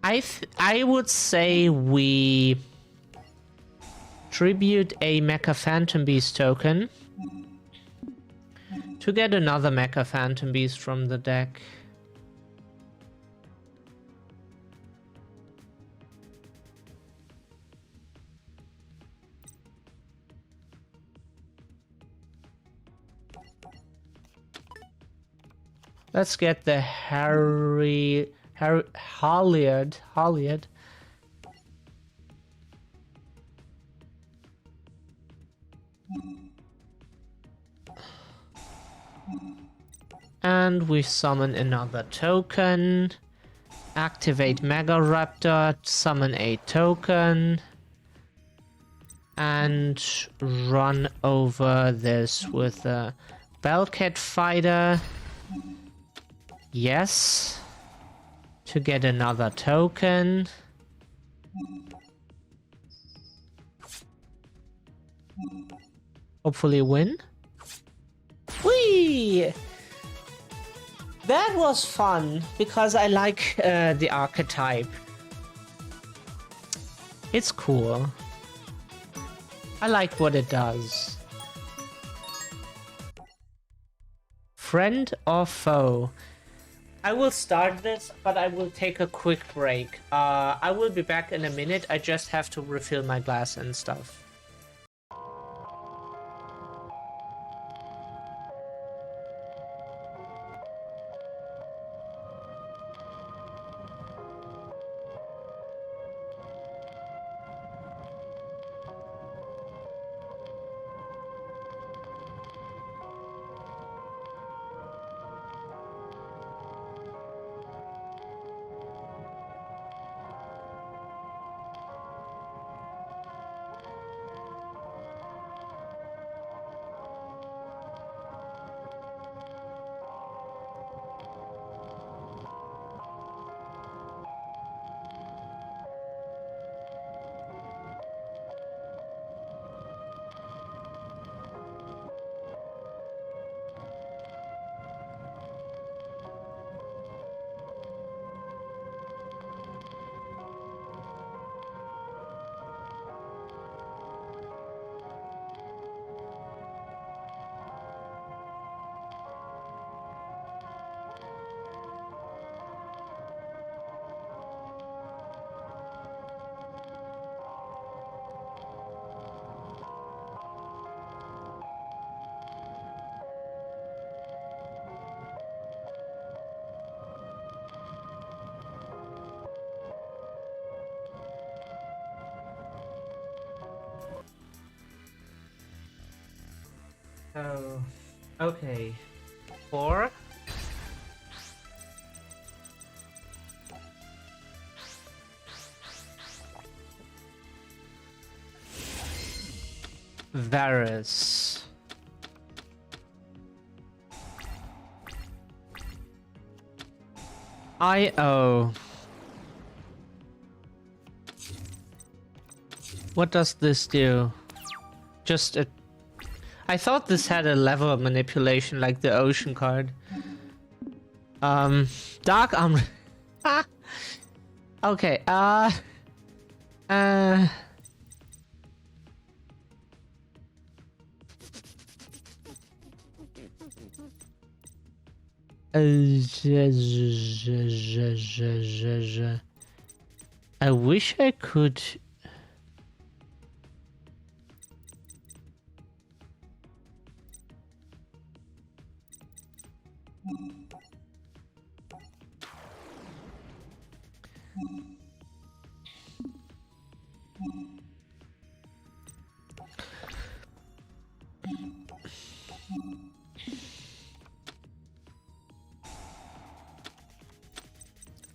I would say we tribute a Mecha Phantom Beast token to get another Mecha Phantom Beast from the deck. Let's get the Hollyard. And we summon another token. Activate Mega Raptor, summon a token. And run over this with a Bellcat Fighter. Yes. To get another token. Hopefully win. Whee! That was fun, because I like the archetype. It's cool. I like what it does. Friend or foe? I will start this, but I will take a quick break. I will be back in a minute. I just have to refill my glass and stuff. Oh, okay. 4. Varus. IO. What does this do? Just a... I thought this had a level of manipulation like the ocean card. Dark Armor. Ah! Okay, I wish I could...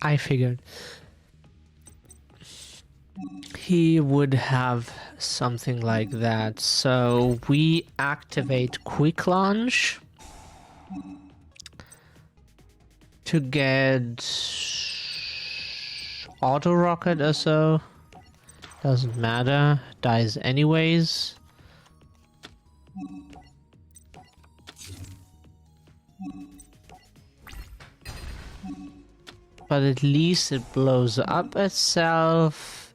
I figured he would have something like that. So we activate Quick Launch to get Auto Rocket or so. Doesn't matter, dies anyways. But at least it blows up itself.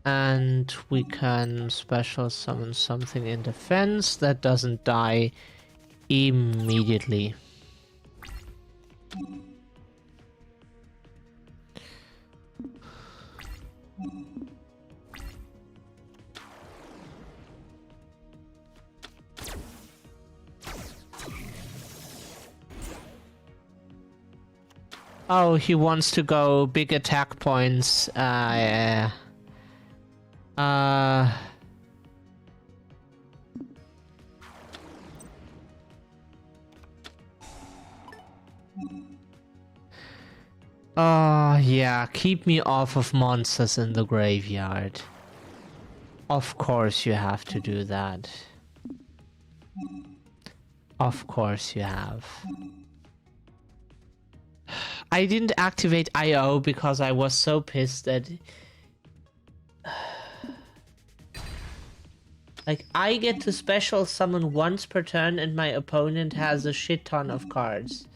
And we can special summon something in defense that doesn't die immediately. Oh, he wants to go big attack points. Yeah. Oh, yeah. Keep me off of monsters in the graveyard. Of course you have to do that. Of course you have. I didn't activate IO because I was so pissed that... Like, I get to special summon once per turn and my opponent has a shit ton of cards.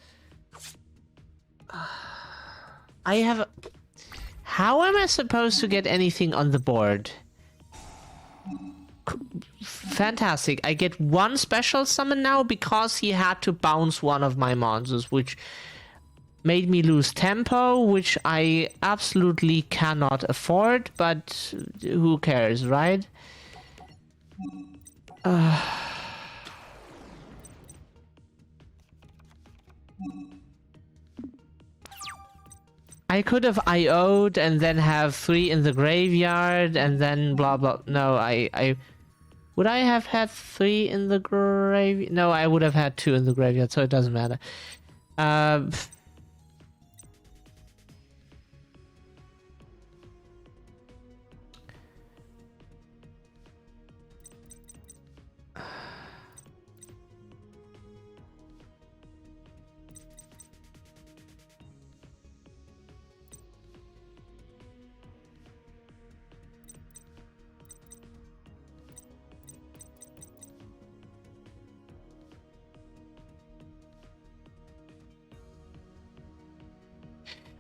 I have... How am I supposed to get anything on the board? Fantastic. I get one special summon now because he had to bounce one of my monsters, which made me lose tempo, which I absolutely cannot afford, but who cares, right? I could have IO'd and then have 3 in the graveyard and then blah blah. No, I would I have had 3 in the grave? No, I would have had 2 in the graveyard, so it doesn't matter.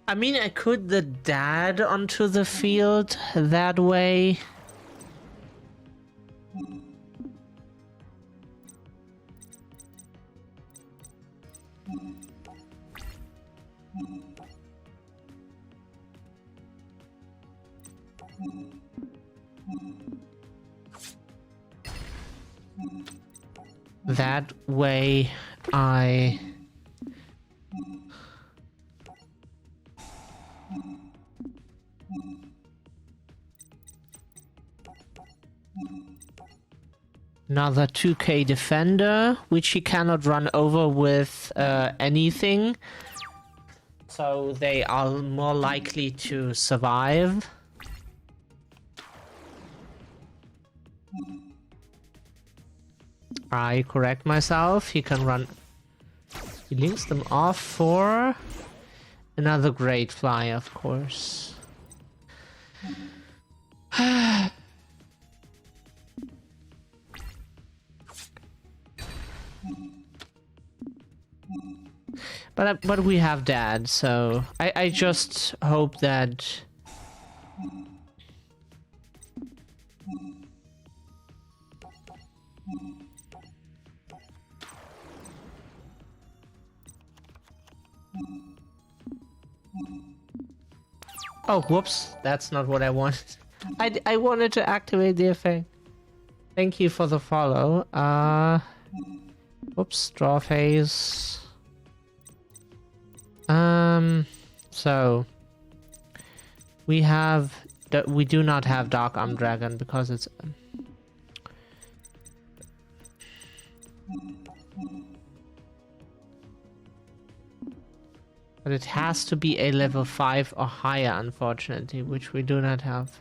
I mean, I could the dad onto the field that way. That way I... Another 2k defender, which he cannot run over with anything. So they are more likely to survive. I correct myself. He can run... He links them off for another great fly, of course. But we have dad, so I just hope that... Oh, whoops. That's not what I wanted. I wanted to activate the effect. Thank you for the follow. Whoops. Draw phase. So... We have... We do not have Dark Arm Dragon because it's... But it has to be a level 5 or higher, unfortunately, which we do not have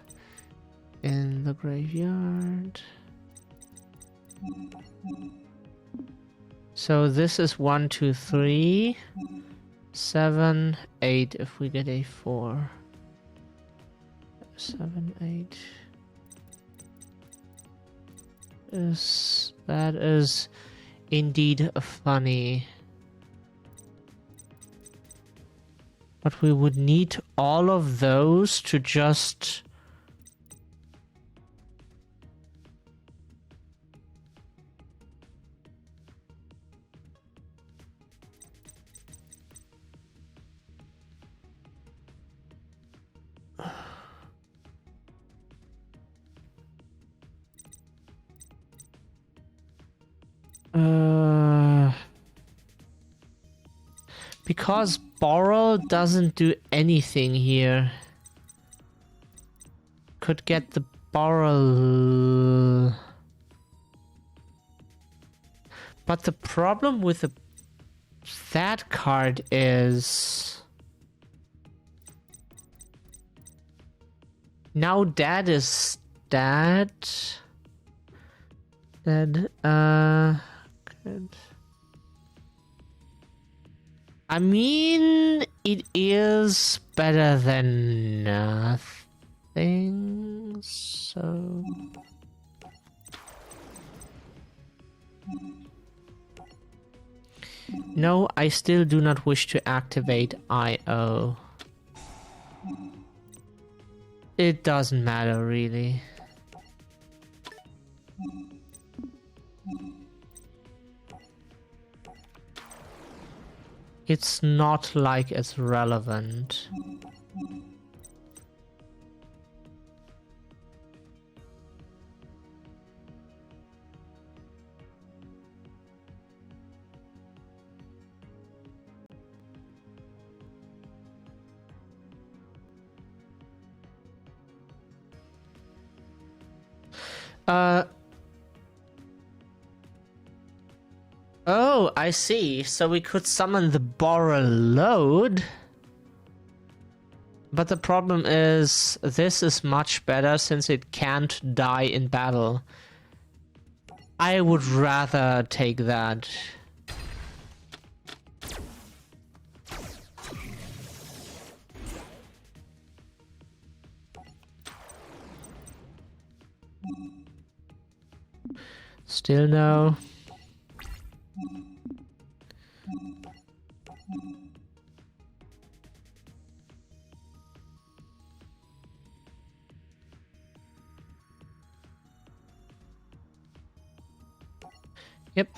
in the graveyard. So this is 1, 2, 3, 7, 8 if we get a 4. 7, 8. That is indeed funny. But we would need all of those to just... Because Borrow doesn't do anything here. Could get the Borrow. But the problem with that card is... Now that is dead. Good. I mean, it is better than nothing, so... No, I still do not wish to activate IO. It doesn't matter, really. It's not like it's relevant. Oh, I see. So we could summon the Borrow Load. But the problem is, this is much better since it can't die in battle. I would rather take that. Still no. Yep.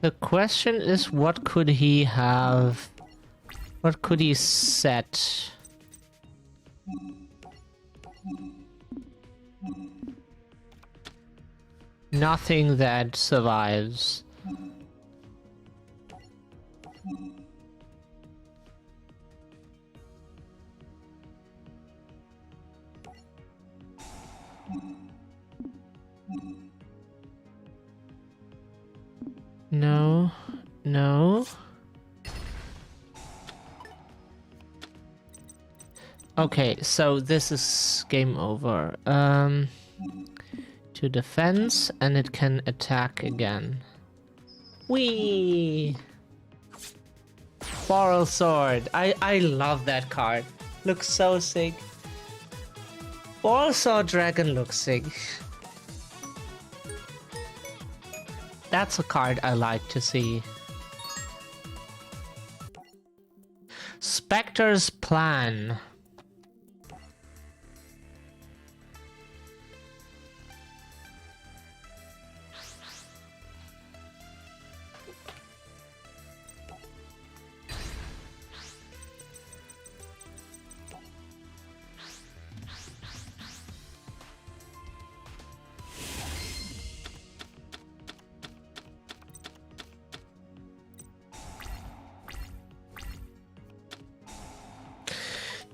The question is, what could he have? What could he set? Nothing that survives. No, no. Okay, so this is game over. To defense, and it can attack again. Whee! Floral Sword. I love that card. Looks so sick. Floral Sword Dragon looks sick. That's a card I like to see. Spectre's Plan.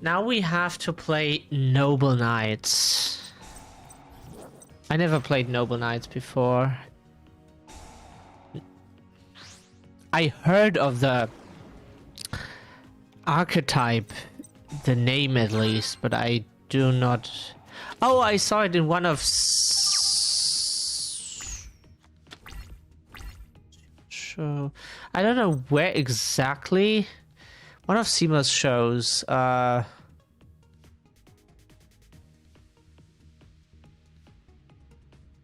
Now we have to play Noble Knights. I never played Noble Knights before. I heard of the archetype, the name at least, but I do not... Oh, I saw it in one of... Show. I don't know where exactly. One of Seema's shows.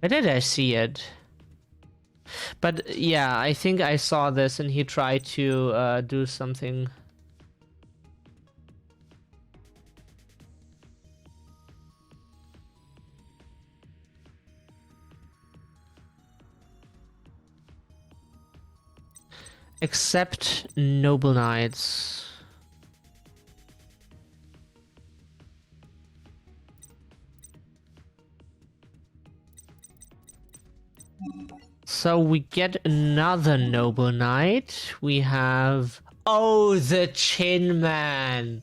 Where did I see it? But yeah, I think I saw this and he tried to do something. Except Noble Knights. So we get another Noble Knight. We have... Oh, the Chin Man!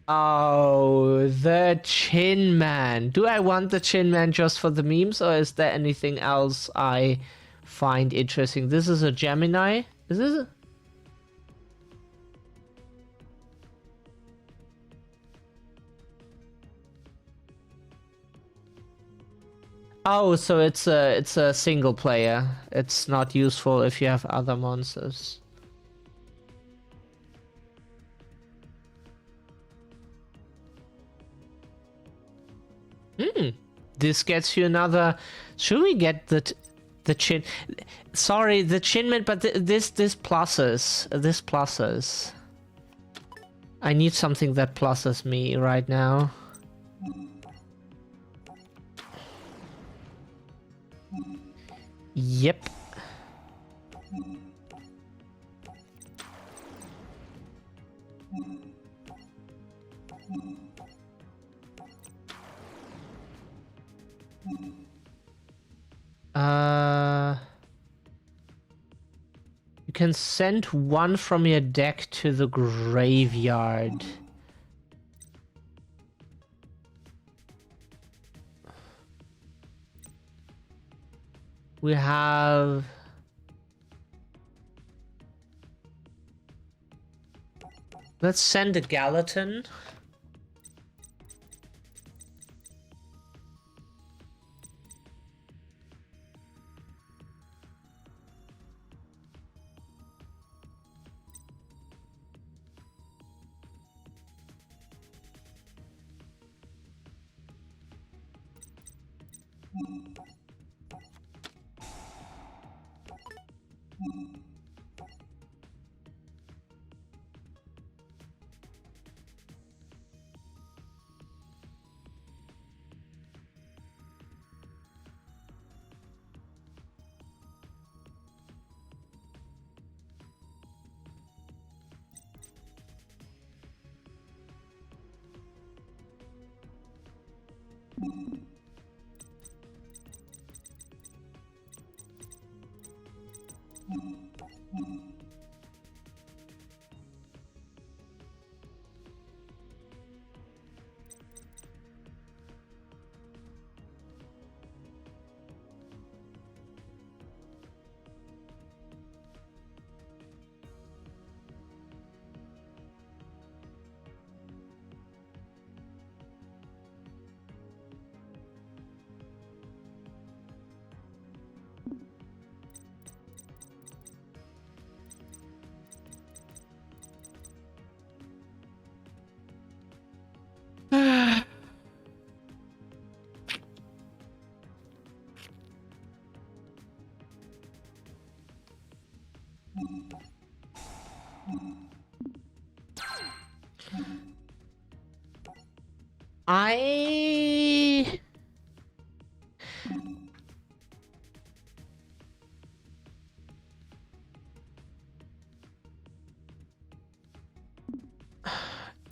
Oh, the Chin Man. Do I want the Chin Man just for the memes, or is there anything else I find interesting? This is a Gemini? Is this a... Oh, so it's a single player. It's not useful if you have other monsters. This gets you another. Should we get the chin? Sorry, the chin, but this pluses. I need something that pluses me right now. Yep. You can send one from your deck to the graveyard. We have... Let's send a Gallatin.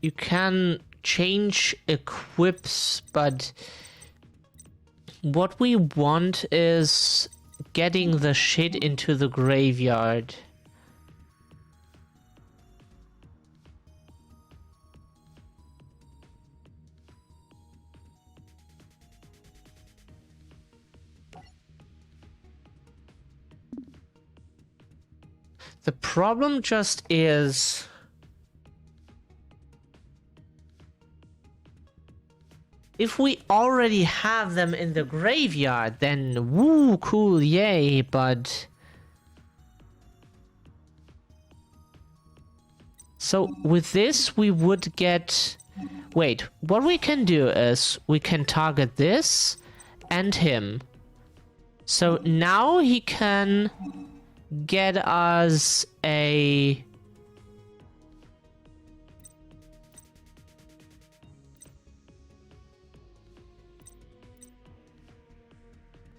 You can change equips, but what we want is getting the shit into the graveyard. The problem just is... If we already have them in the graveyard, then woo, cool, yay, but... So with this, we would get Wait, what we can do is we can target this and him. So now he can get us a...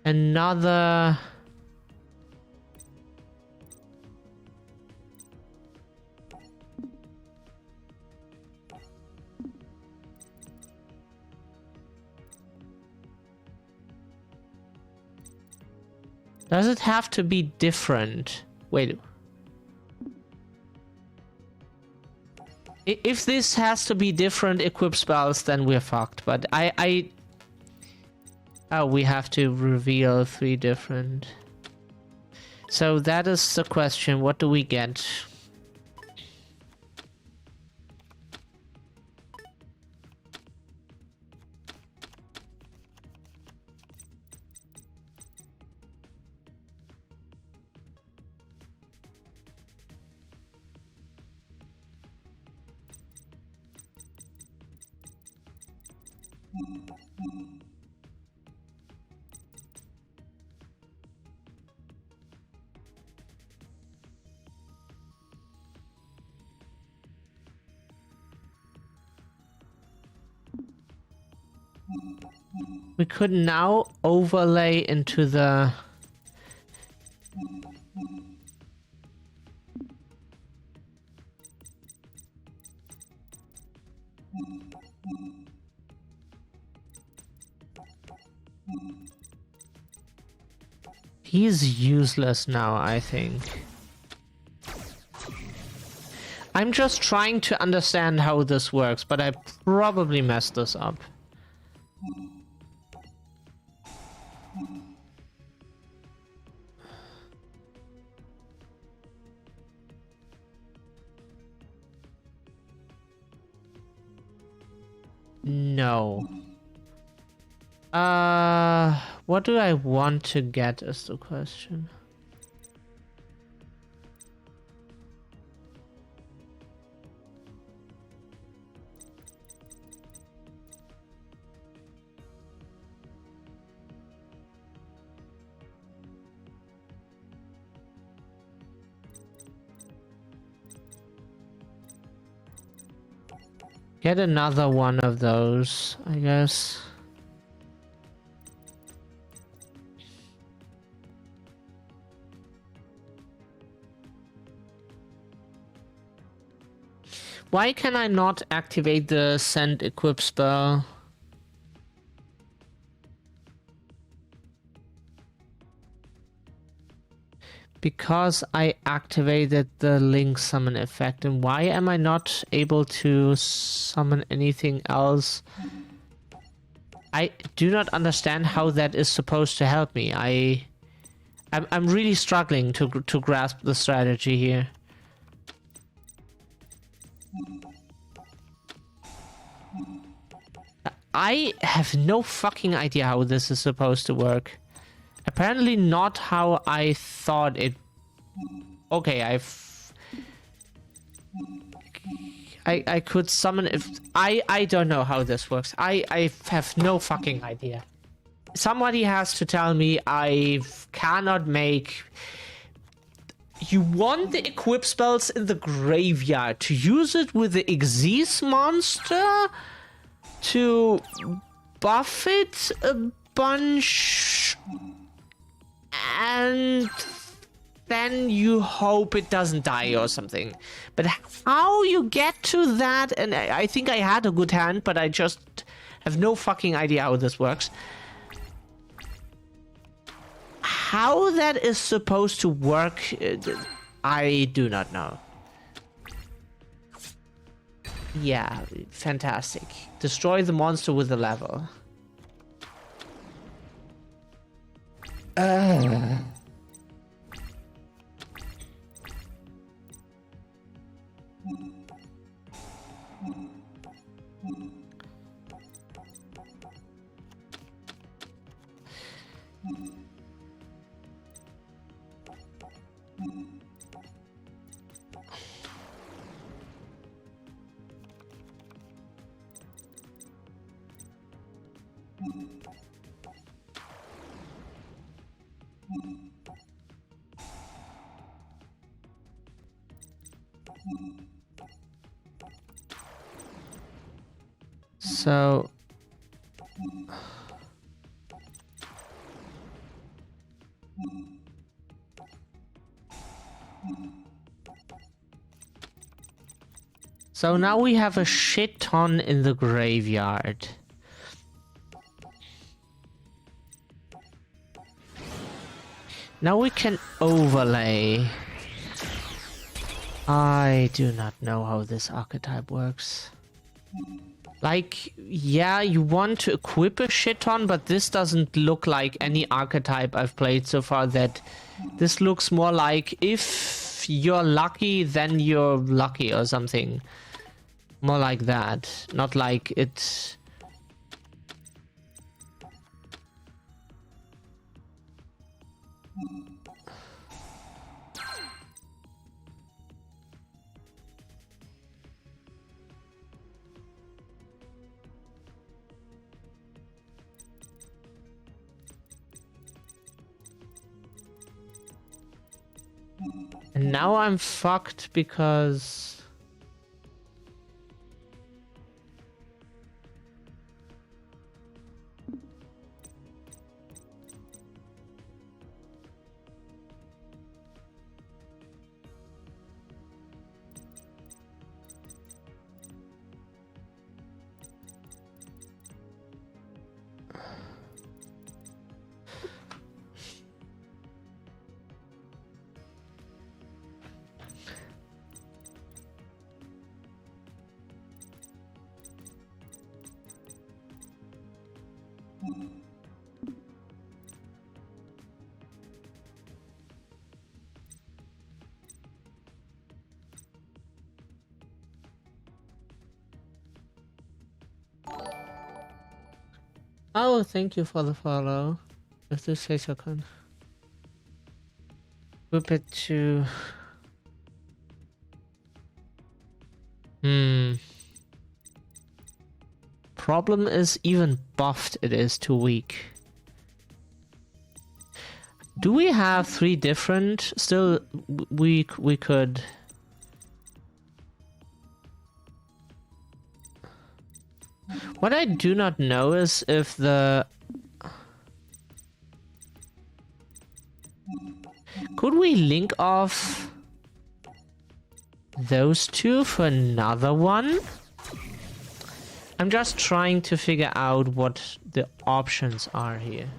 another... Does it have to be different? Wait. If this has to be different equip spells, then we're fucked. But oh, we have to reveal 3 different. So that is the question. What do we get? We could now overlay into the... He's useless now, I think. I'm just trying to understand how this works, but I probably messed this up. No. What do I want to get is the question. Get another one of those, I guess. Why can I not activate the send equip spell? Because I activated the link summon effect, and why am I not able to summon anything else? I do not understand how that is supposed to help me. I'm really struggling to grasp the strategy here. I have no fucking idea how this is supposed to work. Apparently not how I thought it... Okay, I could summon... I don't know how this works. I have no fucking idea. Somebody has to tell me. I cannot make... You want the equip spells in the graveyard to use it with the Xyz monster to buff it a bunch, and then you hope it doesn't die or something. But how you get to that, and I think I had a good hand, but I just have no fucking idea how this works. How that is supposed to work, I do not know. Yeah, fantastic. Destroy the monster with a level. So... So now we have a shit ton in the graveyard. Now we can overlay. I do not know how this archetype works. Like, yeah, you want to equip a shit ton, but this doesn't look like any archetype I've played so far. That this looks more like if you're lucky, then you're lucky or something. More like that, not like it. And now I'm fucked because... Oh, thank you for the follow. If this says I can whip it to... Problem is, even buffed it is too weak. Do we have 3 different? Still, we could... What I do not know is if the... Could we link off those two for another one? I'm just trying to figure out what the options are here.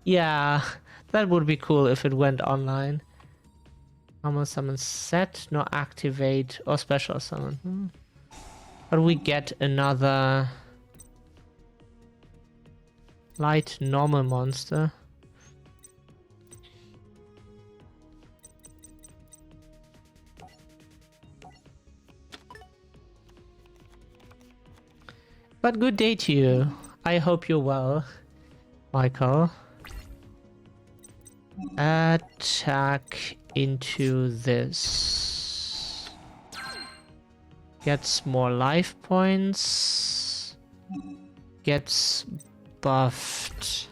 Yeah, that would be cool if it went online. Almost summon set, no activate or special summon. But we get another light normal monster. But good day to you. I hope you're well, Michael. Attack into this. Gets more life points. Gets buffed.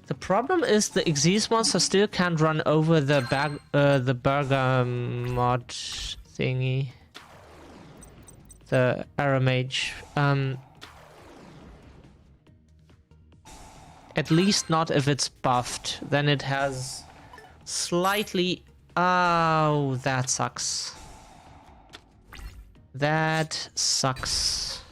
The problem is the Xyz monster still can't run over the bergamot thingy. The Aramage. At least not if it's buffed. Then it has slightly... Oh, that sucks. That sucks.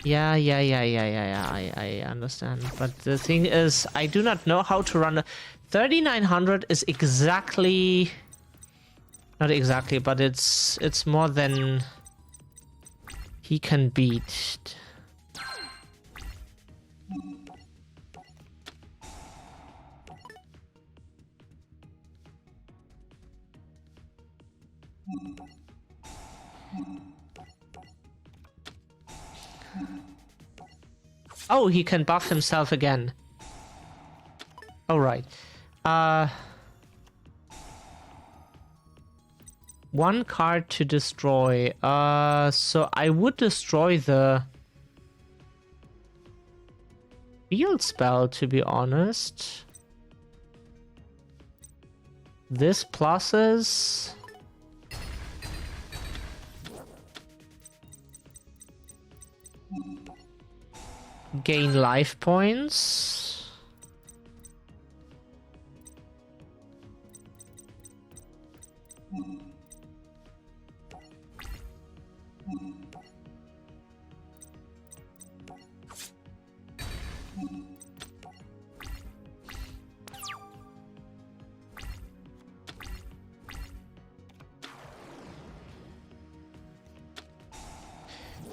Yeah, I understand. But the thing is, I do not know how to run a... 3900 is exactly... Not exactly, but it's more than he can beat. Oh, he can buff himself again. Alright. One card to destroy. So I would destroy the field spell, to be honest. This pluses. Gain life points.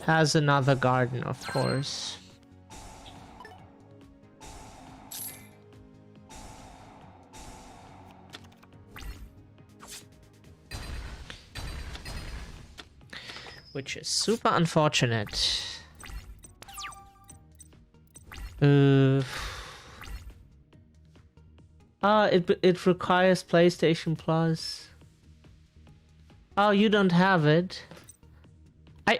Has another garden, of course. Which is super unfortunate. It requires PlayStation Plus. Oh, you don't have it.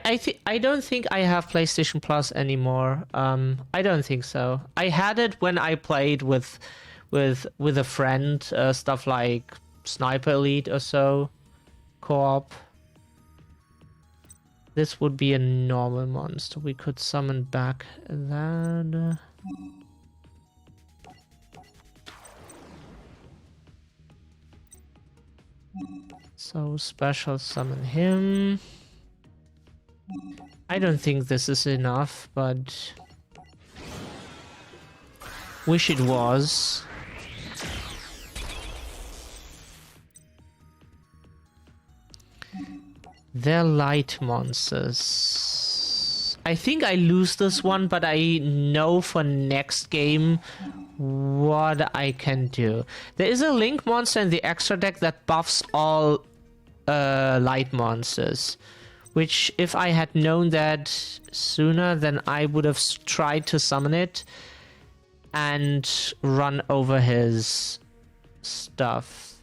I don't think I have PlayStation Plus anymore. I don't think so. I had it when I played with a friend, stuff like Sniper Elite or so, co-op. This would be a normal monster. We could summon back that. So special summon him. I don't think this is enough, but wish it was. They're light monsters. I think I lose this one, but I know for next game what I can do. There is a link monster in the extra deck that buffs all light monsters. Which, if I had known that sooner, then I would have tried to summon it and run over his stuff.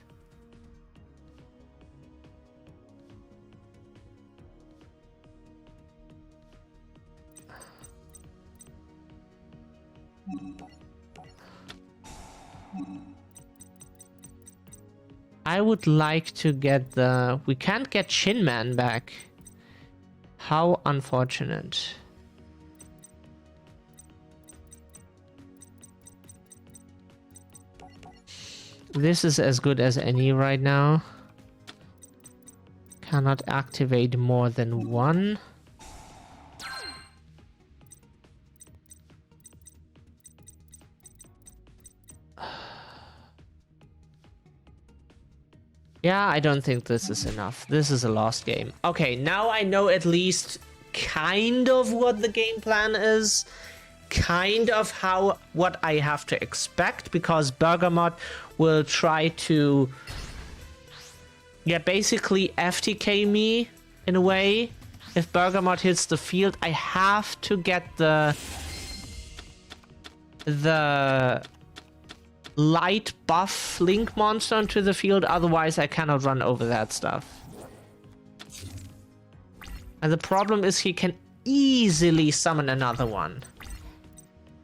I would like to get the... We can't get Shin Man back. How unfortunate. This is as good as any right now. Cannot activate more than one. Yeah, I don't think this is enough. This is a lost game. Okay, now I know at least kind of what the game plan is. Kind of what I have to expect, because Bergamot will try to... Yeah, basically FTK me in a way. If Bergamot hits the field, I have to get the light buff link monster onto the field, otherwise I cannot run over that stuff. And the problem is he can easily summon another one,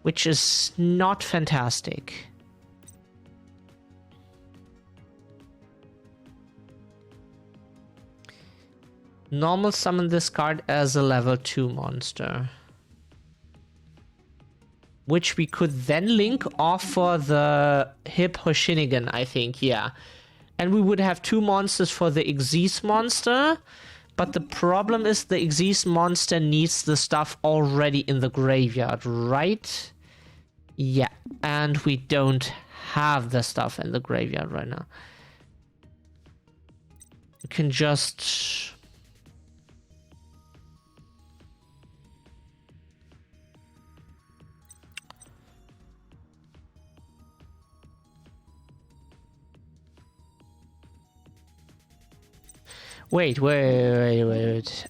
which is not fantastic. Normal summon this card as a level 2 monster, which we could then link off for the Hip Hoshinigan, I think, yeah. And we would have 2 monsters for the Xyz monster, but the problem is the Xyz monster needs the stuff already in the graveyard, right? Yeah, and we don't have the stuff in the graveyard right now. We can just... Wait.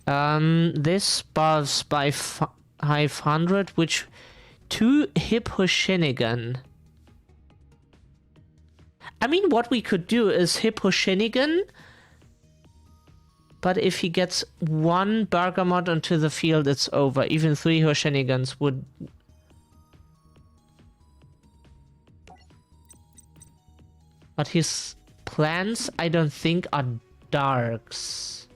This buffs by 500, which 2 Hip Hoshinigan. I mean, what we could do is Hippo Shinnigan, but if he gets one Bergamot onto the field, it's over. Even 3 Hoshinigans would... But his plans, I don't think, are darks.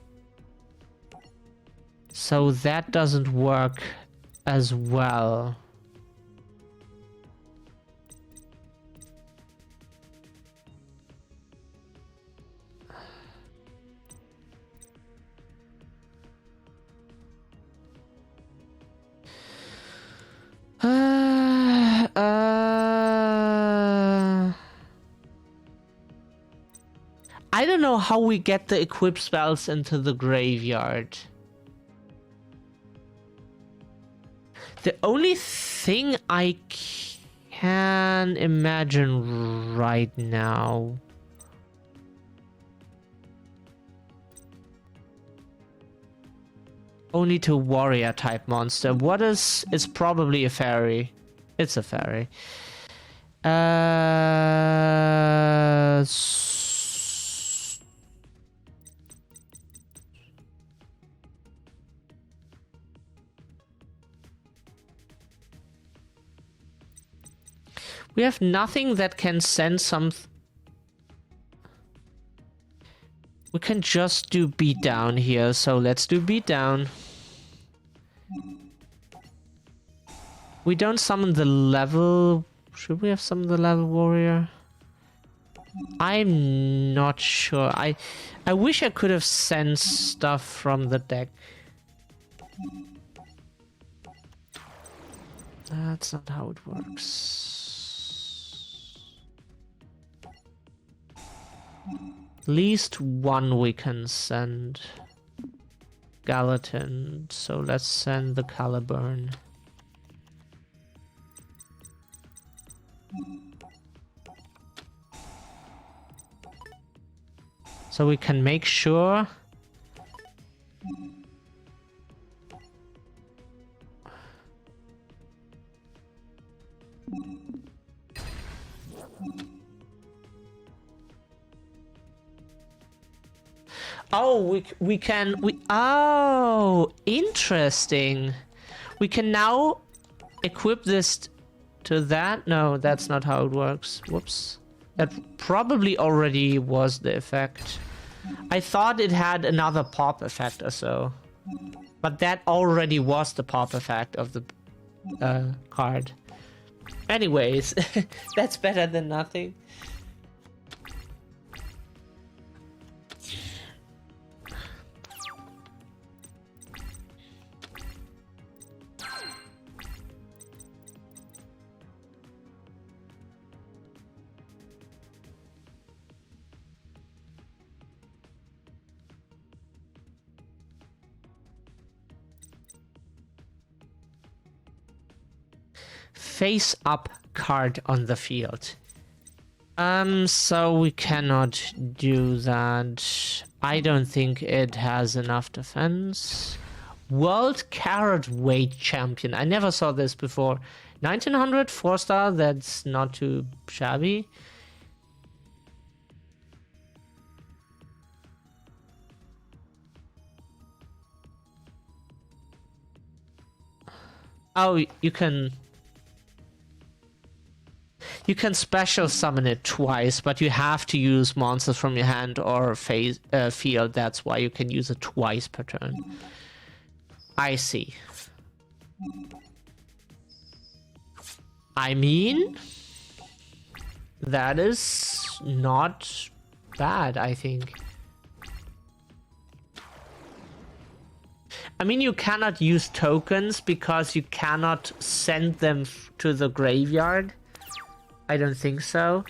So that doesn't work as well. I don't know how we get the equip spells into the graveyard. The only thing I can imagine right now... Only to warrior type monster. What is... It's probably a fairy. It's a fairy. We have nothing that can send some... We can just do beatdown here, so let's do beatdown. We don't summon the level... Should we have summoned the level warrior? I'm not sure. I wish I could have sent stuff from the deck. That's not how it works. At least one we can send. Gallatin. So let's send the Caliburn. So we can make sure. Oh, oh, interesting. We can now equip this to that. No, that's not how it works. Whoops. That probably already was the effect. I thought it had another pop effect or so. But that already was the pop effect of the card. Anyways, that's better than nothing. Face up card on the field. So we cannot do that. I don't think it has enough defense. World Carrot Weight Champion. I never saw this before. 1900, 4-star, that's not too shabby. Oh, you can special summon it twice, but you have to use monsters from your hand or field. That's why you can use it twice per turn. I see. I mean, that is not bad, I think. I mean, you cannot use tokens because you cannot send them to the graveyard. I don't think so.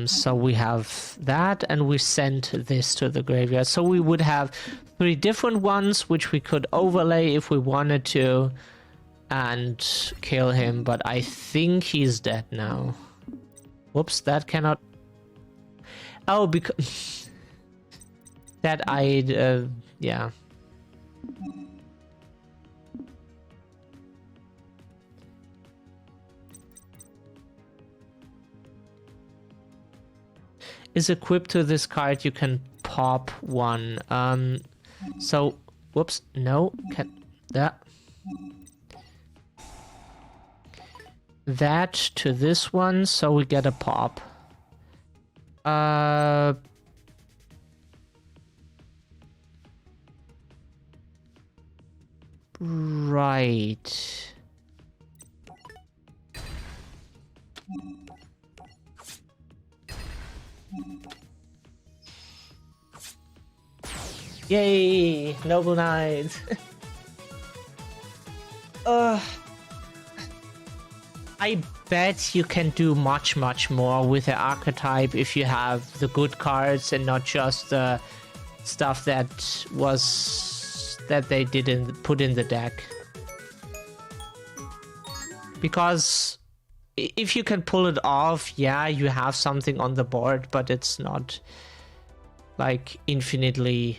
So we have that, and we sent this to the graveyard. So we would have 3 different ones, which we could overlay if we wanted to, and kill him. But I think he's dead now. Whoops, that cannot... Oh, because that yeah. Is equipped to this card, you can pop one. So, whoops, no, that to this one, so we get a pop. Right. Yay, Noble Knight. I bet you can do much more with the archetype if you have the good cards and not just the stuff that they didn't put in the deck. Because if you can pull it off, yeah, you have something on the board, but it's not like infinitely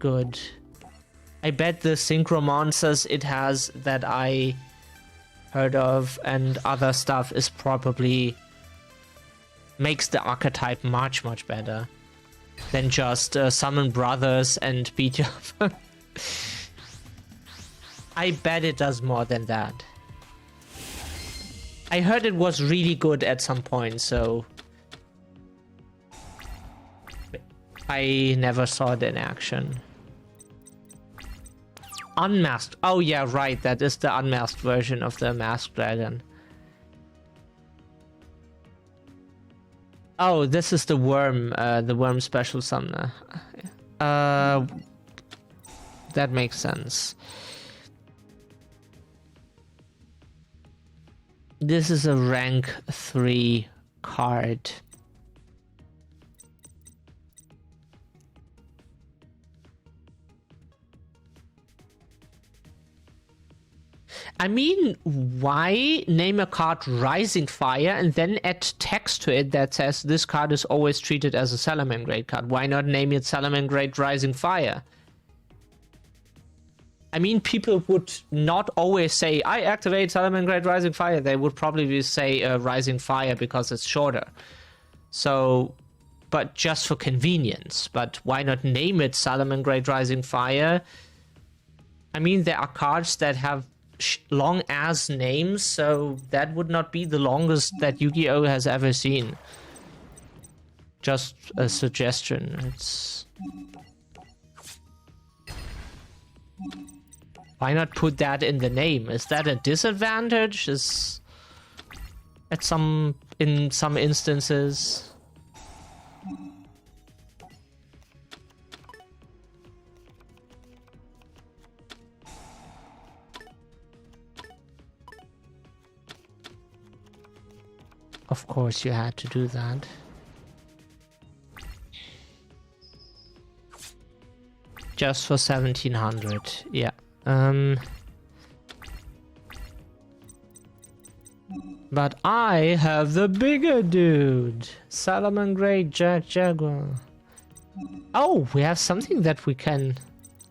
good. I bet the synchro monsters it has that I heard of and other stuff is probably makes the archetype much better than just summon brothers and beat you up. I bet it does more than that. I heard it was really good at some point, so I never saw it in action. Unmasked. Oh yeah, right. That is the unmasked version of the masked dragon. Oh, this is the worm special summoner. That makes sense. This is a rank 3 card. I mean, why name a card Rising Fire and then add text to it that says this card is always treated as a Salamangreat card? Why not name it Salamangreat Rising Fire? I mean, people would not always say, I activate Salamangreat Rising Fire. They would probably say Rising Fire because it's shorter. So, but just for convenience. But why not name it Salamangreat Rising Fire? I mean, there are cards that have long ass names, so that would not be the longest that Yu-Gi-Oh has ever seen. Just a suggestion. It's why not put that in the name? Is that a disadvantage? Is in some instances? Of course you had to do that. Just for 1700, yeah. But I have the bigger dude. Salamangreat Jaguar. Oh, we have something that we can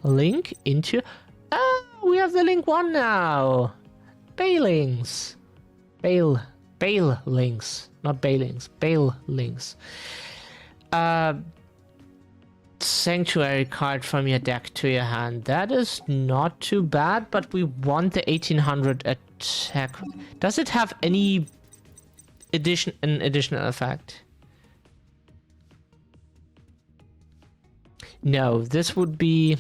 link into. Oh, we have the link 1 now. Bailings. Bale links, not Bailings, Bale links. Sanctuary card from your deck to your hand. That is not too bad, but we want the 1800 attack. Does it have any additional effect? No, this would be...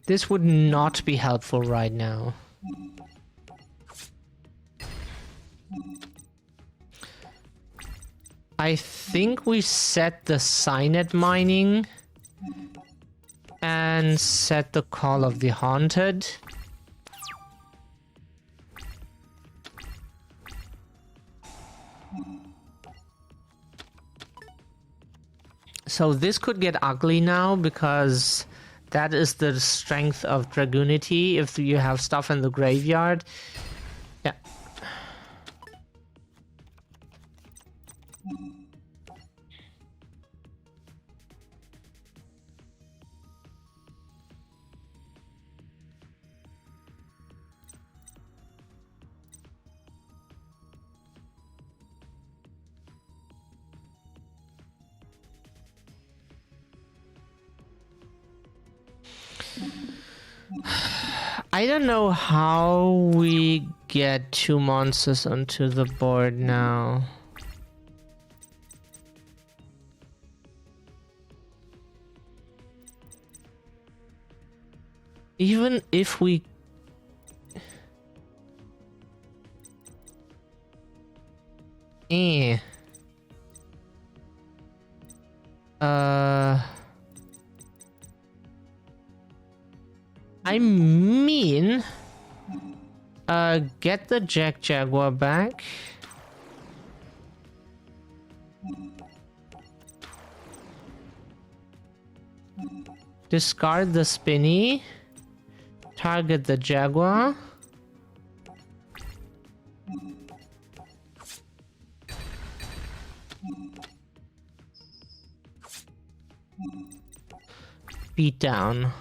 This would not be helpful right now. I think we set the Signet Mining and set the Call of the Haunted. So this could get ugly now because that is the strength of Dragoonity if you have stuff in the graveyard. Yeah. I don't know how we get 2 monsters onto the board now. Even if we... I mean... get the Jaguar back. Discard the Spinny. Target the Jaguar. Beat down.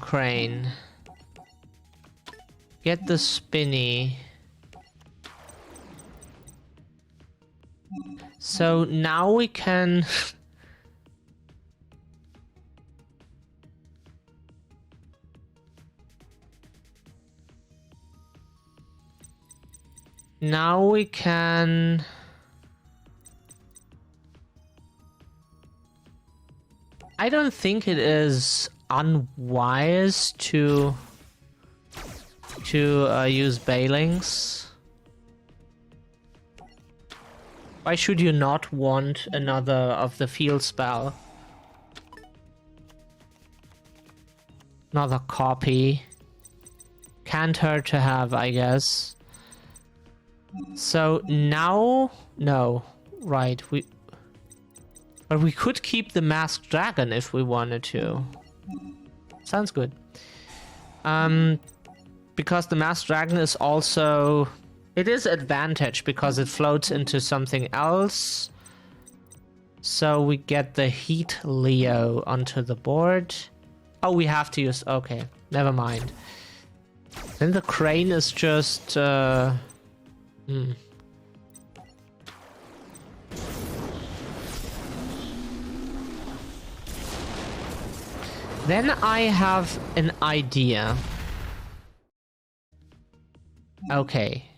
Crane. Get the Spinny. So now we can... now we can... I don't think it is unwise to use Bailings. Why should you not want another of the field spell? Another copy. Can't hurt to have, I guess. So now... no. Right, but we could keep the Masked Dragon if we wanted to. Sounds good. Because the Masked Dragon is also... it is advantage because it floats into something else. So we get the Heat Leo onto the board. Oh, we have to use... okay, never mind. Then the Crane is just... Then I have an idea. Okay.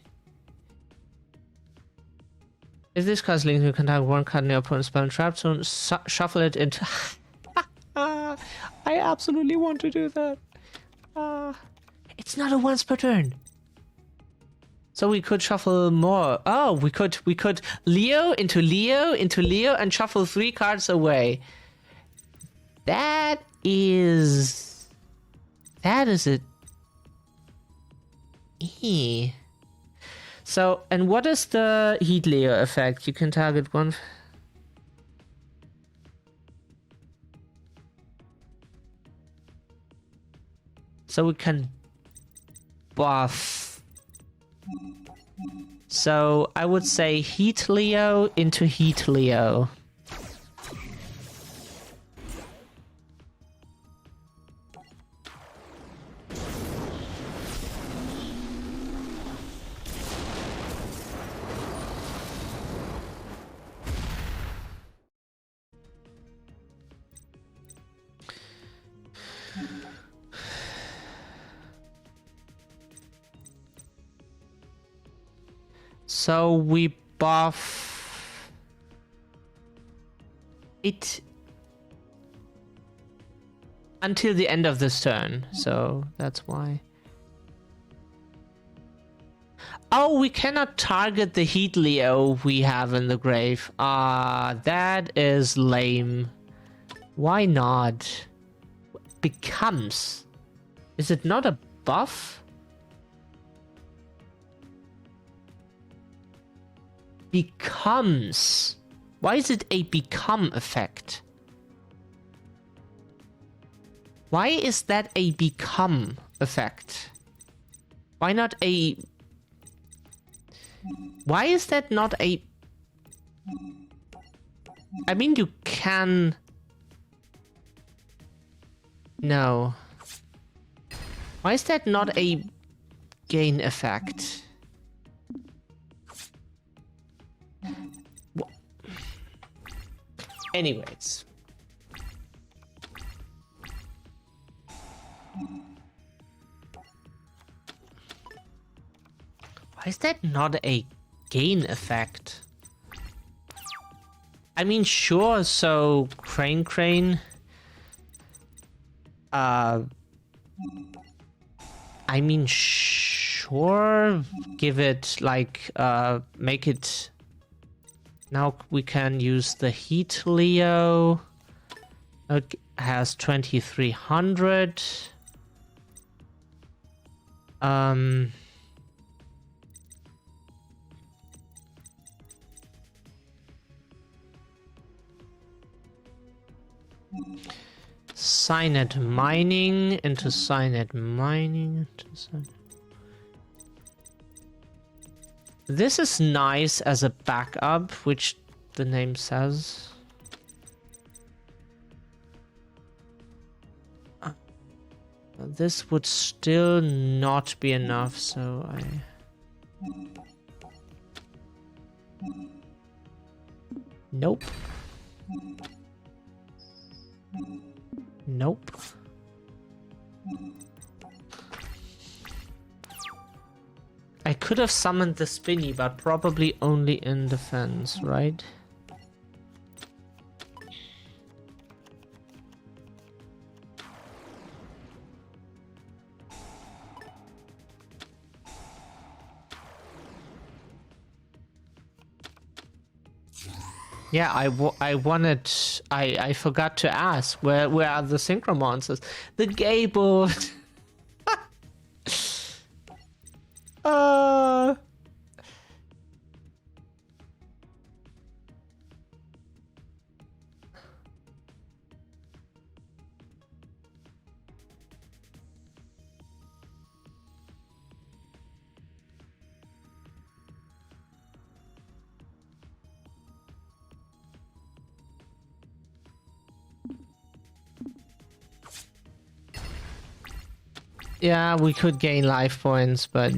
If this card's linked, you can target one card in your opponent's spell and trap zone, shuffle it into... I absolutely want to do that. It's not a once per turn. So we could shuffle more. Oh, we could Leo into Leo into Leo and shuffle 3 cards away. That is it. So, and what is the Heat Leo effect? You can target one. So we can buff. So I would say Heat Leo into Heat Leo. So we buff it until the end of this turn, so that's why. Oh, we cannot target the Heat Leo we have in the grave. That is lame. Why not? Becomes. Is it not a buff? Becomes. Why is it a become effect? Why is that a become effect? Why not a... Why is that not a... I mean, you can... No. Why is that not a gain effect? Anyways. Why is that not a gain effect? I mean, sure, so Crane. I mean, sure, give it like, make it. Now we can use the Heat Leo. It has 2300. Cyanide mining into cyanide mining. This is nice as a backup, which the name says. This would still not be enough, so I... Nope. Nope. I could have summoned the Spinny, but probably only in defense, right? Yeah, I forgot to ask, where are the synchro monsters? The Gable. Yeah, we could gain life points, but...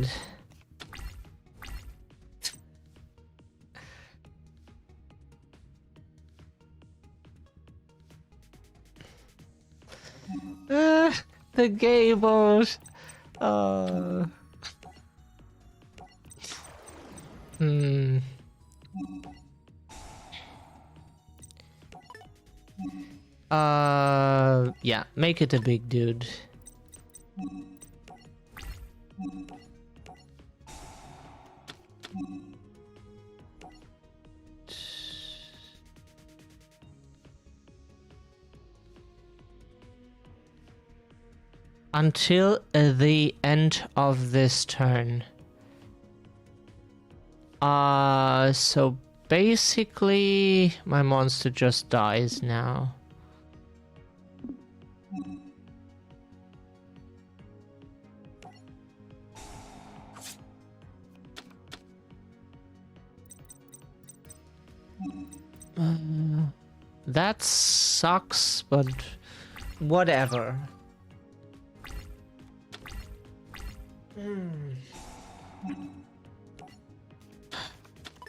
the Gables. Yeah, make it a big dude. Until the end of this turn. So basically my monster just dies now. That sucks, but whatever.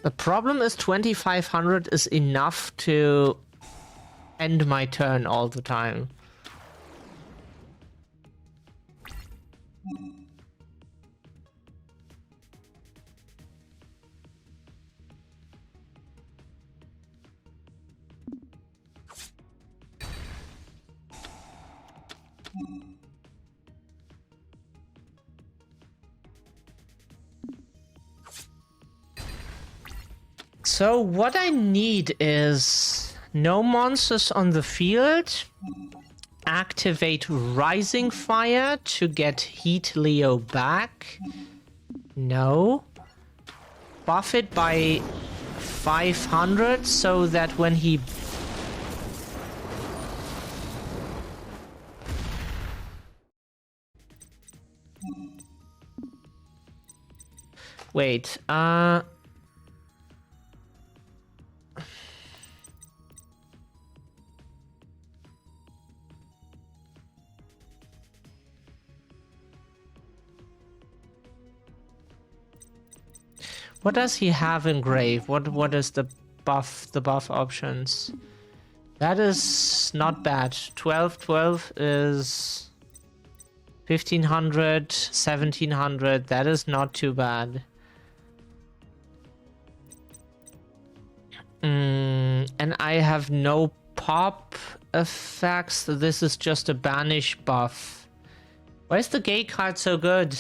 The problem is 2500 is enough to end my turn all the time. So what I need is no monsters on the field. Activate Rising Fire to get Heat Leo back. No. Buff it by 500 so that when he... Wait, what does he have in grave? What is the buff options? That is not bad. 12 is 1500, 1700. That is not too bad. And I have no pop effects. This is just a banish buff. Why is the gay card so good?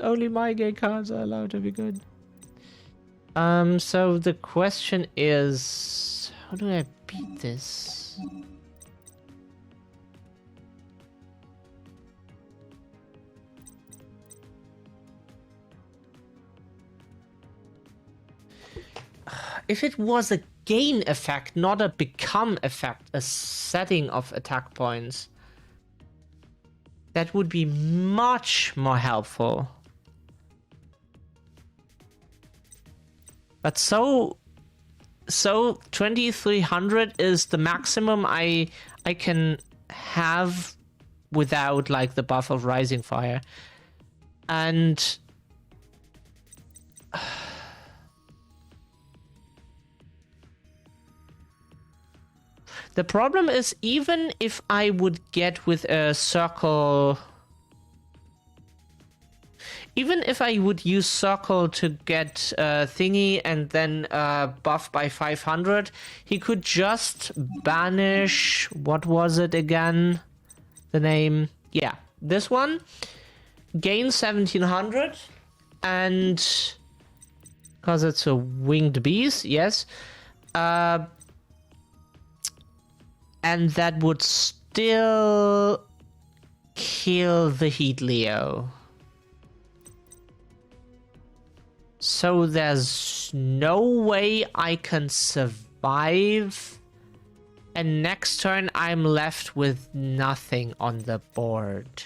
Only my gay cards are allowed to be good. So the question is, how do I beat this? If it was a gain effect, not a become effect, a setting of attack points, that would be much more helpful. But so 2300 is the maximum I can have without like the buff of Rising Fire. And the problem is, even if I would get with a circle... Even if I would use circle to get thingy and then buff by 500, he could just banish... What was it again? The name? Yeah, this one. Gain 1700. And... because it's a winged beast, yes. And that would still kill the Heat Leo. So there's no way I can survive. And next turn I'm left with nothing on the board.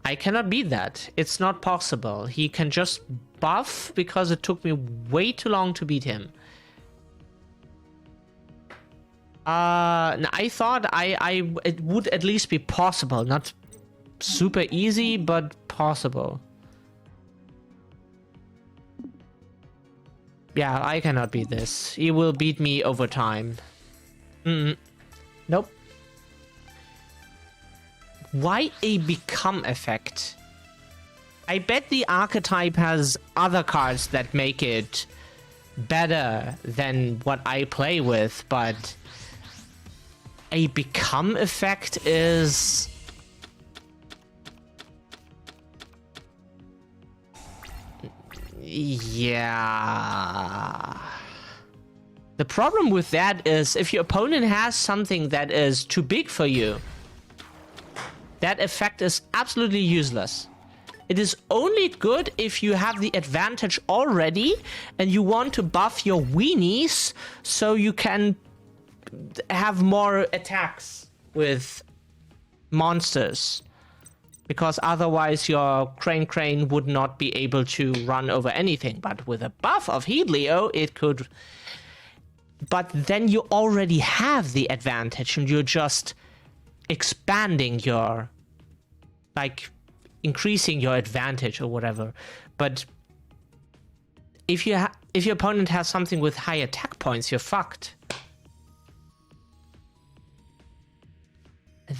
I cannot beat that. It's not possible. He can just buff because it took me way too long to beat him. I thought it would at least be possible. Not super easy, but possible. Yeah, I cannot beat this. He will beat me over time. Nope. Why a become effect? I bet the archetype has other cards that make it better than what I play with, but a become effect is... Yeah. The problem with that is if your opponent has something that is too big for you, that effect is absolutely useless. It is only good if you have the advantage already and you want to buff your weenies so you can have more attacks with monsters. Because otherwise your Crane would not be able to run over anything. But with a buff of Heat Leo, it could... But then you already have the advantage and you're just expanding your... like... increasing your advantage or whatever. But if your opponent has something with high attack points, you're fucked.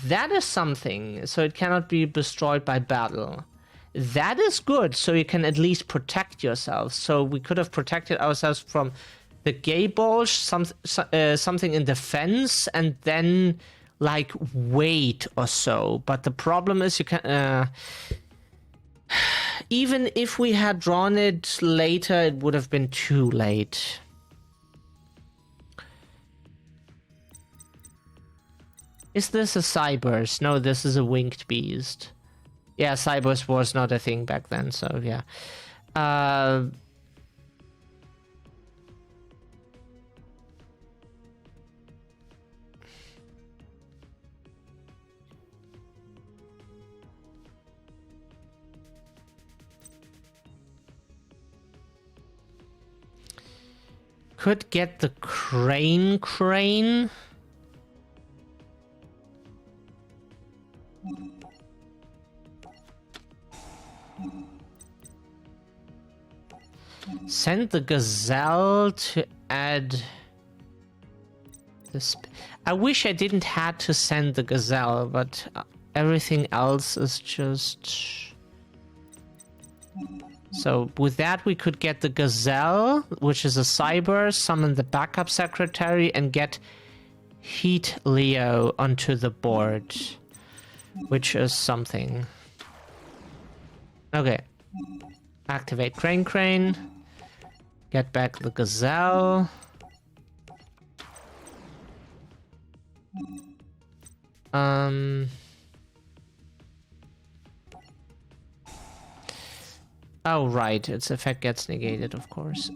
That is something, so it cannot be destroyed by battle. That is good, so you can at least protect yourself. So we could have protected ourselves from the gay bulge, something in defense, and then like wait or so. But the problem is you can even if we had drawn it later, it would have been too late. Is this a Cyburst? No, this is a winged beast. Yeah, Cyburst was not a thing back then, so yeah. Could get the crane. Send the gazelle to add this. I wish I didn't had to send the gazelle, but everything else is just... So with that we could get the gazelle, which is a cyber, summon the backup secretary, and get Heat Leo onto the board, which is something. Okay. Activate Crane. Get back the gazelle. Oh, right. Its effect gets negated, of course.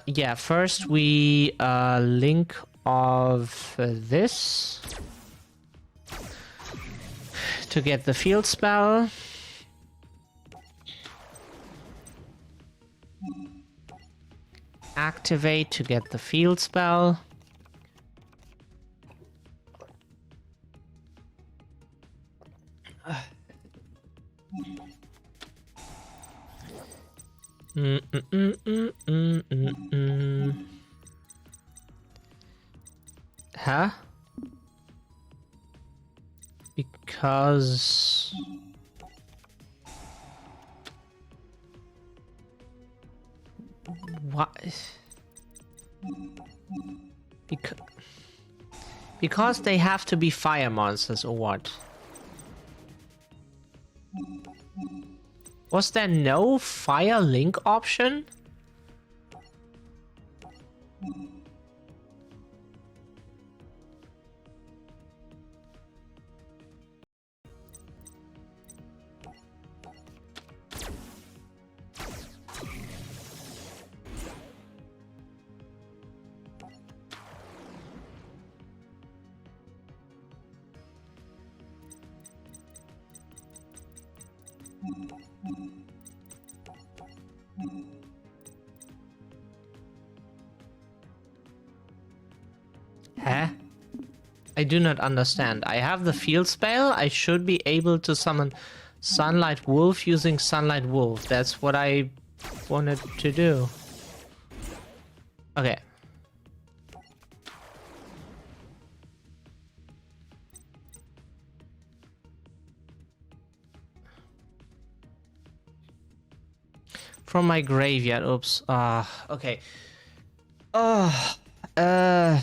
Yeah, first we link of this to get the field spell. Activate to get the field spell. Huh? Because... What? Because they have to be fire monsters or what? Was there no fire link option? Huh? I do not understand. I have the field spell. I should be able to summon Sunlight Wolf using Sunlight Wolf. That's what I wanted to do. Okay. From my graveyard. Oops. Okay.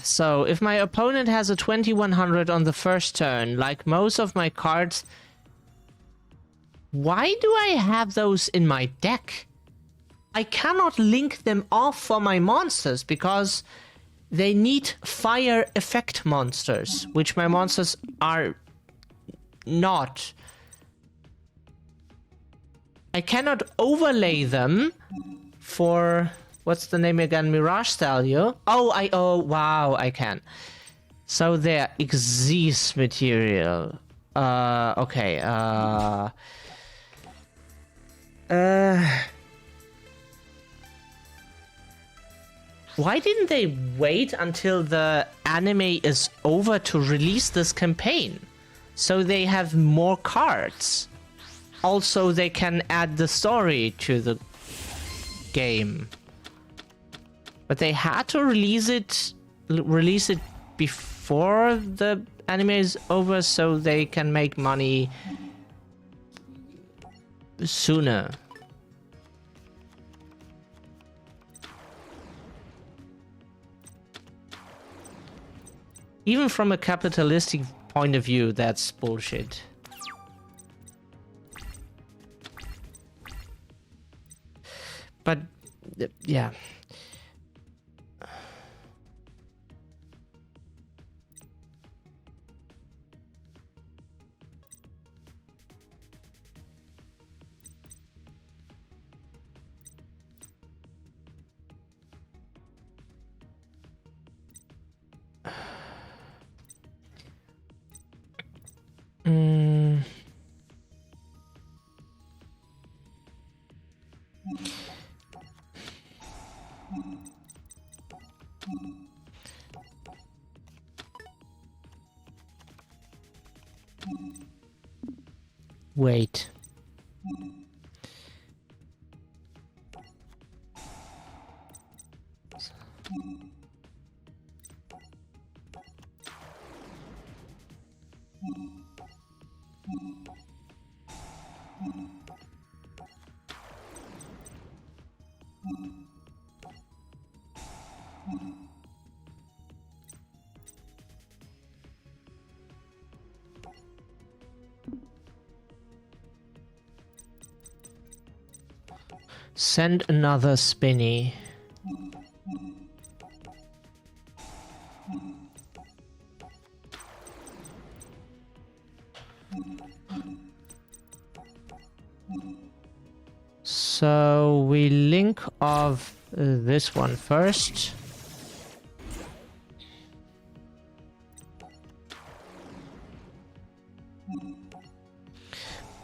So if my opponent has a 2100 on the first turn, like most of my cards, why do I have those in my deck? I cannot link them off for my monsters because they need fire effect monsters, which my monsters are not. I cannot overlay them for... What's the name again? Mirage Stallion? Oh, wow, I can. So there, Xyz material. Okay, why didn't they wait until the anime is over to release this campaign? So they have more cards. Also, they can add the story to the game. But they had to release it before the anime is over so they can make money sooner. Even from a capitalistic point of view, that's bullshit. But, yeah. Wait. Send another spinny. So we link off this one first.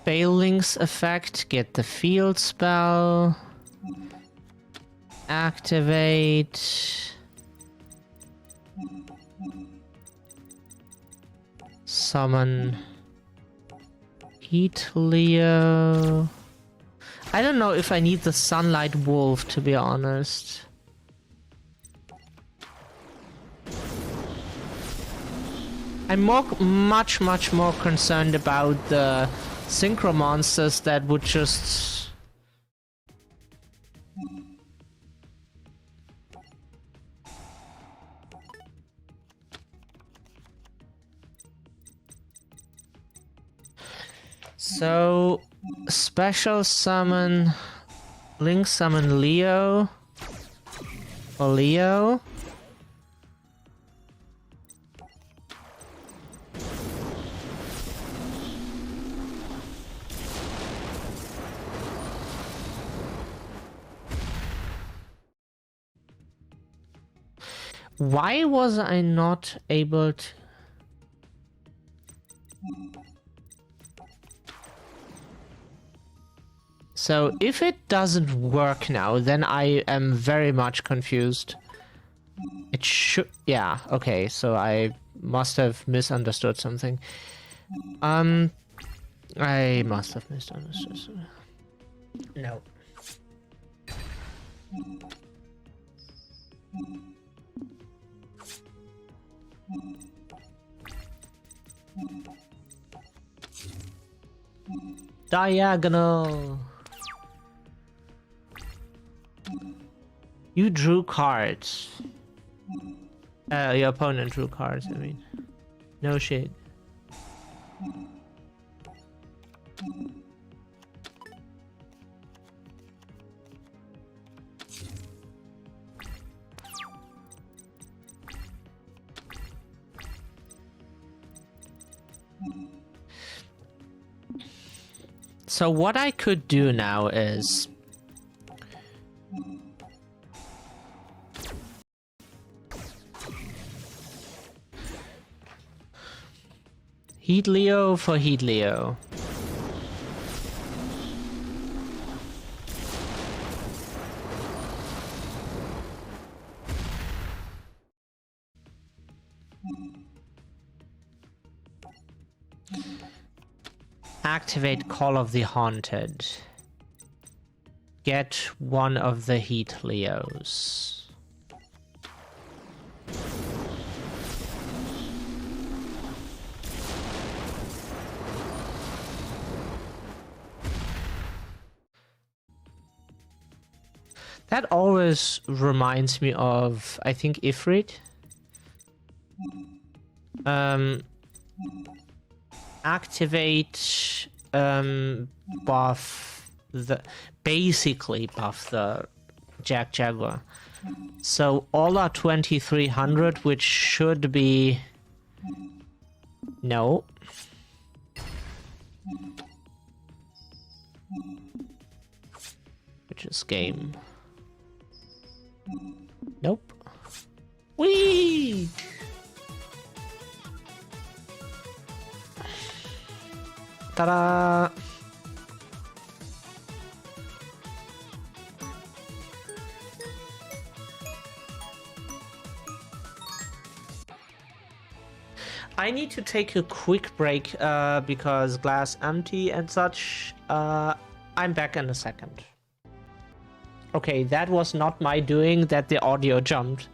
Bailing's effect, get the field spell. Activate. Summon Heat Leo. I don't know if I need the Sunlight Wolf, to be honest. I'm much more concerned about the synchro monsters that would just... So, special summon, link summon Leo, or Leo. Why was I not able to... So, if it doesn't work now, then I am very much confused. It should... Yeah, okay, so I must have misunderstood something. I must have misunderstood something. No. Diagonal. You drew cards. Your opponent drew cards, I mean. No shit. So what I could do now is... Heat Leo for Heat Leo. Activate Call of the Haunted. Get one of the Heat Leos. That always reminds me of, I think, Ifrit. Activate buff the basically buff the Jaguar. So all are 2300, which should be no. Which is game. Nope. Whee! Ta-da! I need to take a quick break because glass empty and such. I'm back in a second. Okay, that was not my doing that the audio jumped.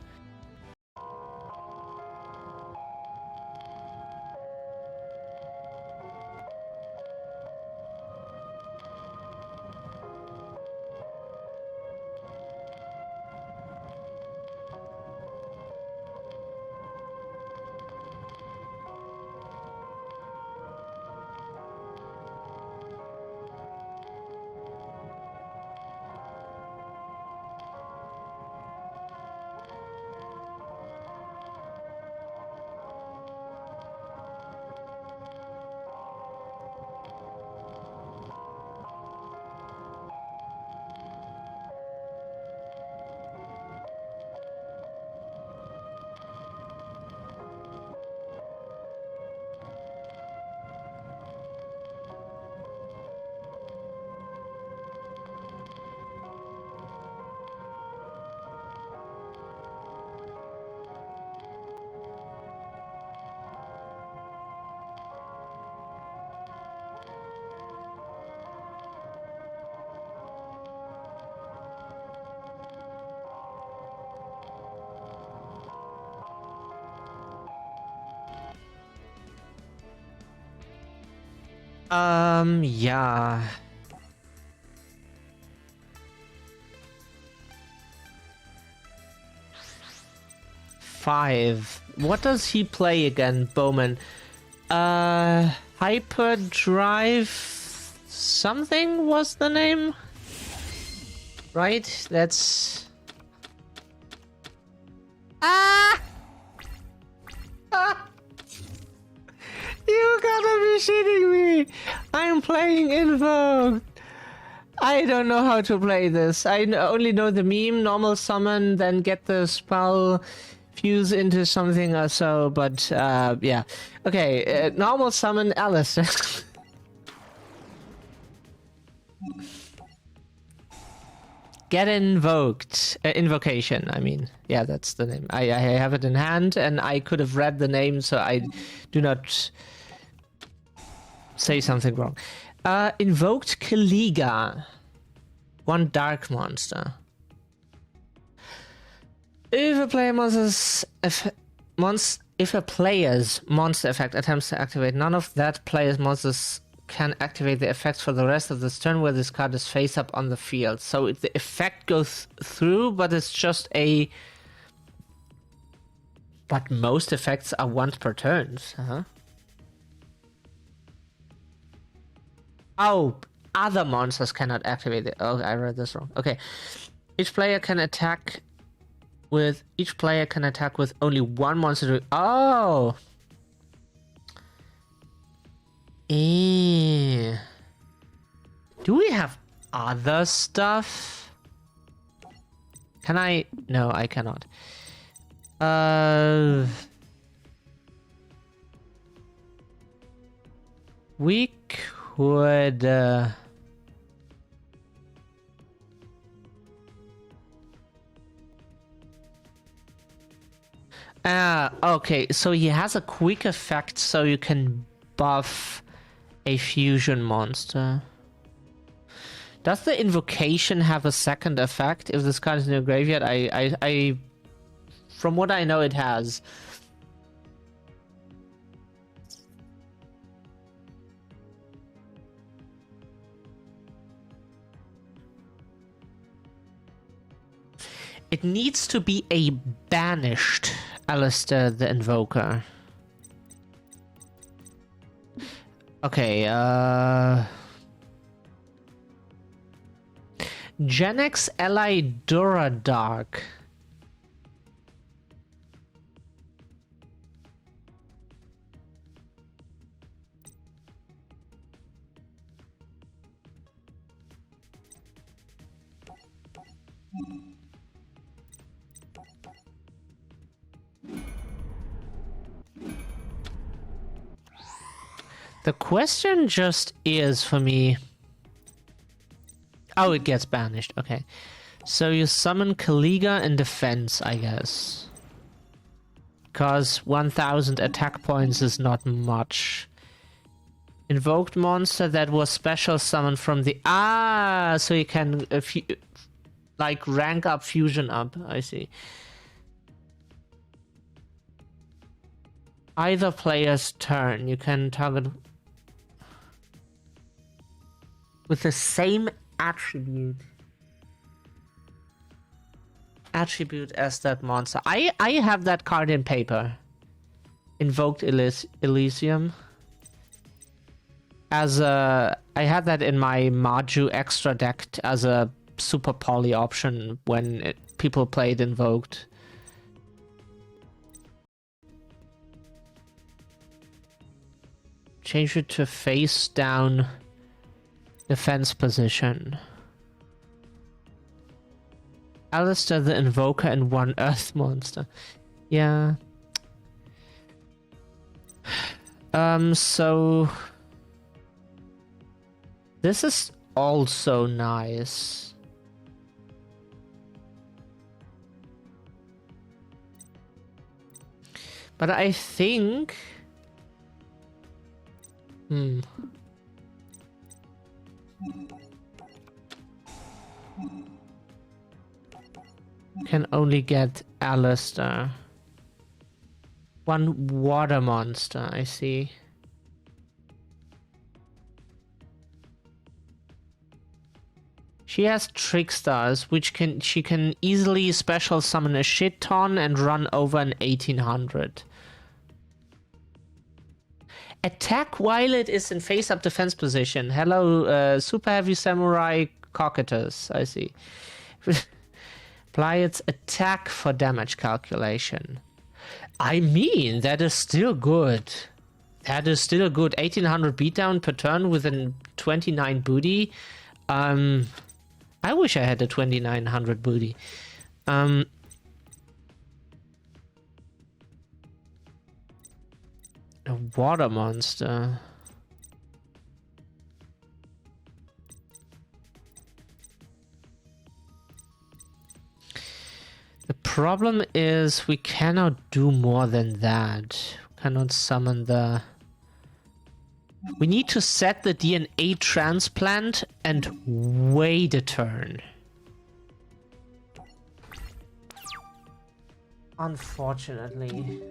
Yeah. Five. What does he play again, Bowman? Hyperdrive something was the name? Right? That's... Ah! You gotta be shitting me! I'm playing Invoked! I don't know how to play this. I only know the meme, normal summon, then get the spell, fuse into something or so, but yeah. Okay, normal summon Aleister. Get invoked. Invocation, I mean. Yeah, that's the name. I have it in hand, and I could have read the name, so I do not say something wrong. Invoked Kaliga. One dark monster. If a player's monster effect attempts to activate, none of that player's monsters can activate the effects for the rest of this turn where this card is face up on the field. So the effect goes through, but it's just a... But most effects are once per turn, huh? Oh, other monsters cannot activate it. Oh, I read this wrong. Okay. Each player can attack with only one monster. Oh! Eh. Do we have other stuff? Can I? No, I cannot. We could... okay, so he has a quick effect, so you can buff a fusion monster. Does the invocation have a second effect if this card is in your graveyard? I from what I know, it has. It needs to be a banished Aleister the Invoker. Okay, Genex Ally Dura Dark. The question just is for me. Oh, it gets banished. Okay. So you summon Kaliga in defense, I guess. Because 1000 attack points is not much. Invoked monster that was special summoned from the... Ah! So you can... like rank up, fusion up. I see. Either player's turn. You can target... with the same attribute as that monster. I have that card in paper. Invoked Elysium. As a... I had that in my Maju extra deck as a super poly option when people played Invoked. Change it to face down defense position. Aleister the Invoker and one Earth monster. Yeah. So... this is also nice. But I think... can only get Aleister. One water monster, I see. She has Trickstars, which she can easily special summon a shit ton and run over an 1800. Attack while it is in face-up defense position. Hello, Super Heavy Samurai Cocytus, I see. Apply its attack for damage calculation. I mean, that is still good. That is still a good 1800 beatdown per turn with a 29 booty. I wish I had a 2900 booty. A water monster. The problem is we cannot do more than that. We cannot summon the... we need to set the DNA transplant and wait a turn. Unfortunately.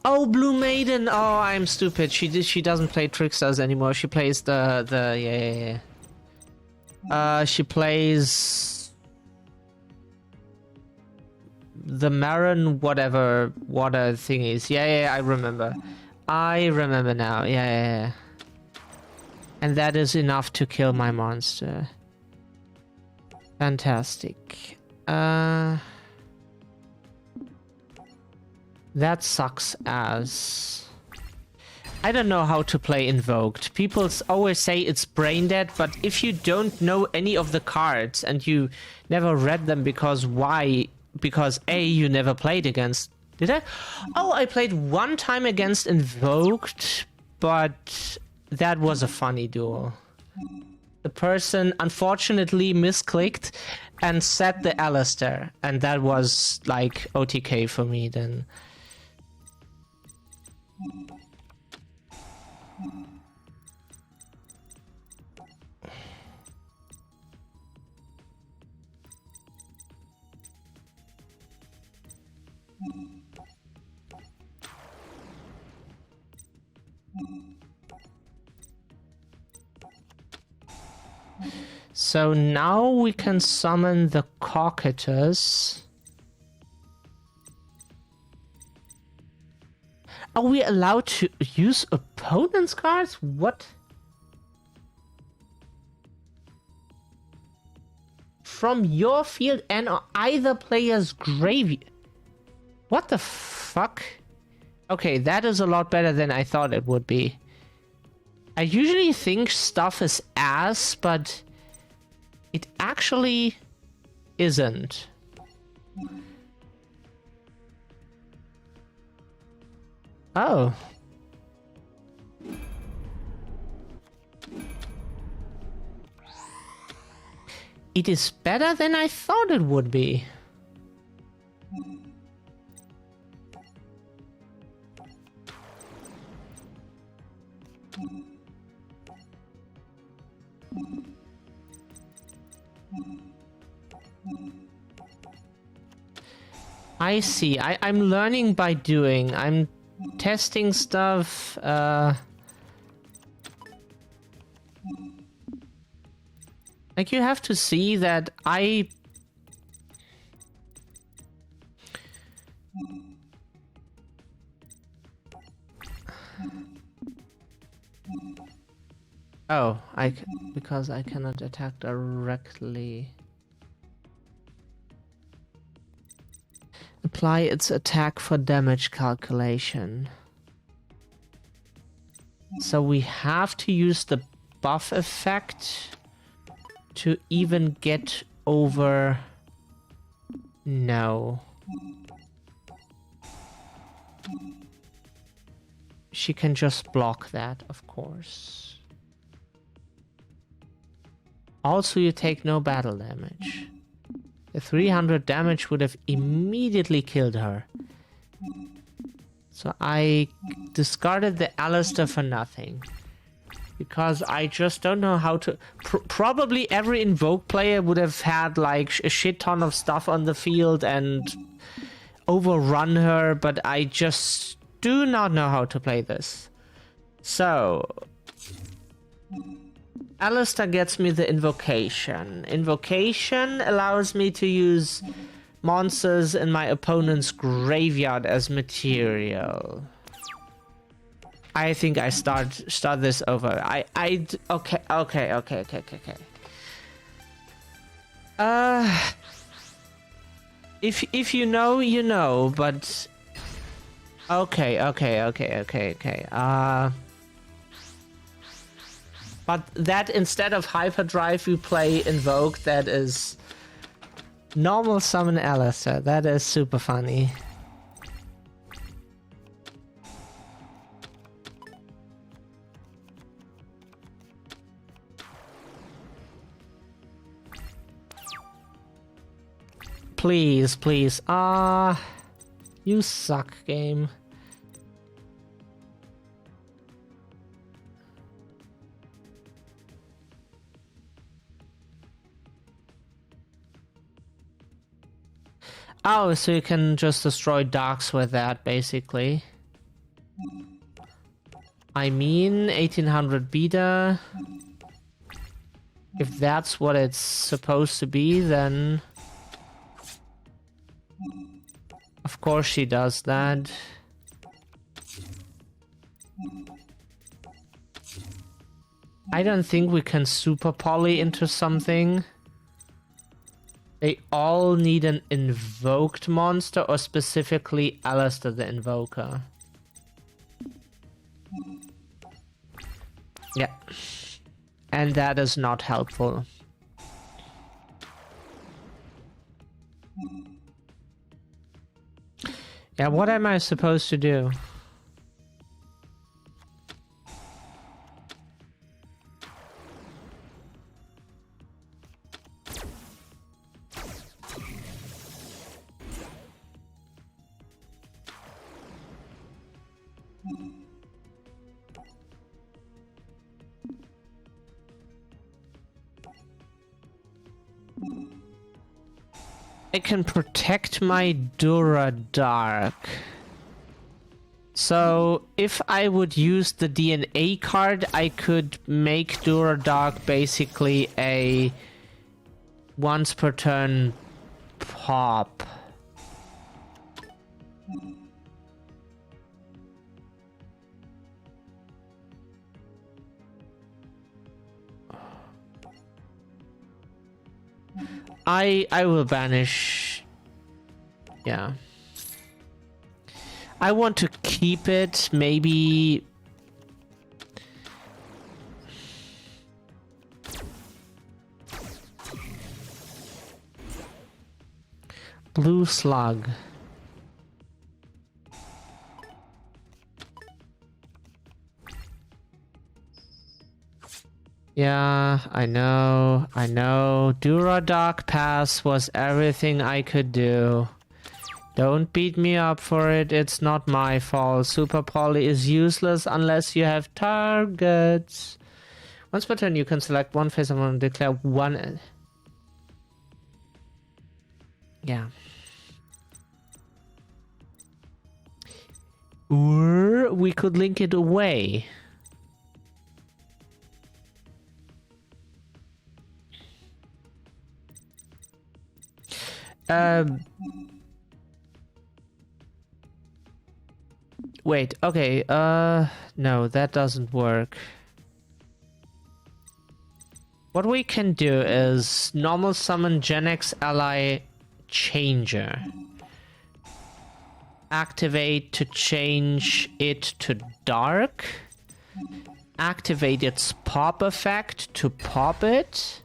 Oh, Blue Maiden! Oh, I'm stupid. She doesn't play Trickstars anymore. She plays she plays the Marin whatever water thing is. Yeah, I remember. I remember now. Yeah. And that is enough to kill my monster. Fantastic. That sucks ass. I don't know how to play Invoked. People always say it's brain dead, but if you don't know any of the cards and you never read them, because why? Because A, you never played against... Did I? Oh, I played one time against Invoked, but that was a funny duel. The person unfortunately misclicked and set the Aleister, and that was like OTK for me then. So now we can summon the Cocytus. Are we allowed to use opponent's cards? What? From your field and either player's graveyard. What the fuck? Okay, that is a lot better than I thought it would be. I usually think stuff is ass, but it actually isn't. Oh. It is better than I thought it would be. I see. I'm learning by doing. I'm testing stuff. Like, you have to see that I... Oh, because I cannot attack directly. Apply its attack for damage calculation. So we have to use the buff effect to even get over... No. She can just block that, of course. Also, you take no battle damage. The 300 damage would have immediately killed her. So I discarded the Aleister for nothing. Because I just don't know how to... Probably every Invoke player would have had like a shit ton of stuff on the field and overrun her, but I just do not know how to play this. So... Aleister gets me the Invocation. Invocation allows me to use monsters in my opponent's graveyard as material. I think I start this over. Okay. If you know, you know, but okay. But that instead of Hyperdrive, we play Invoke. That is normal summon Aleister. That is super funny. Please. You suck, game. Oh, so you can just destroy docks with that, basically. I mean, 1800 beta. If that's what it's supposed to be, then... Of course she does that. I don't think we can super poly into something. They all need an invoked monster, or specifically Aleister the Invoker. Yeah. And that is not helpful. Yeah, what am I supposed to do? I can protect my Dura Dark. So if I would use the DNA card, I could make Dura Dark basically a once per turn pop. I will banish. Yeah. I want to keep it, maybe. Blue slug. Yeah, I know. Duradark Pass was everything I could do. Don't beat me up for it, it's not my fault. Super Poly is useless unless you have targets. Once per turn you can select one face and declare one... Yeah. Or we could link it away. Wait, okay, no, that doesn't work. What we can do is normal summon Gen X ally changer. Activate to change it to dark. Activate its pop effect to pop it.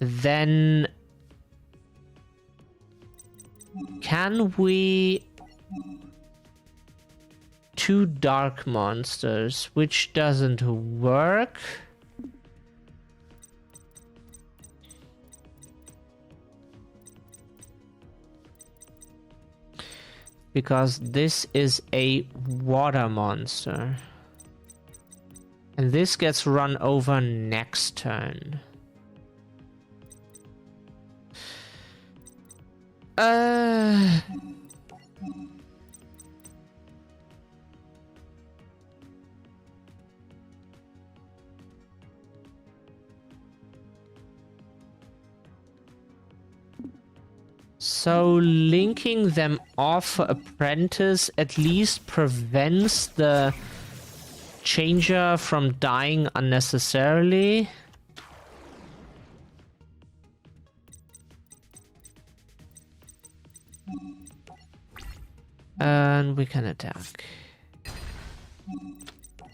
Then can we... two dark monsters, which doesn't work. Because this is a water monster. And this gets run over next turn. So linking them off Apprentice at least prevents the changer from dying unnecessarily. And we can attack.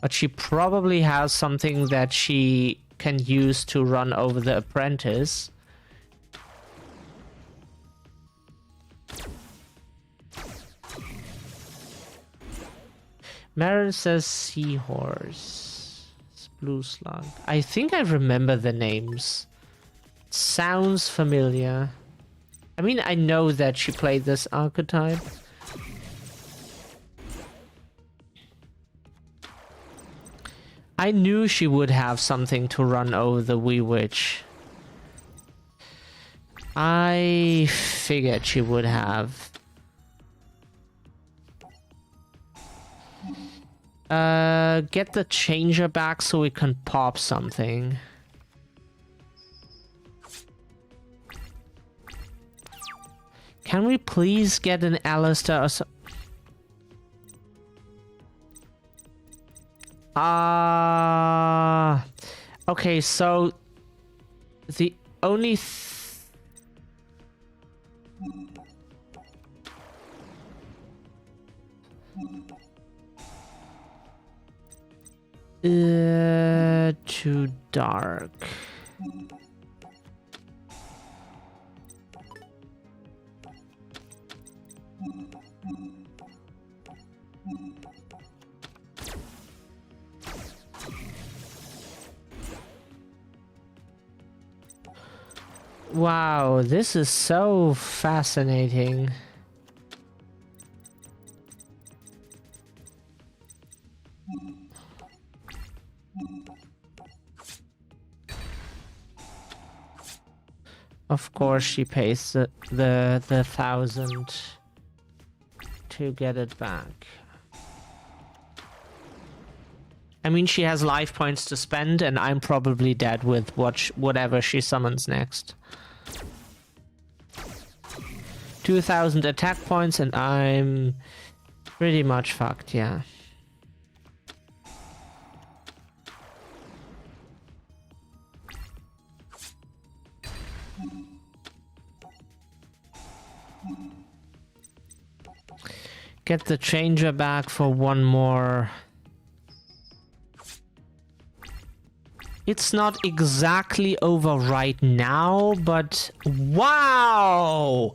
But she probably has something that she can use to run over the Apprentice. Marin says seahorse. It's blue slug. I think I remember the names. It sounds familiar. I mean, I know that she played this archetype. I knew she would have something to run over the wee witch. I figured she would have. Get the changer back so we can pop something. Can we please get an Aleister or so? Okay, so the only too dark. Wow, this is so fascinating. Of course, she pays the 1,000 to get it back. I mean, she has life points to spend, and I'm probably dead with whatever she summons next. 2,000 attack points, and I'm pretty much fucked, yeah. Get the changer back for one more. It's not exactly over right now, but wow!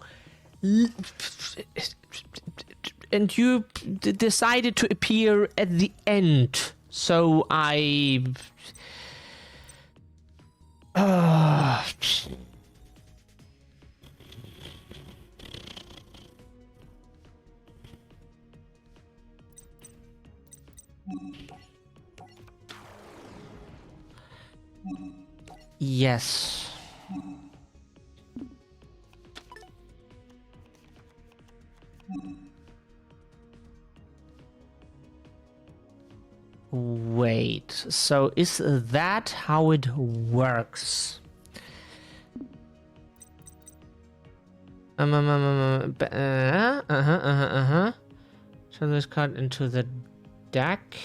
And you decided to appear at the end, so I... Yes. Wait, so is that how it works? So this card into the deck.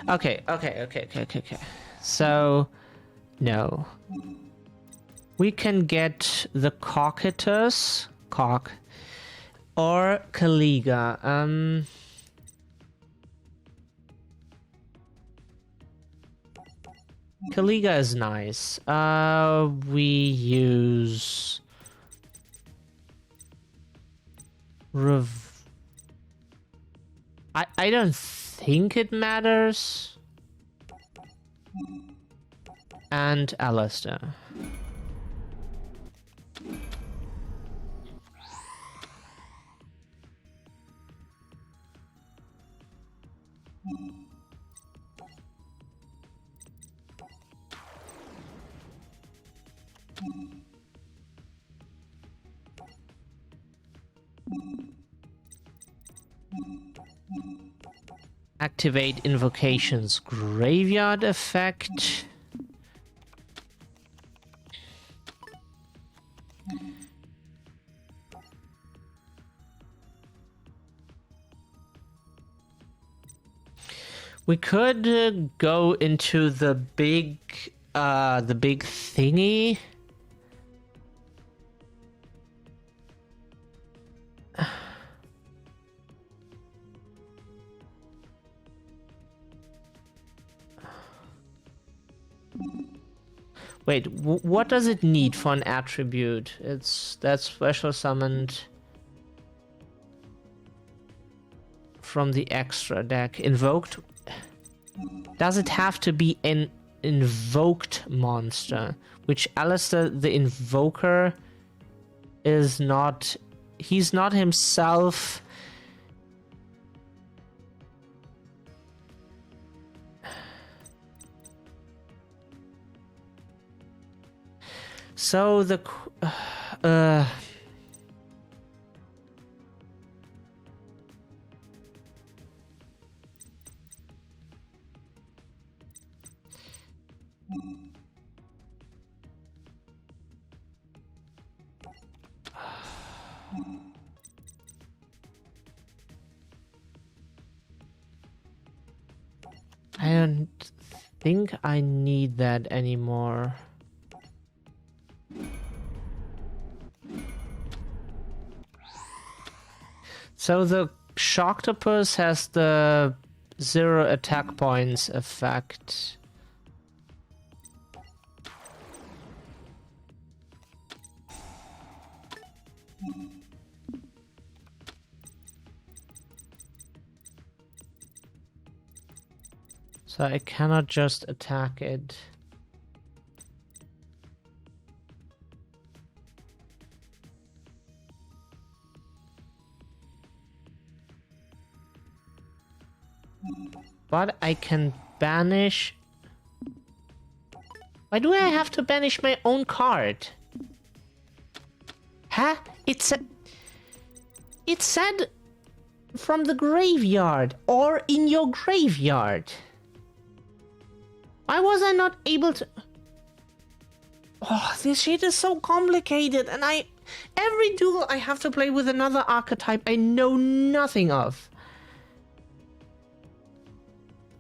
Okay. So, no. We can get the Cocytus, or Caliga. Caliga is nice. We use... I don't think it matters. And Aleister. Activate Invocation's graveyard effect. We could go into the big thingy. Wait, what does it need for an attribute? It's that special summoned from the extra deck. Invoked? Does it have to be an invoked monster? Which Aleister the Invoker is not... He's not himself... So the... I don't think I need that anymore. So the Shocktopus has the 0 attack points effect. So I cannot just attack it. But I can banish... Why do I have to banish my own card? Huh? It said from the graveyard or in your graveyard. Why was I not able to... Oh, this shit is so complicated, and every duel I have to play with another archetype I know nothing of.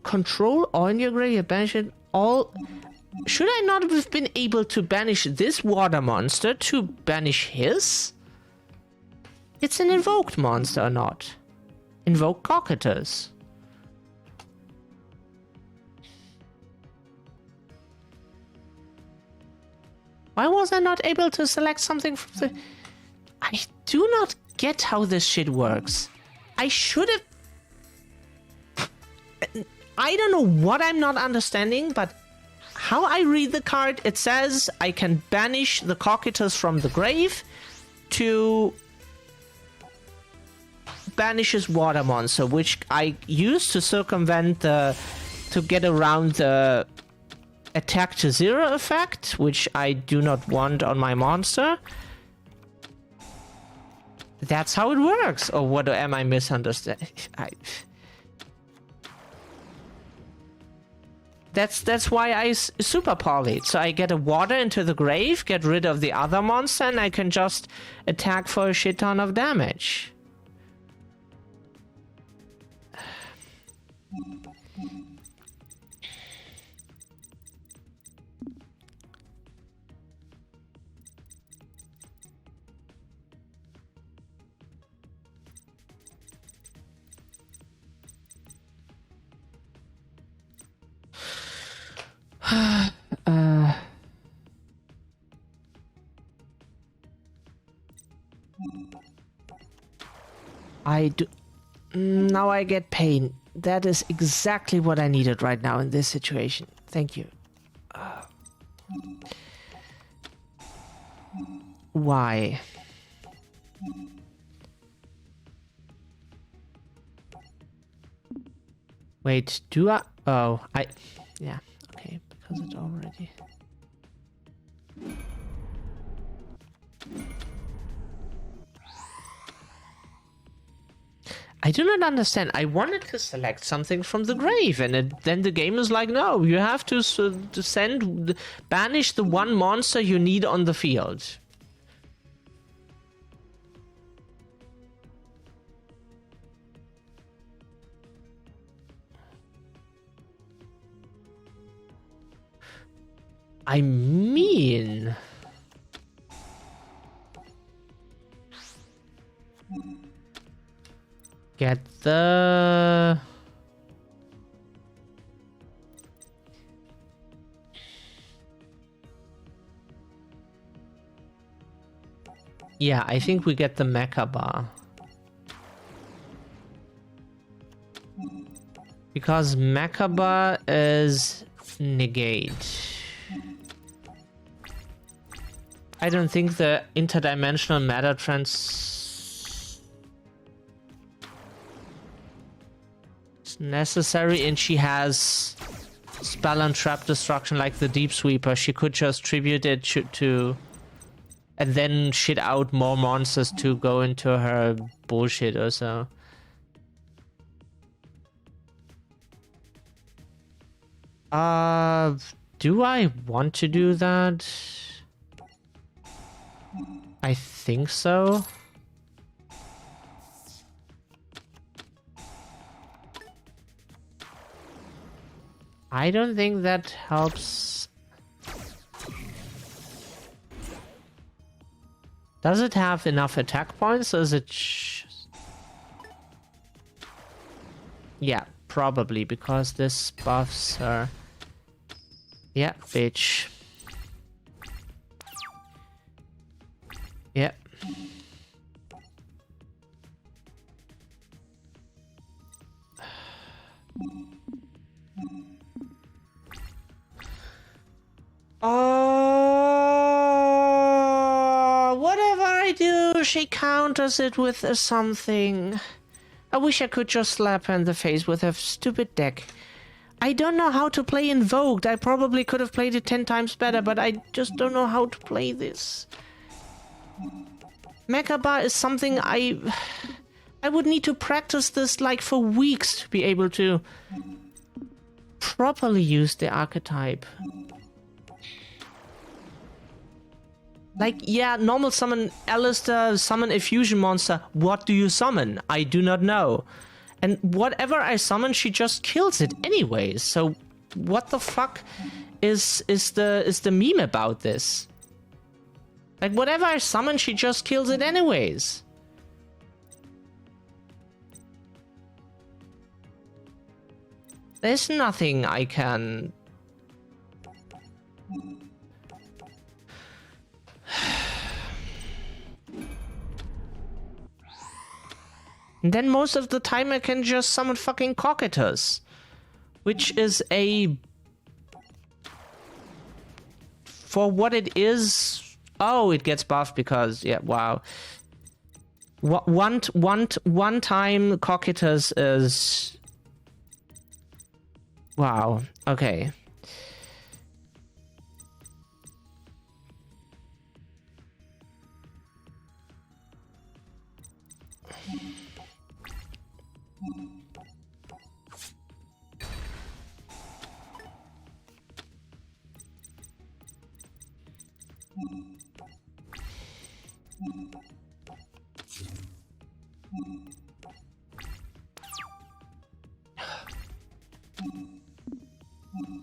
Control all in your graveyard, banish it all. Should I not have been able to banish this water monster to banish his? It's an invoked monster or not? Invoke Cocytus. Why was I not able to select something from the... I do not get how this shit works. I should have... I don't know what I'm not understanding, but how I read the card, it says I can banish the Cocytus from the grave to banish his water monster, which I use to circumvent the... to get around the attack to 0 effect, which I do not want on my monster. That's how it works. Or what am I misunderstanding? That's why I super polyed. So I get a water into the grave, get rid of the other monster, and I can just attack for a shit ton of damage. I do... Now I get pain. That is exactly what I needed right now in this situation. Thank you. Why? Wait, do I... Oh, yeah, okay, because it already... I do not understand. I wanted to select something from the grave, and then the game is like, no, you have to banish the one monster you need on the field. I mean... Get the... Yeah, I think we get the mecha bar. Because mecha bar is negate. I don't think the interdimensional matter necessary, and she has spell and trap destruction like the Deep Sweeper. She could just tribute it to and then shit out more monsters to go into her bullshit or so. Do I want to do that? I think so. I don't think that helps. Does it have enough attack points, or is it... Yeah, probably, because this buffs her. Yeah, bitch. Yeah. Oh, whatever I do, she counters it with something. I wish I could just slap her in the face with her stupid deck. I don't know how to play Invoked. I probably could have played it 10 times better, but I just don't know how to play this. Mecha Bar is something I would need to practice this like for weeks to be able to properly use the archetype. Like, yeah, normal summon Aleister, summon a fusion monster. What do you summon? I do not know. And whatever I summon, she just kills it anyways. So what the fuck is the meme about this? Like, whatever I summon, she just kills it anyways. There's nothing I can... And then most of the time I can just summon fucking Cocytus, which is a... For what it is... Oh, it gets buffed because... Yeah, wow. One time Cocytus is... Wow, okay.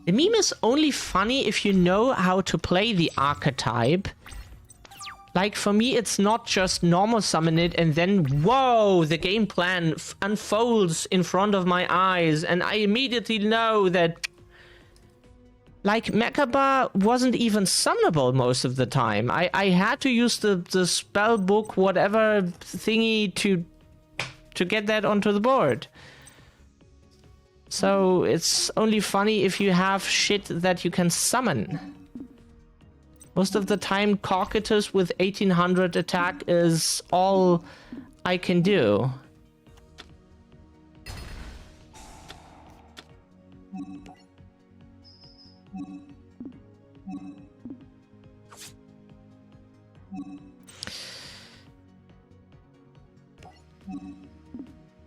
The meme is only funny if you know how to play the archetype. Like, for me, it's not just normal summon it and then, whoa, the game plan unfolds in front of my eyes, and I immediately know that... Like, Mecha Bar wasn't even summonable most of the time. I had to use the spell book, whatever thingy, to get that onto the board. So it's only funny if you have shit that you can summon. Most of the time, Cocytus with 1800 attack is all I can do.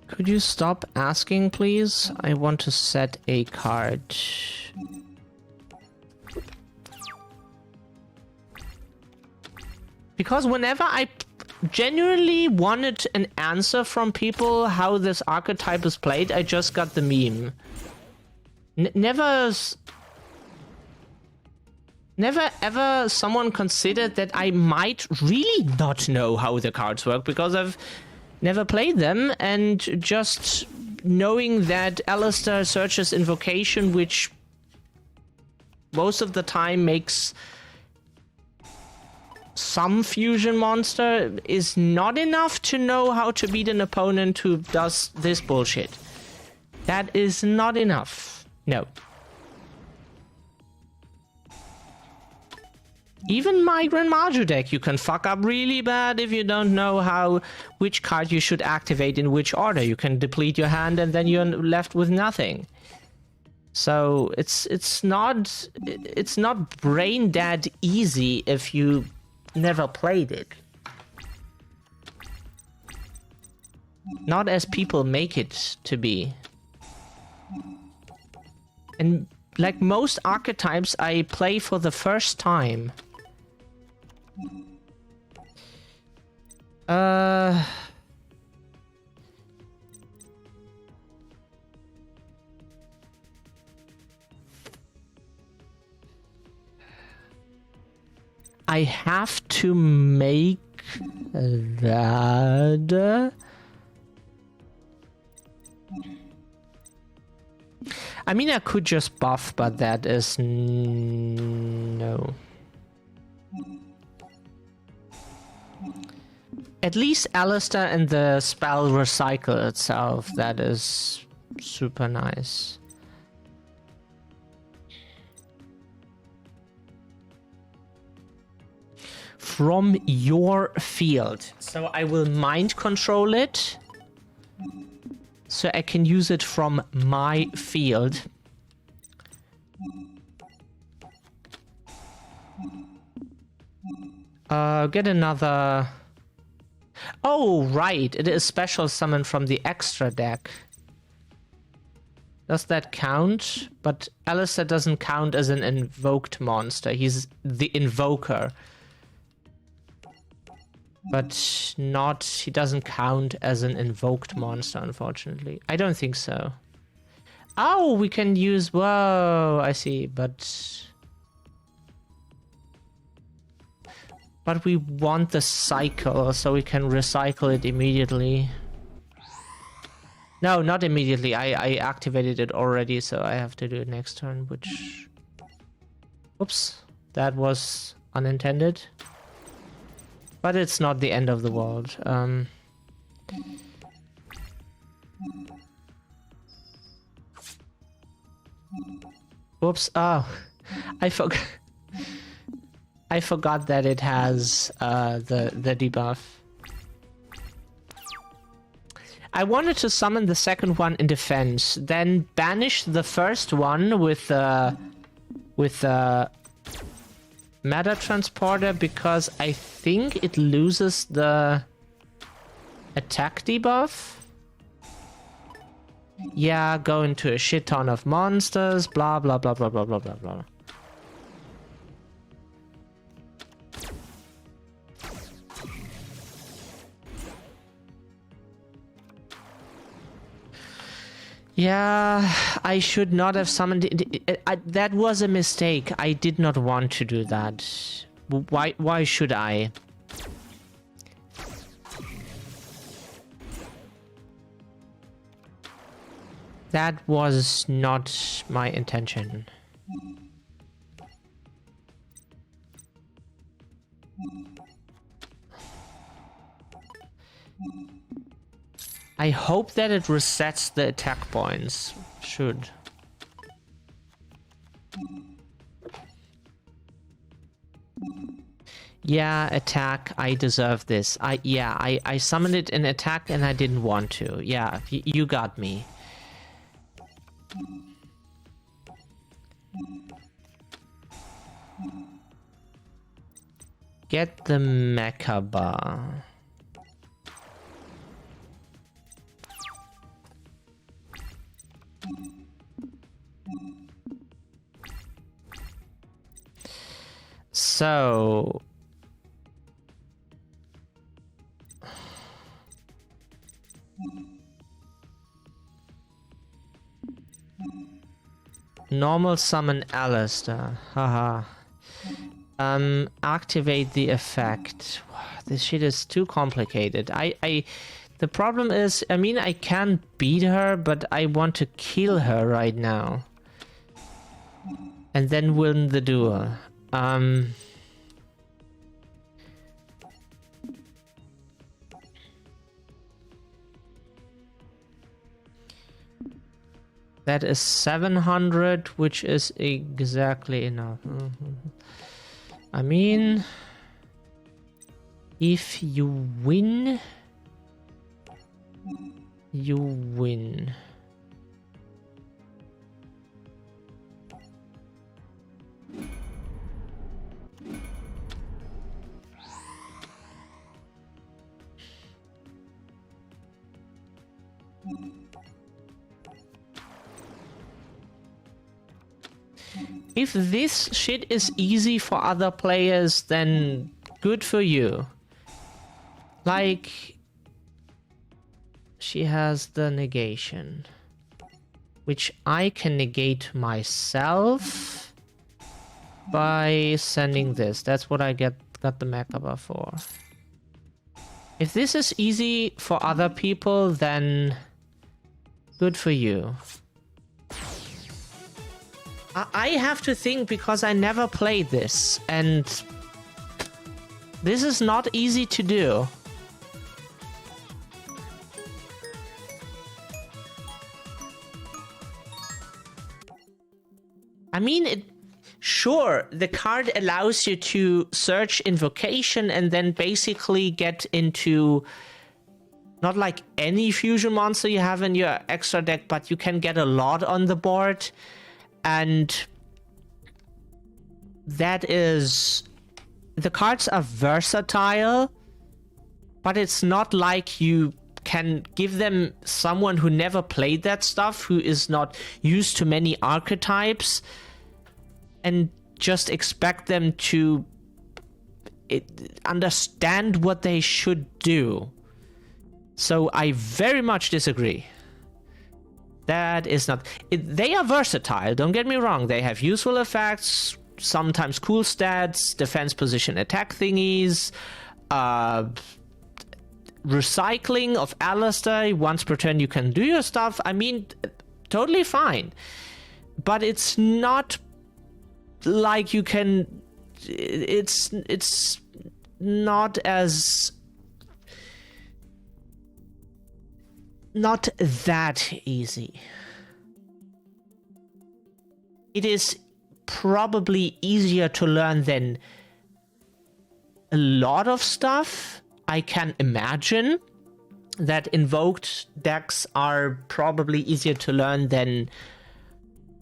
Could you stop asking, please? I want to set a card. Because whenever I genuinely wanted an answer from people how this archetype is played, I just got the meme. Never ever someone considered that I might really not know how the cards work, because I've never played them, and just knowing that Aleister searches Invocation, which most of the time makes some fusion monster, is not enough to know how to beat an opponent who does this bullshit. That is not enough. No. Even my Grand Maju deck, you can fuck up really bad if you don't know which card you should activate in which order. You can deplete your hand and then you're left with nothing. So it's not brain dead easy if you never played it. Not as people make it to be. And like most archetypes, I play for the first time. I have to make that. I mean, I could just buff, but that is no. At least Aleister and the spell recycle itself, that is super nice. From your field. So I will mind control it, so I can use it from my field. Get another Oh, right. It is special summon from the extra deck. Does that count? But Aleister doesn't count as an invoked monster. He's the invoker. But not... he doesn't count as an invoked monster, unfortunately. I don't think so. Oh, we can use... whoa, I see, but we want the cycle, so we can recycle it immediately. No, not immediately. I activated it already, so I have to do it next turn, which... oops, that was unintended. But it's not the end of the world. Whoops, oh, I forgot. I forgot that it has the debuff. I wanted to summon the second one in defense, then banish the first one with Matter Transporter because I think it loses the attack debuff. Yeah, go into a shit ton of monsters, blah blah blah blah blah blah blah blah. Yeah, I should not have summoned it. That was a mistake. I did not want to do that. Why should I? That was not my intention. I hope that it resets the attack points. Should. Yeah, attack. I deserve this. I summoned it in attack and I didn't want to. Yeah, you got me. Get the Mecha Bar. So... normal summon Aleister. Haha. Activate the effect. This shit is too complicated. The problem is, I mean, I can beat her, but I want to kill her right now. And then win the duel. That is 700, which is exactly enough. I mean, if you win, you win. If this shit is easy for other players, then good for you. Like, she has the negation, which I can negate myself by sending this. That's what I got the Mecha Bar for. If this is easy for other people, then good for you. I have to think because I never played this, and this is not easy to do. I mean, sure, the card allows you to search invocation and then basically get into not like any fusion monster you have in your extra deck, but you can get a lot on the board. And that is... the cards are versatile, but it's not like you can give them someone who never played that stuff, who is not used to many archetypes, and just expect them to understand what they should do. So I very much disagree. That is not... they are versatile, don't get me wrong. They have useful effects, sometimes cool stats, defense position attack thingies, recycling of Aleister. Once per turn you can do your stuff. I mean, totally fine. But it's not like you can... It's not as... not that easy. It is probably easier to learn than a lot of stuff. I can imagine that invoked decks are probably easier to learn than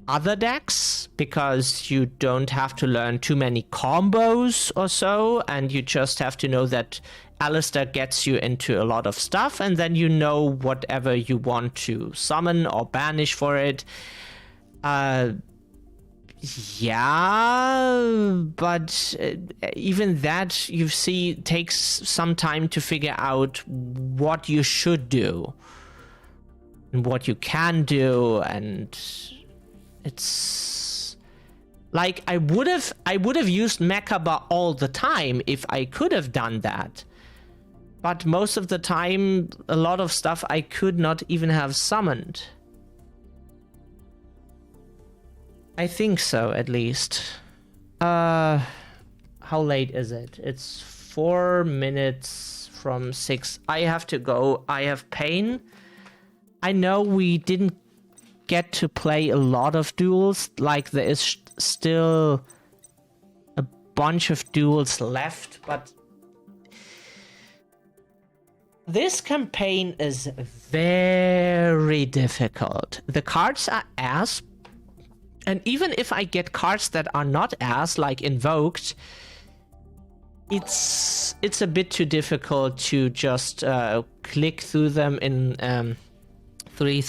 other decks, because you don't have to learn too many combos or so, and you just have to know that Aleister gets you into a lot of stuff, and then you know whatever you want to summon or banish for it. Yeah, but even that, you see, takes some time to figure out what you should do and what you can do, and it's like I would have used Mechaba all the time if I could have done that. But most of the time, a lot of stuff I could not even have summoned. I think so, at least. How late is it? It's 4 minutes from 6. I have to go. I have pain. I know we didn't get to play a lot of duels. Like, there is still a bunch of duels left, but this campaign is very difficult. The cards are ass, and even if I get cards that are not ass, like invoked, it's a bit too difficult to just click through them in 3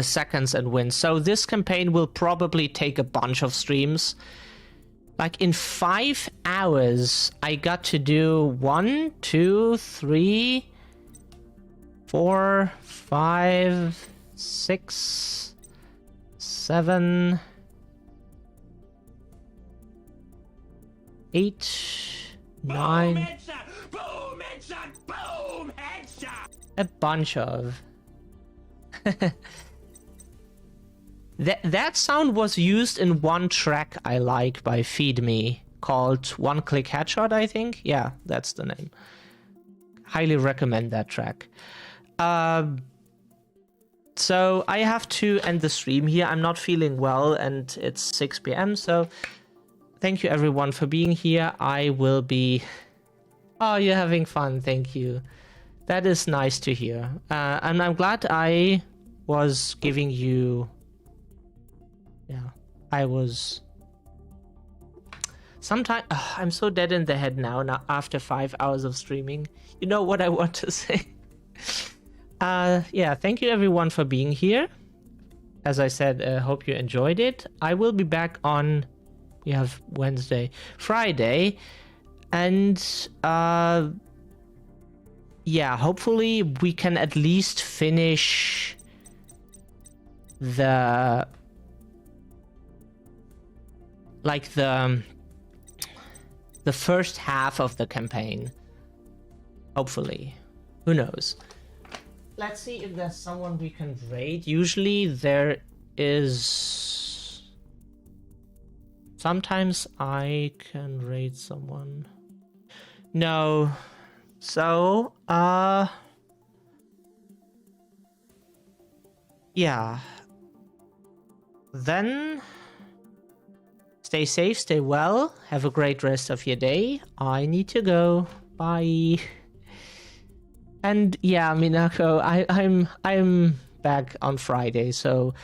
seconds and win. So this campaign will probably take a bunch of streams. Like in 5 hours, I got to do 1, 2, 3, 4, 5, 6, 7, 8, 9. Boom, headshot! Boom, headshot! Boom, headshot! A bunch of. That sound was used in one track I like by Feed Me, called One Click Headshot, I think. Yeah, that's the name. Highly recommend that track. So I have to end the stream here. I'm not feeling well and it's 6 p.m. So thank you everyone for being here. I will be... Oh, you're having fun. Thank you. That is nice to hear. And I'm glad I was giving you... Yeah, I was... Sometimes... I'm so dead in the head now after 5 hours of streaming. You know what I want to say. Yeah, thank you everyone for being here. As I said, hope you enjoyed it. I will be back on... We have Wednesday, Friday, and yeah, hopefully we can at least finish the the first half of the campaign. Hopefully, who knows? Let's see if there's someone we can raid. Usually there is. Sometimes I can raid someone. No. So, yeah. Then, stay safe, stay well, have a great rest of your day. I need to go. Bye. And yeah, Minako, I'm back on Friday, so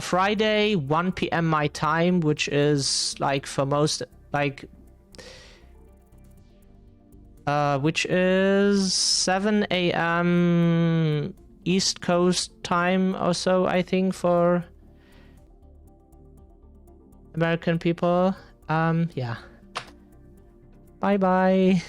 Friday 1 p.m. my time, which is like for most, like which is 7 a.m. East Coast time or so, I think, for American people. Yeah. Bye bye.